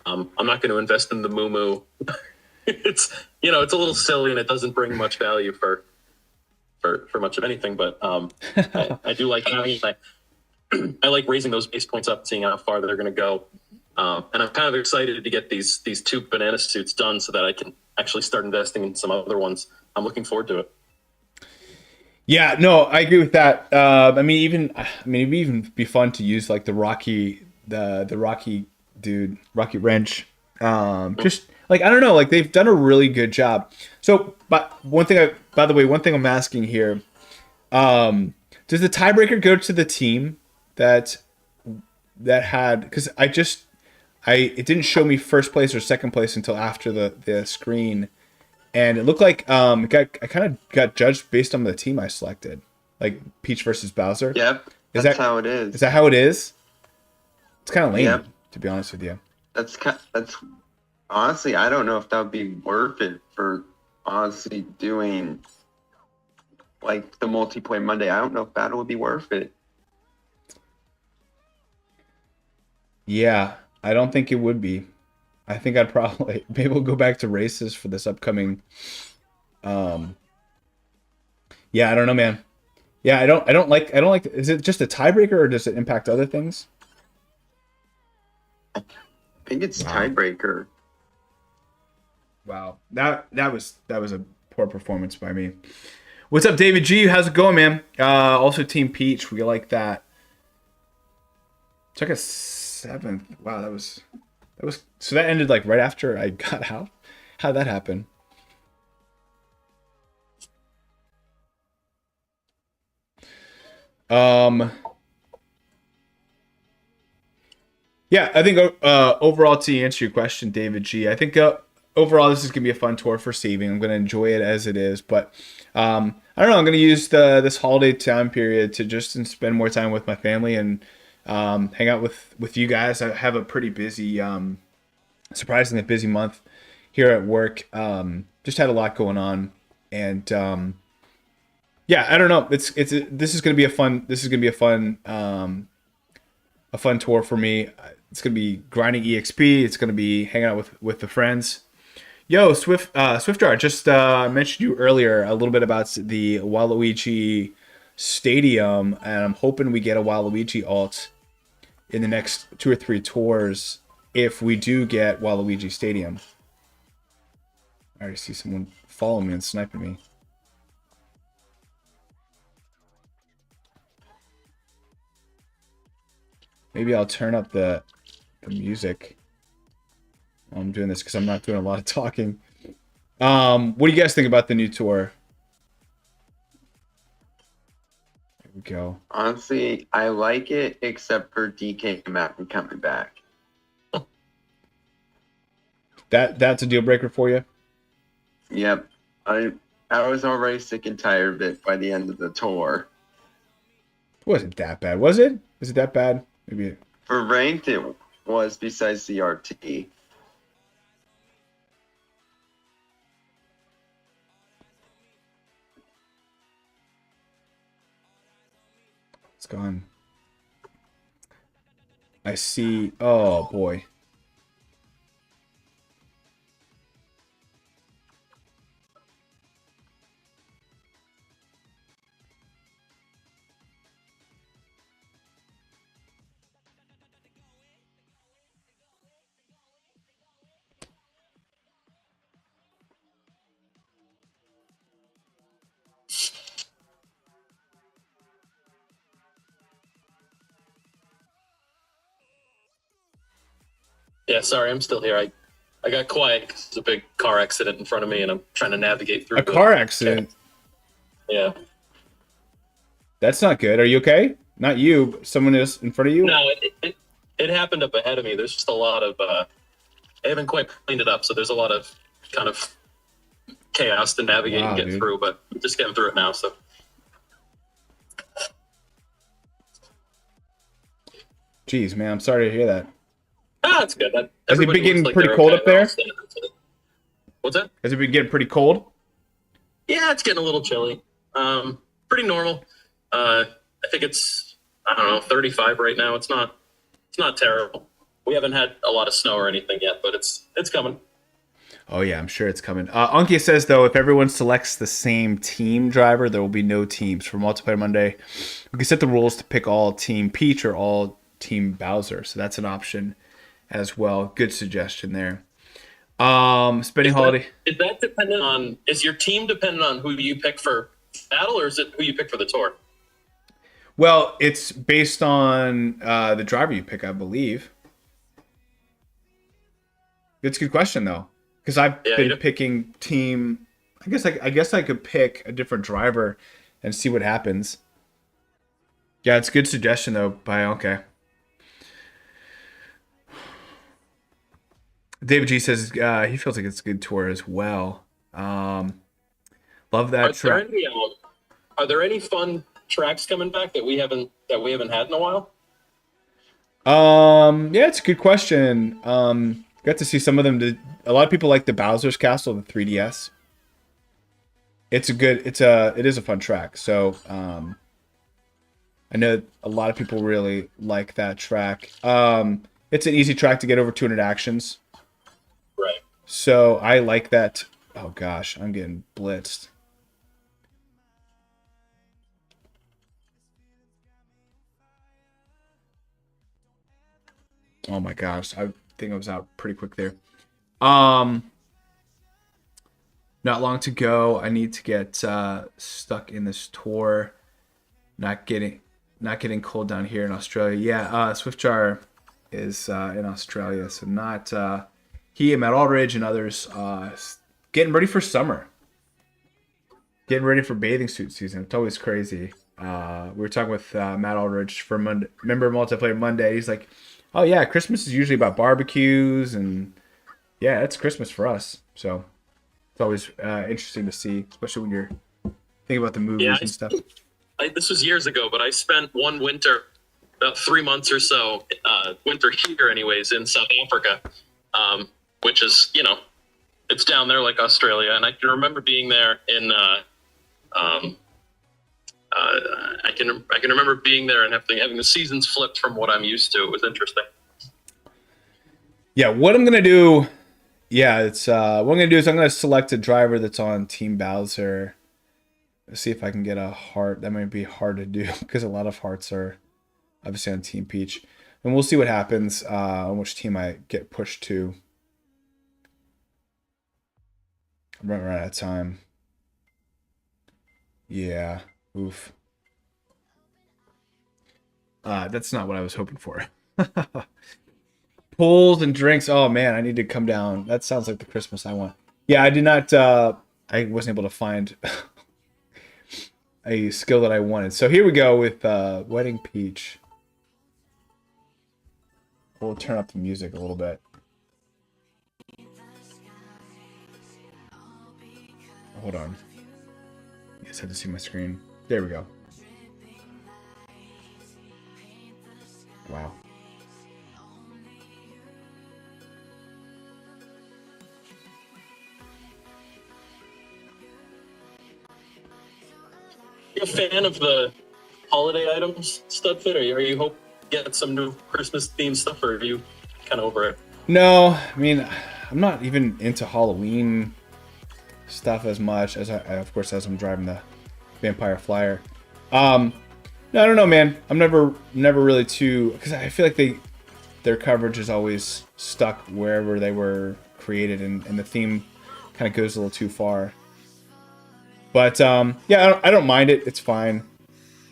I'm not going to invest in the Moo Moo. It's a little silly and it doesn't bring much value for much of anything. But I do like I like raising those base points up, seeing how far they're going to go. And I'm kind of excited to get these two banana suits done so that I can actually start investing in some other ones. I'm looking forward to it. Yeah, no, I agree with that. It'd even be fun to use like the Rocky dude, Rocky Wrench. Just like I don't know, like they've done a really good job. So, but by the way, one thing I'm asking here, does the tiebreaker go to the team that had? Because it didn't show me first place or second place until after the screen, and it looked like I kind of got judged based on the team I selected, like Peach versus Bowser. Yep, Is that's that how it is. Is that how it is? It's kind of lame, Yep. to be honest with you. That's honestly, I don't know if that would be worth it for honestly doing like the multiplayer Monday. I don't know if that would be worth it. Yeah, I don't think it would be. I think I'd probably maybe we'll go back to races for this upcoming. Yeah, I don't know, man. Yeah, I don't like. Is it just a tiebreaker or does it impact other things? I think it's Wow. tiebreaker. Wow, that was a poor performance by me. What's up, David G? How's it going, man? Also, Team Peach, we like that. Took a 7th. Wow, that was so that ended like right after I got out. How'd that happen? Yeah, I think overall, to answer your question, David G, I think overall this is gonna be a fun tour for saving. I'm gonna enjoy it as it is, but I don't know. I'm gonna use this holiday time period to just spend more time with my family and hang out with you guys. I have a pretty busy, surprisingly busy month here at work. Just had a lot going on, and yeah, I don't know. This is gonna be a fun. This is gonna be a fun tour for me. It's gonna be grinding EXP. It's gonna be hanging out with the friends. Yo, Swiftjar, just mentioned you earlier a little bit about the Waluigi Stadium, and I'm hoping we get a Waluigi alt in the next 2 or 3 tours if we do get Waluigi Stadium. I already see someone following me and sniping me. Maybe I'll turn up the music while I'm doing this because I'm not doing a lot of talking. What do you guys think about the new tour? There we go. Honestly, I like it except for DK Mountain coming back. That's a deal breaker for you? Yep. I was already sick and tired of it by the end of the tour. It wasn't that bad, was it? Is it that bad? Maybe. For ranked, it was besides the RT. It's gone. I see. Oh boy. Yeah, sorry, I'm still here. I got quiet because there's a big car accident in front of me, and I'm trying to navigate through A car accident? Yeah. That's not good. Are you okay? Not you, but someone is in front of you? No, it happened up ahead of me. There's just a lot of I haven't quite cleaned it up, so there's a lot of kind of chaos to navigate and get through, but I'm just getting through it now. So Jeez, man, I'm sorry to hear that. it's good. Has it been getting pretty cold up there? What's that? Has it been getting pretty cold? Yeah, it's getting a little chilly. Pretty normal. I think it's, I don't know, 35 right now. It's not terrible. We haven't had a lot of snow or anything yet, but it's coming. Oh yeah, I'm sure it's coming. Ankia says though, if everyone selects the same team driver, there will be no teams for Multiplayer Monday. We can set the rules to pick all Team Peach or all Team Bowser, so that's an option as well. Good suggestion there. Spending holiday. Is that dependent on? Is your team dependent on who you pick for battle, or is it who you pick for the tour? Well, it's based on the driver you pick, I believe. It's a good question though, because I've been picking team. I guess I could pick a different driver and see what happens. Yeah, it's a good suggestion though. By okay. David G says he feels like it's a good tour as well. Love that track. Are there any fun tracks coming back that we haven't had in a while? Yeah, it's a good question. Got to see some of them. A lot of people like the Bowser's Castle, the 3DS. It is a fun track. So I know a lot of people really like that track. It's an easy track to get over 200 actions. Right. So I like that. Oh gosh, I'm getting blitzed. Oh my gosh, I think I was out pretty quick there. Not long to go. I need to get stuck in this tour. Not getting cold down here in Australia. Yeah, Swiftjar is in Australia, so not he and Matt Aldridge and others getting ready for summer. Getting ready for bathing suit season. It's always crazy. We were talking with Matt Aldridge for Monday, member Multiplayer Monday. He's like, oh yeah, Christmas is usually about barbecues, and yeah, it's Christmas for us. So it's always interesting to see, especially when you're thinking about the movies and stuff. This was years ago, but I spent one winter, about 3 months or so, winter here anyways, in South Africa, which is, it's down there like Australia. And I can remember being there in, I can remember being there and having the seasons flipped from what I'm used to. It was interesting. Yeah, what I'm gonna do, what I'm gonna do is I'm gonna select a driver that's on Team Bowser. Let's see if I can get a heart. That might be hard to do because a lot of hearts are obviously on Team Peach, and we'll see what happens on which team I get pushed to. I'm running out of time. Yeah, oof. That's not what I was hoping for. Pools and drinks. Oh man, I need to come down. That sounds like the Christmas I want. Yeah, I did not. I wasn't able to find a skill that I wanted. So here we go with Wedding Peach. We'll turn up the music a little bit. Hold on. I just had to see my screen. There we go. Wow. You a fan of the holiday items, StudFit? Are you hope get some new Christmas themed stuff, or are you kind of over it? No, I mean, I'm not even into Halloween stuff as much as of course, as I'm driving the Vampire Flyer. No, I don't know, man. I'm never really too, because I feel like their coverage is always stuck wherever they were created, and the theme kind of goes a little too far. But yeah, I don't mind it. It's fine.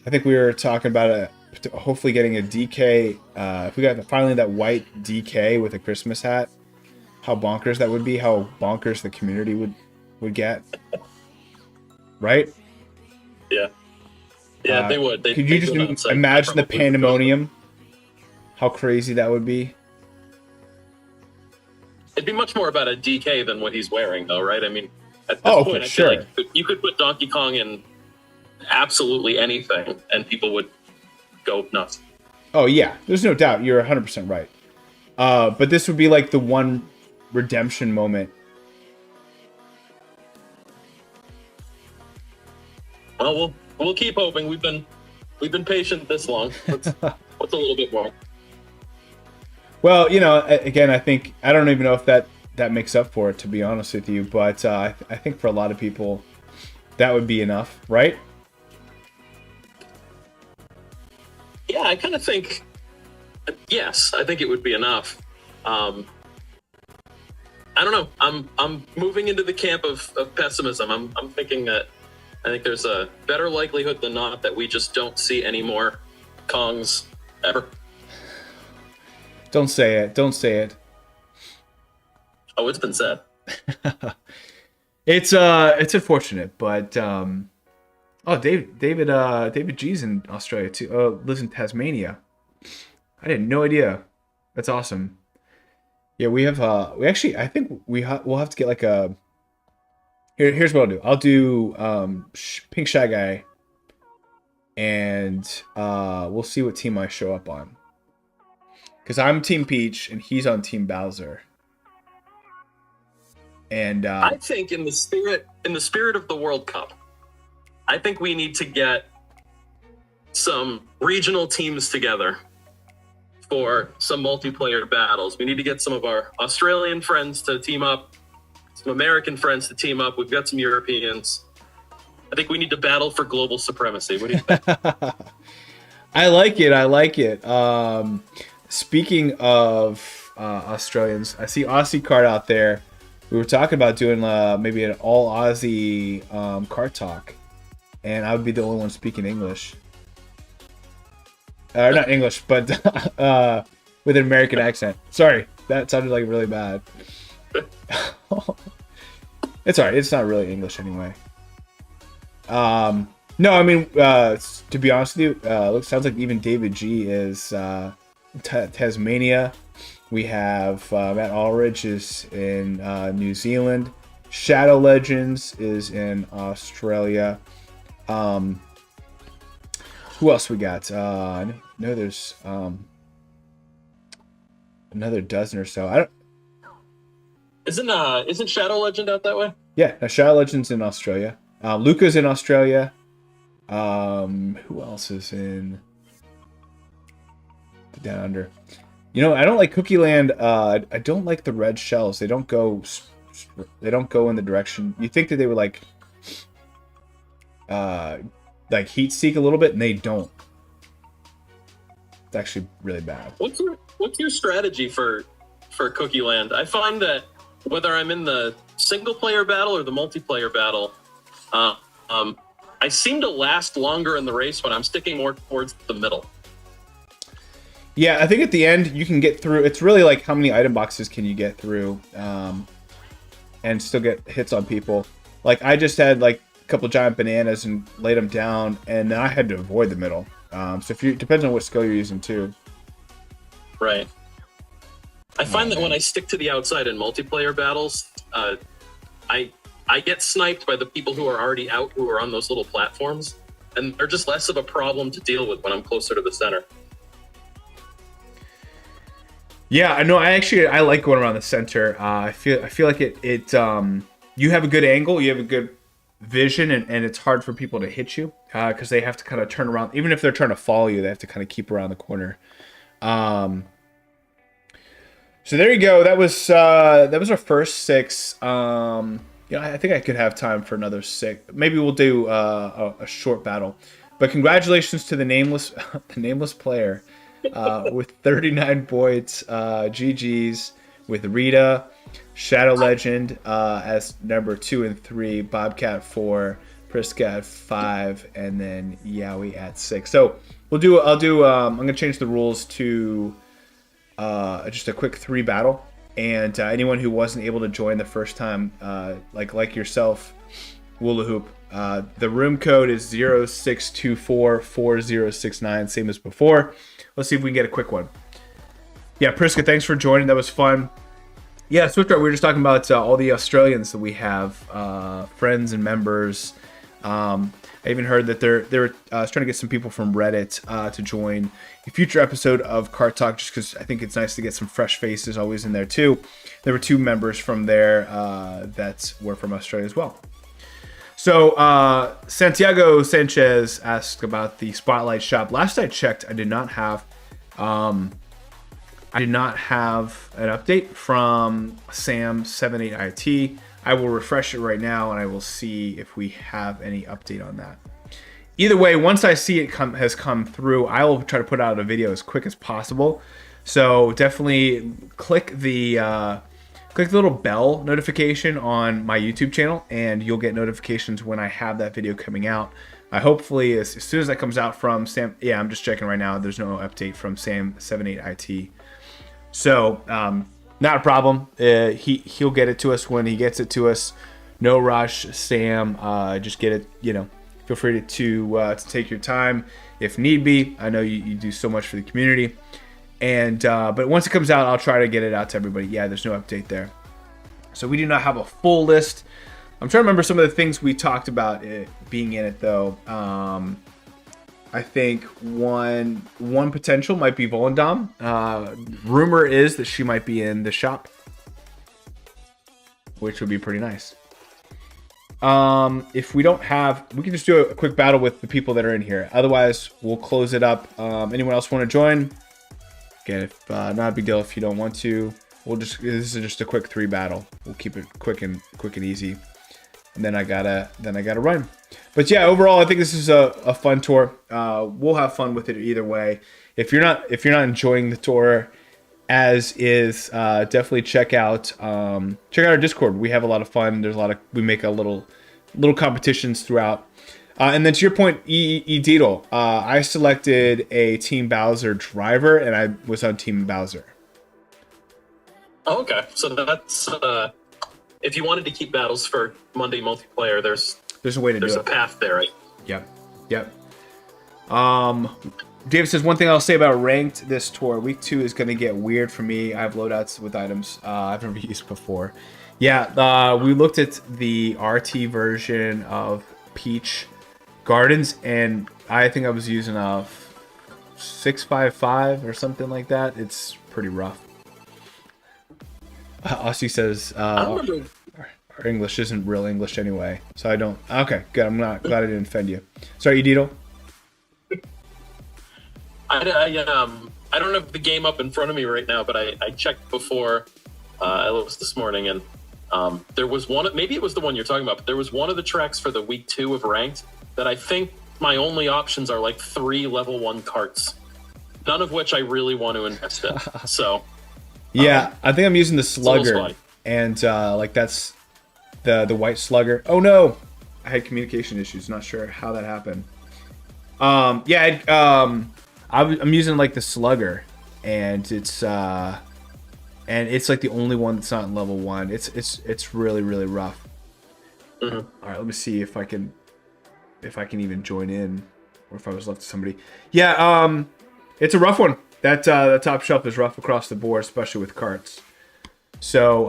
I think we were talking about hopefully getting a DK. If we got finally that white DK with a Christmas hat, how bonkers that would be. How bonkers the community would get. Right? Yeah. Yeah, they would. Could you just imagine the pandemonium? How crazy that would be. It'd be much more about a DK than what he's wearing, though, right? I mean, at this point, I feel like you could put Donkey Kong in absolutely anything, and people would go nuts. Oh, yeah. There's no doubt. You're 100% right. But this would be like the one redemption moment. Well, we'll keep hoping. We've been patient this long. What's a little bit more? Well, again, I don't even know if that makes up for it, to be honest with you. But I think for a lot of people, that would be enough, right? Yeah, I kind of think, yes, I think it would be enough. I don't know. I'm moving into the camp of pessimism. I'm thinking that I think there's a better likelihood than not that we just don't see any more Kongs ever. Don't say it. Don't say it. Oh, it's been said. It's unfortunate, but David G's in Australia too. Lives in Tasmania. I had no idea. That's awesome. Yeah, we have I think we'll have to get like a. Here's what I'll do. I'll do Pink Shy Guy, and we'll see what team I show up on. Because I'm Team Peach and he's on Team Bowser. And I think in the spirit of the World Cup, I think we need to get some regional teams together for some multiplayer battles. We need to get some of our Australian friends to team up, some American friends to team up. We've got some Europeans. I think we need to battle for global supremacy. What do you think? I like it. Speaking of Australians, I see Aussie Kart out there. We were talking about doing maybe an all Aussie Kart talk, and I would be the only one speaking English. Not English, but with an American accent. Sorry, that sounded like really bad. It's alright. It's not really English anyway. No, I mean, to be honest with you, it sounds like even David G is Tasmania. We have Matt Ulrich is in New Zealand. Shadow Legends is in Australia. Who else we got? No, there's another dozen or so. I don't. Isn't Shadow Legend out that way? Yeah, Shadow Legends in Australia. Luca's in Australia. Who else is in the Down Under? You know, I don't like Cookie Land. I don't like the red shells. They don't go in the direction. You think that they would like heat seek a little bit, and they don't. It's actually really bad. What's your strategy for Cookie Land? I find that whether I'm in the single player battle or the multiplayer battle, I seem to last longer in the race when I'm sticking more towards the middle. Yeah, I think at the end you can get through. It's really like how many item boxes can you get through, and still get hits on people. Like I just had like a couple giant bananas and laid them down, and then I had to avoid the middle. So it depends on what skill you're using too. Right. I find that when I stick to the outside in multiplayer battles, I get sniped by the people who are already out, who are on those little platforms, and they're just less of a problem to deal with when I'm closer to the center. Yeah, I know. I like going around the center. I feel like it you have a good angle, you have a good vision, and it's hard for people to hit you because they have to kind of turn around. Even if they're trying to follow you, they have to kind of keep around the corner. So there you go. That was our first 6. I think I could have time for another 6. Maybe we'll do a short battle. But congratulations to the nameless player with 39 points. GG's with Rita, Shadow Legend as number 2 and 3, Bobcat 4, Priska at 5, and then Yowie at 6. So I'm gonna change the rules to just a quick 3 battle. And anyone who wasn't able to join the first time, like yourself, Woola Hoop, the room code is 06244069, same as before. Let's see if we can get a quick one. Yeah, Priska, thanks for joining. That was fun. Yeah, SwiftDart, we were just talking about all the Australians that we have, friends and members. I even heard that they're trying to get some people from Reddit to join a future episode of Kart Talk, just because I think it's nice to get some fresh faces always in there too. There were 2 members from there that were from Australia as well. So Santiago Sanchez asked about the Spotlight shop. Last I checked, I did not have an update from Sam78IT. I will refresh it right now, and I will see if we have any update on that. Either way, once I see it has come through, I will try to put out a video as quick as possible. So definitely click the click the little bell notification on my YouTube channel, and you'll get notifications when I have that video coming out. Hopefully, as soon as that comes out from Sam, yeah, I'm just checking right now. There's no update from Sam78IT. So, not a problem. He'll get it to us when he gets it to us. No rush, Sam. Just get it. Feel free to take your time if need be. I know you do so much for the community. And but once it comes out, I'll try to get it out to everybody. Yeah, there's no update there. So we do not have a full list. I'm trying to remember some of the things we talked about it being in it, though. I think one potential might be Volendam. Rumor is that she might be in the shop, which would be pretty nice. If we don't have, we can just do a quick battle with the people that are in here. Otherwise, we'll close it up. Anyone else want to join? Again, if not a big deal if you don't want to. This is just a quick 3 battle. We'll keep it quick and easy. And then I gotta run. But yeah, overall, I think this is a fun tour. We'll have fun with it either way. If you're not enjoying the tour as is, definitely check out our Discord. We have a lot of fun. We make a little competitions throughout. And then to your point, Deedle, I selected a Team Bowser driver, and I was on Team Bowser. Oh, okay. So that's if you wanted to keep battles for Monday multiplayer, there's a way to do it. There's a path there, right? Yep. David says, one thing I'll say about ranked this tour, week 2 is going to get weird for me. I have loadouts with items I've never used before. Yeah, we looked at the RT version of Peach Gardens, and I think I was using a 655 or something like that. It's pretty rough. Aussie says, our English isn't real English anyway, so I don't. Okay, good. I'm not glad I didn't offend you. Sorry, Edito. I don't have the game up in front of me right now, but I checked before I looked this morning, and there was one. Maybe it was the one you're talking about, but there was one of the tracks for the week 2 of ranked that I think my only options are like 3 level 1 carts, none of which I really want to invest in. So yeah, I think I'm using the slugger, and like that's the white slugger. Oh no, I had communication issues. Not sure how that happened. I'm using like the slugger, and it's like the only one that's not in level 1. It's really rough. Mm-hmm. All right, let me see if I can even join in, or if I was left to somebody. Yeah, it's a rough one. That top shelf is rough across the board, especially with carts. So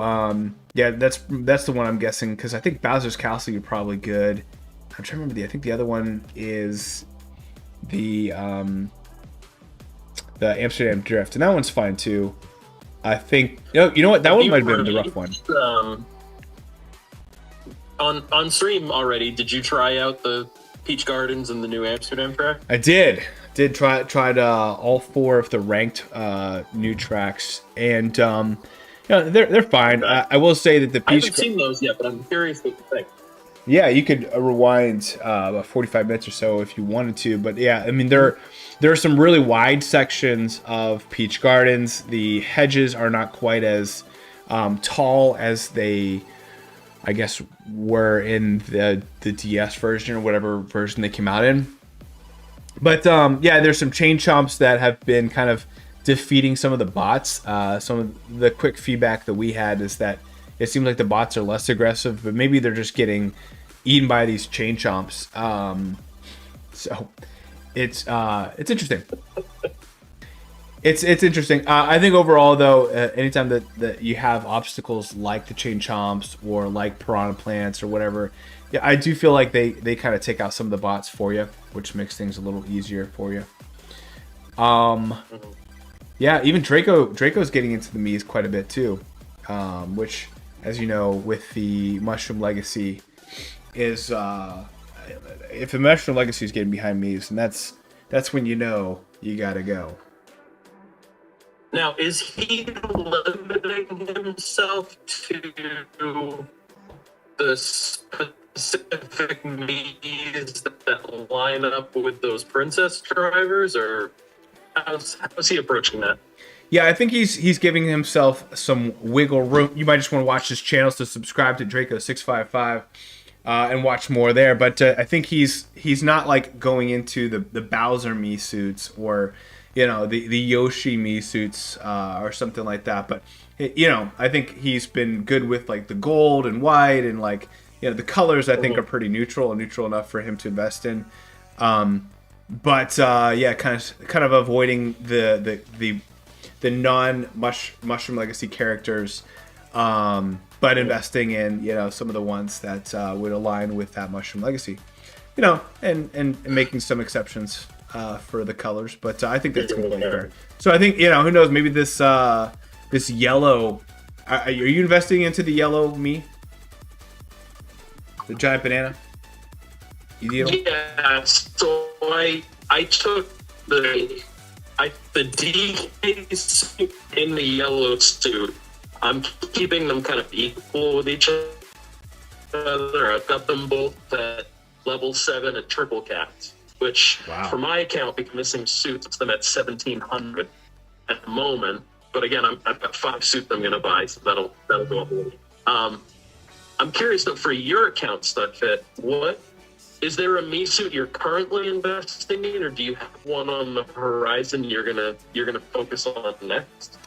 yeah, that's the one I'm guessing, because I think Bowser's Castle you're probably good. I'm trying to remember I think the other one is the Amsterdam Drift, and that one's fine too. I think you know what, that one might have been the rough one. On stream already, did you try out the Peach Gardens and the new Amsterdam track? I did tried all 4 of the ranked new tracks, and they're fine. I will say that the Peach, I haven't seen those yet, but I'm curious what you think. Yeah, you could rewind about 45 minutes or so if you wanted to, but yeah, I mean there are some really wide sections of Peach Gardens. The hedges are not quite as tall as they, I guess, were in the DS version or whatever version they came out in. But yeah, there's some chain chomps that have been kind of defeating some of the bots. Some of the quick feedback that we had is that it seems like the bots are less aggressive, but maybe they're just getting eaten by these chain chomps. So it's interesting. It's interesting. I think overall, though, anytime that you have obstacles like the chain chomps or like piranha plants or whatever, yeah, I do feel like they kind of take out some of the bots for you, which makes things a little easier for you. Yeah, even Draco's getting into the Miis quite a bit too, which, as you know, with the Mushroom Legacy, is if the Mushroom Legacy is getting behind Miis, and that's when you know you gotta go. Now, is he limiting himself to the specific Miis that line up with those princess drivers, or how's he approaching that? Yeah, I think he's giving himself some wiggle room. You might just want to watch his channels to subscribe to Draco655 and watch more there. But I think he's not like going into the Bowser Mii suits or the Yoshi Mii suits or something like that. But I think he's been good with like the gold and white and like the colors. I think are pretty neutral enough for him to invest in. But yeah, kind of avoiding the non-Mushroom Legacy characters, but investing in some of the ones that would align with that Mushroom Legacy, and making some exceptions for the colors. But I think that's completely fair. So I think who knows, maybe this yellow. Are you investing into the yellow Mii? The giant banana? You deal? Yeah, so I took the DK suit in the yellow suit. I'm keeping them kind of equal with each other. I've got them both at level 7 at triple capped, which for my account, because missing suits, it's them at 1700 at the moment. But again, I've got 5 suits I'm going to buy, so that'll go up a little. I'm curious though, for your account, StudFit, what is there a Mii suit you're currently investing in, or do you have one on the horizon you're gonna focus on next?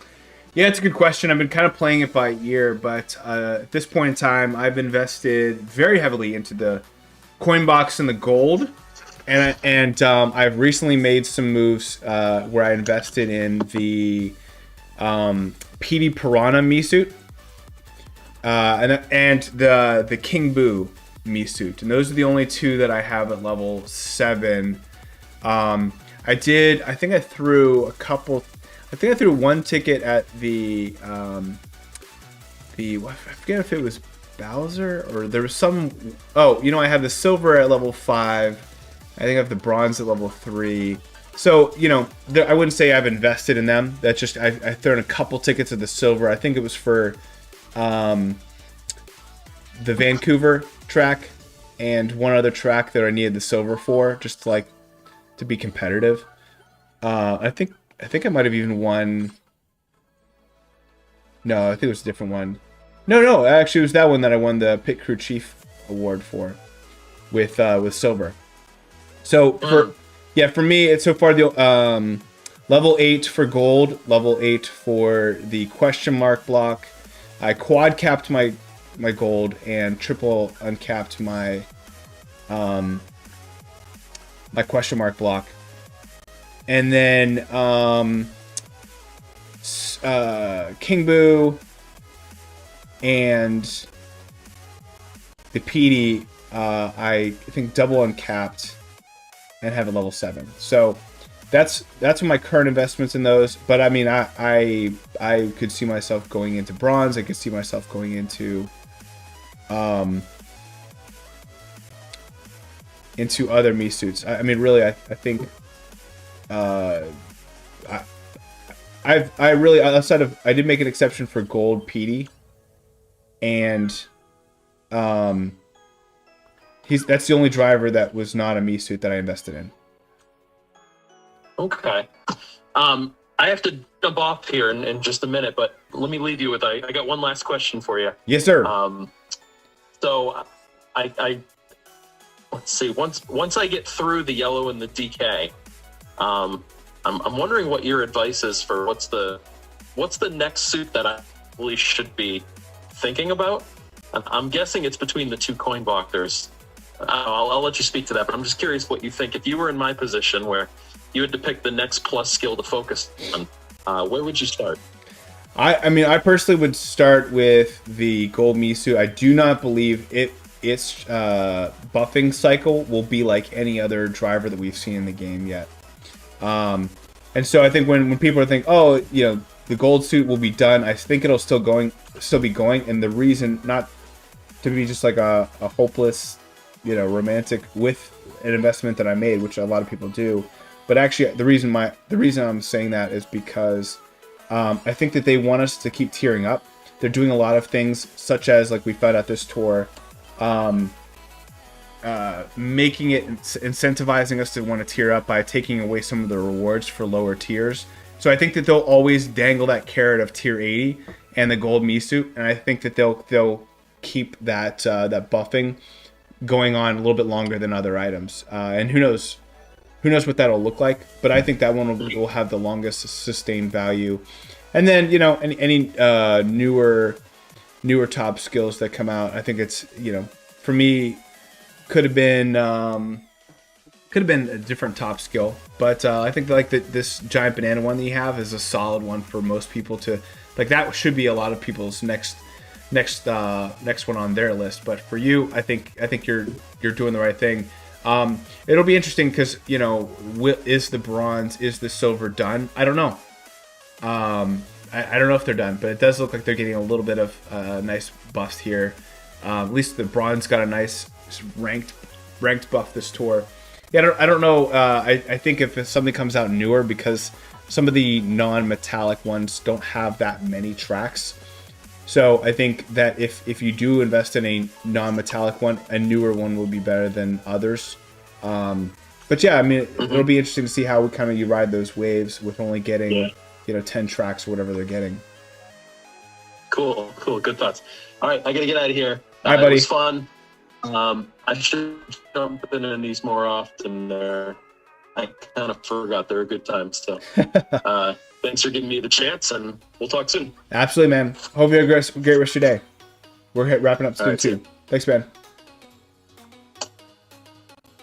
Yeah, it's a good question. I've been kind of playing it by ear, but at this point in time, I've invested very heavily into the coin box and the gold, and I've recently made some moves where I invested in the PD Piranha Mii suit and the King Boo Mii suit, and those are the only 2 that I have at level 7. I think I threw a couple. I think I threw one ticket at the I forget if it was Bowser or there was some. Oh, I have the silver at level 5. I think I have the bronze at level 3. So I wouldn't say I've invested in them. That's just I thrown a couple tickets of the silver. I think it was for the Vancouver track and one other track that I needed the silver for, just to be competitive. I think I might have even won. No, I think it was a different one. No, actually it was that one that I won the Pit Crew Chief award for with silver. So for me, it's so far the level 8 for gold, level 8 for the question mark block. I quad capped my gold and triple uncapped my my question mark block, and then King Boo and the PD I think double uncapped and have a level 7. So that's my current investments in those. But I mean, I could see myself going into bronze. I could see myself going into other Mii suits. I mean, really, I think I really, outside of, I did make an exception for gold PD, and that's the only driver that was not a Mii suit that I invested in. Okay. I have to jump off here in just a minute, but let me leave you with, I got one last question for you. Yes, sir. So I let's see, once I get through the yellow and the DK, I'm wondering what your advice is for what's the next suit that I really should be thinking about. I'm guessing it's between the 2 coin boxers. I'll let you speak to that, but I'm just curious what you think. If you were in my position where you had to pick the next plus skill to focus on, where would you start? I mean, I personally would start with the gold Mii suit. I do not believe its buffing cycle will be like any other driver that we've seen in the game yet. And so I think when people are thinking, oh, the gold suit will be done, I think it'll still be going. And the reason, not to be just like a hopeless, romantic with an investment that I made, which a lot of people do, but actually the reason I'm saying that is because I think that they want us to keep tiering up. They're doing a lot of things, such as, like we found out this tour, making it incentivizing us to want to tier up by taking away some of the rewards for lower tiers So I think that they'll always dangle that carrot of tier 80 and the gold Misu, and I think that they'll keep that that buffing going on a little bit longer than other items. And who knows what that'll look like. But I think that one will have the longest sustained value. And then, you know, any newer top skills that come out, I think it's, you know, for me, could have been a different top skill. But I think like this giant banana one that you have is a solid one for most people to like. That should be a lot of people's next one on their list. But for you, I think you're doing the right thing. It'll be interesting because, you know, is the bronze, is the silver done? I don't know. I don't know if they're done, but it does look like they're getting a little bit of nice buffs here. At least the bronze got a nice ranked buff this tour. Yeah, I don't know. I think if something comes out newer, because some of the non-metallic ones don't have that many tracks. So I think that if you do invest in a non-metallic one, a newer one will be better than others. But yeah, I mean, it'll be interesting to see how you ride those waves with only getting 10 tracks or whatever they're getting. Cool. Good thoughts. All right, I gotta get out of here. Hi, buddy. It was fun. I should jump in these more often. There, I kind of forgot they're a good time. So, thanks for giving me the chance, and we'll talk soon. Absolutely, man. Hope you have a great rest of your day. We're wrapping up soon too. Thanks, man.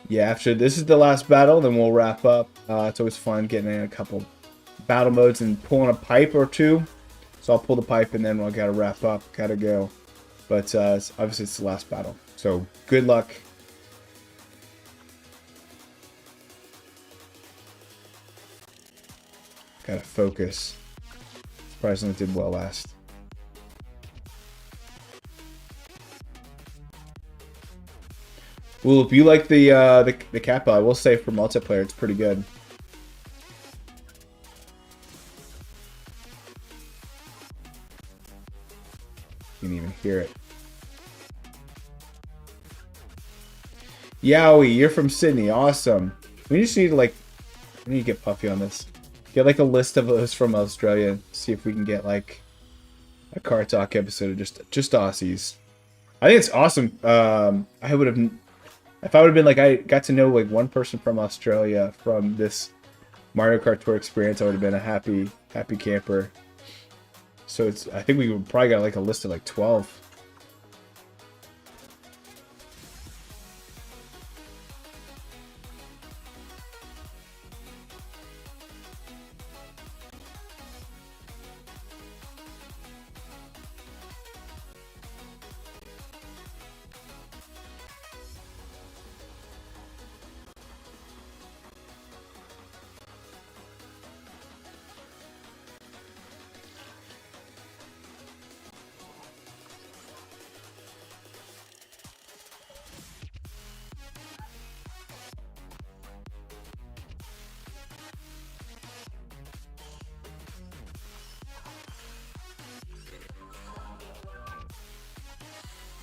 Yeah, after this is the last battle, then we'll wrap up. It's always fun getting in a couple battle modes and pulling a pipe or two. So I'll pull the pipe and then we'll gotta wrap up, gotta go. But obviously it's the last battle. So good luck. Gotta focus. Surprisingly did well last. Well, if you like the Kappa, I will say for multiplayer it's pretty good. You can even hear it. Yowie, you're from Sydney. Awesome. We just need to we need to get Puffy on this. Get like a list of us from Australia. See if we can get like a Kart Talk episode of just Aussies. I think it's awesome. I would have, if I would have been like, I got to know like one person from Australia from this Mario Kart Tour experience, I would have been a happy camper. So I think we probably got like a list of like 12.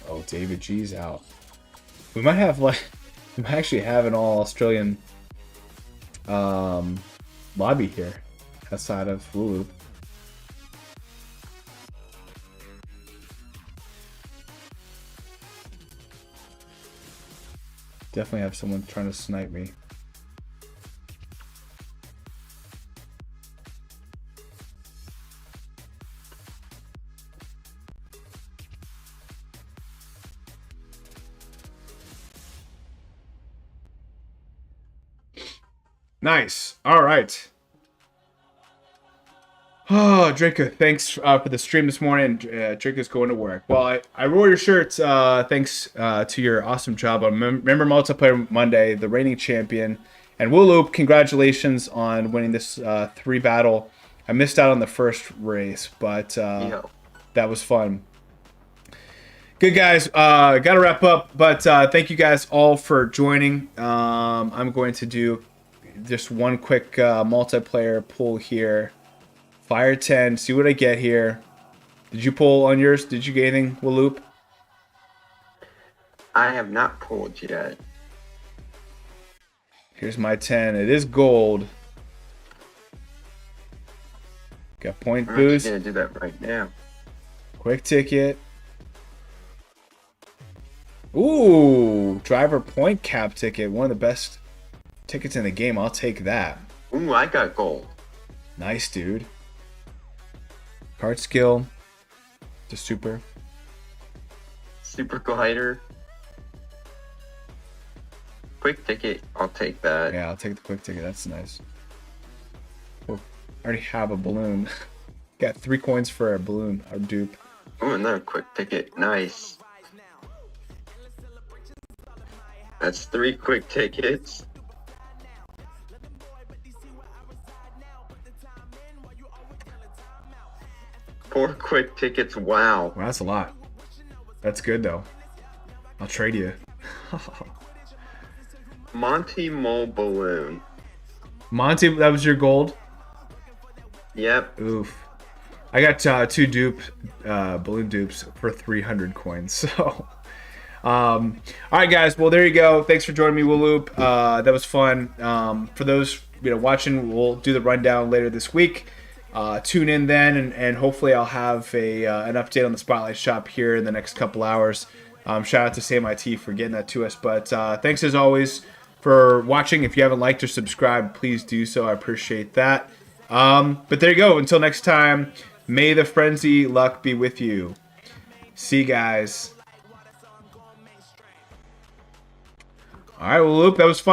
Oh, David G's out. We might actually have an all Australian lobby here outside of Lulu. Definitely have someone trying to snipe me. Nice. All right. Oh, Draco, thanks for the stream this morning. Draco's going to work. Well, I wore your shirts thanks to your awesome job on Member Multiplayer Monday, the reigning champion. And Wooloop, congratulations on winning this 3-battle. I missed out on the first race, but that was fun. Good, guys. Got to wrap up, but thank you guys all for joining. I'm going to do just one quick multiplayer pull here. Fire 10, see what I get here. Did you pull on yours? Did you get anything, Wooloop? I have not pulled yet. Here's my 10. It is gold. Got point I'm boost. actually gonna do that right now. Quick ticket. Ooh, driver point cap ticket. One of the best tickets in the game. I'll take that. Ooh, I got gold. Nice, dude. Kart skill. The super. Super glider. Quick ticket. I'll take that. Yeah, I'll take the quick ticket. That's nice. Oh, I already have a balloon. Got 3 coins for a balloon, our dupe. Ooh, another quick ticket. Nice. That's 3 quick tickets. Four quick tickets. Wow. Well, that's a lot. That's good, though. I'll trade you. Monty Mole balloon. Monty, that was your gold? Yep. Oof. I got 2 balloon dupes for 300 coins. So, all right, guys. Well, there you go. Thanks for joining me, Waloop. That was fun. For those watching, we'll do the rundown later this week. Tune in then, and hopefully I'll have an update on the Spotlight Shop here in the next couple hours. Shout out to Sam IT for getting that to us. But thanks as always for watching. If you haven't liked or subscribed, please do so. I appreciate that. But there you go. Until next time, may the frenzy luck be with you. See you guys. All right, well, Luke, that was fun.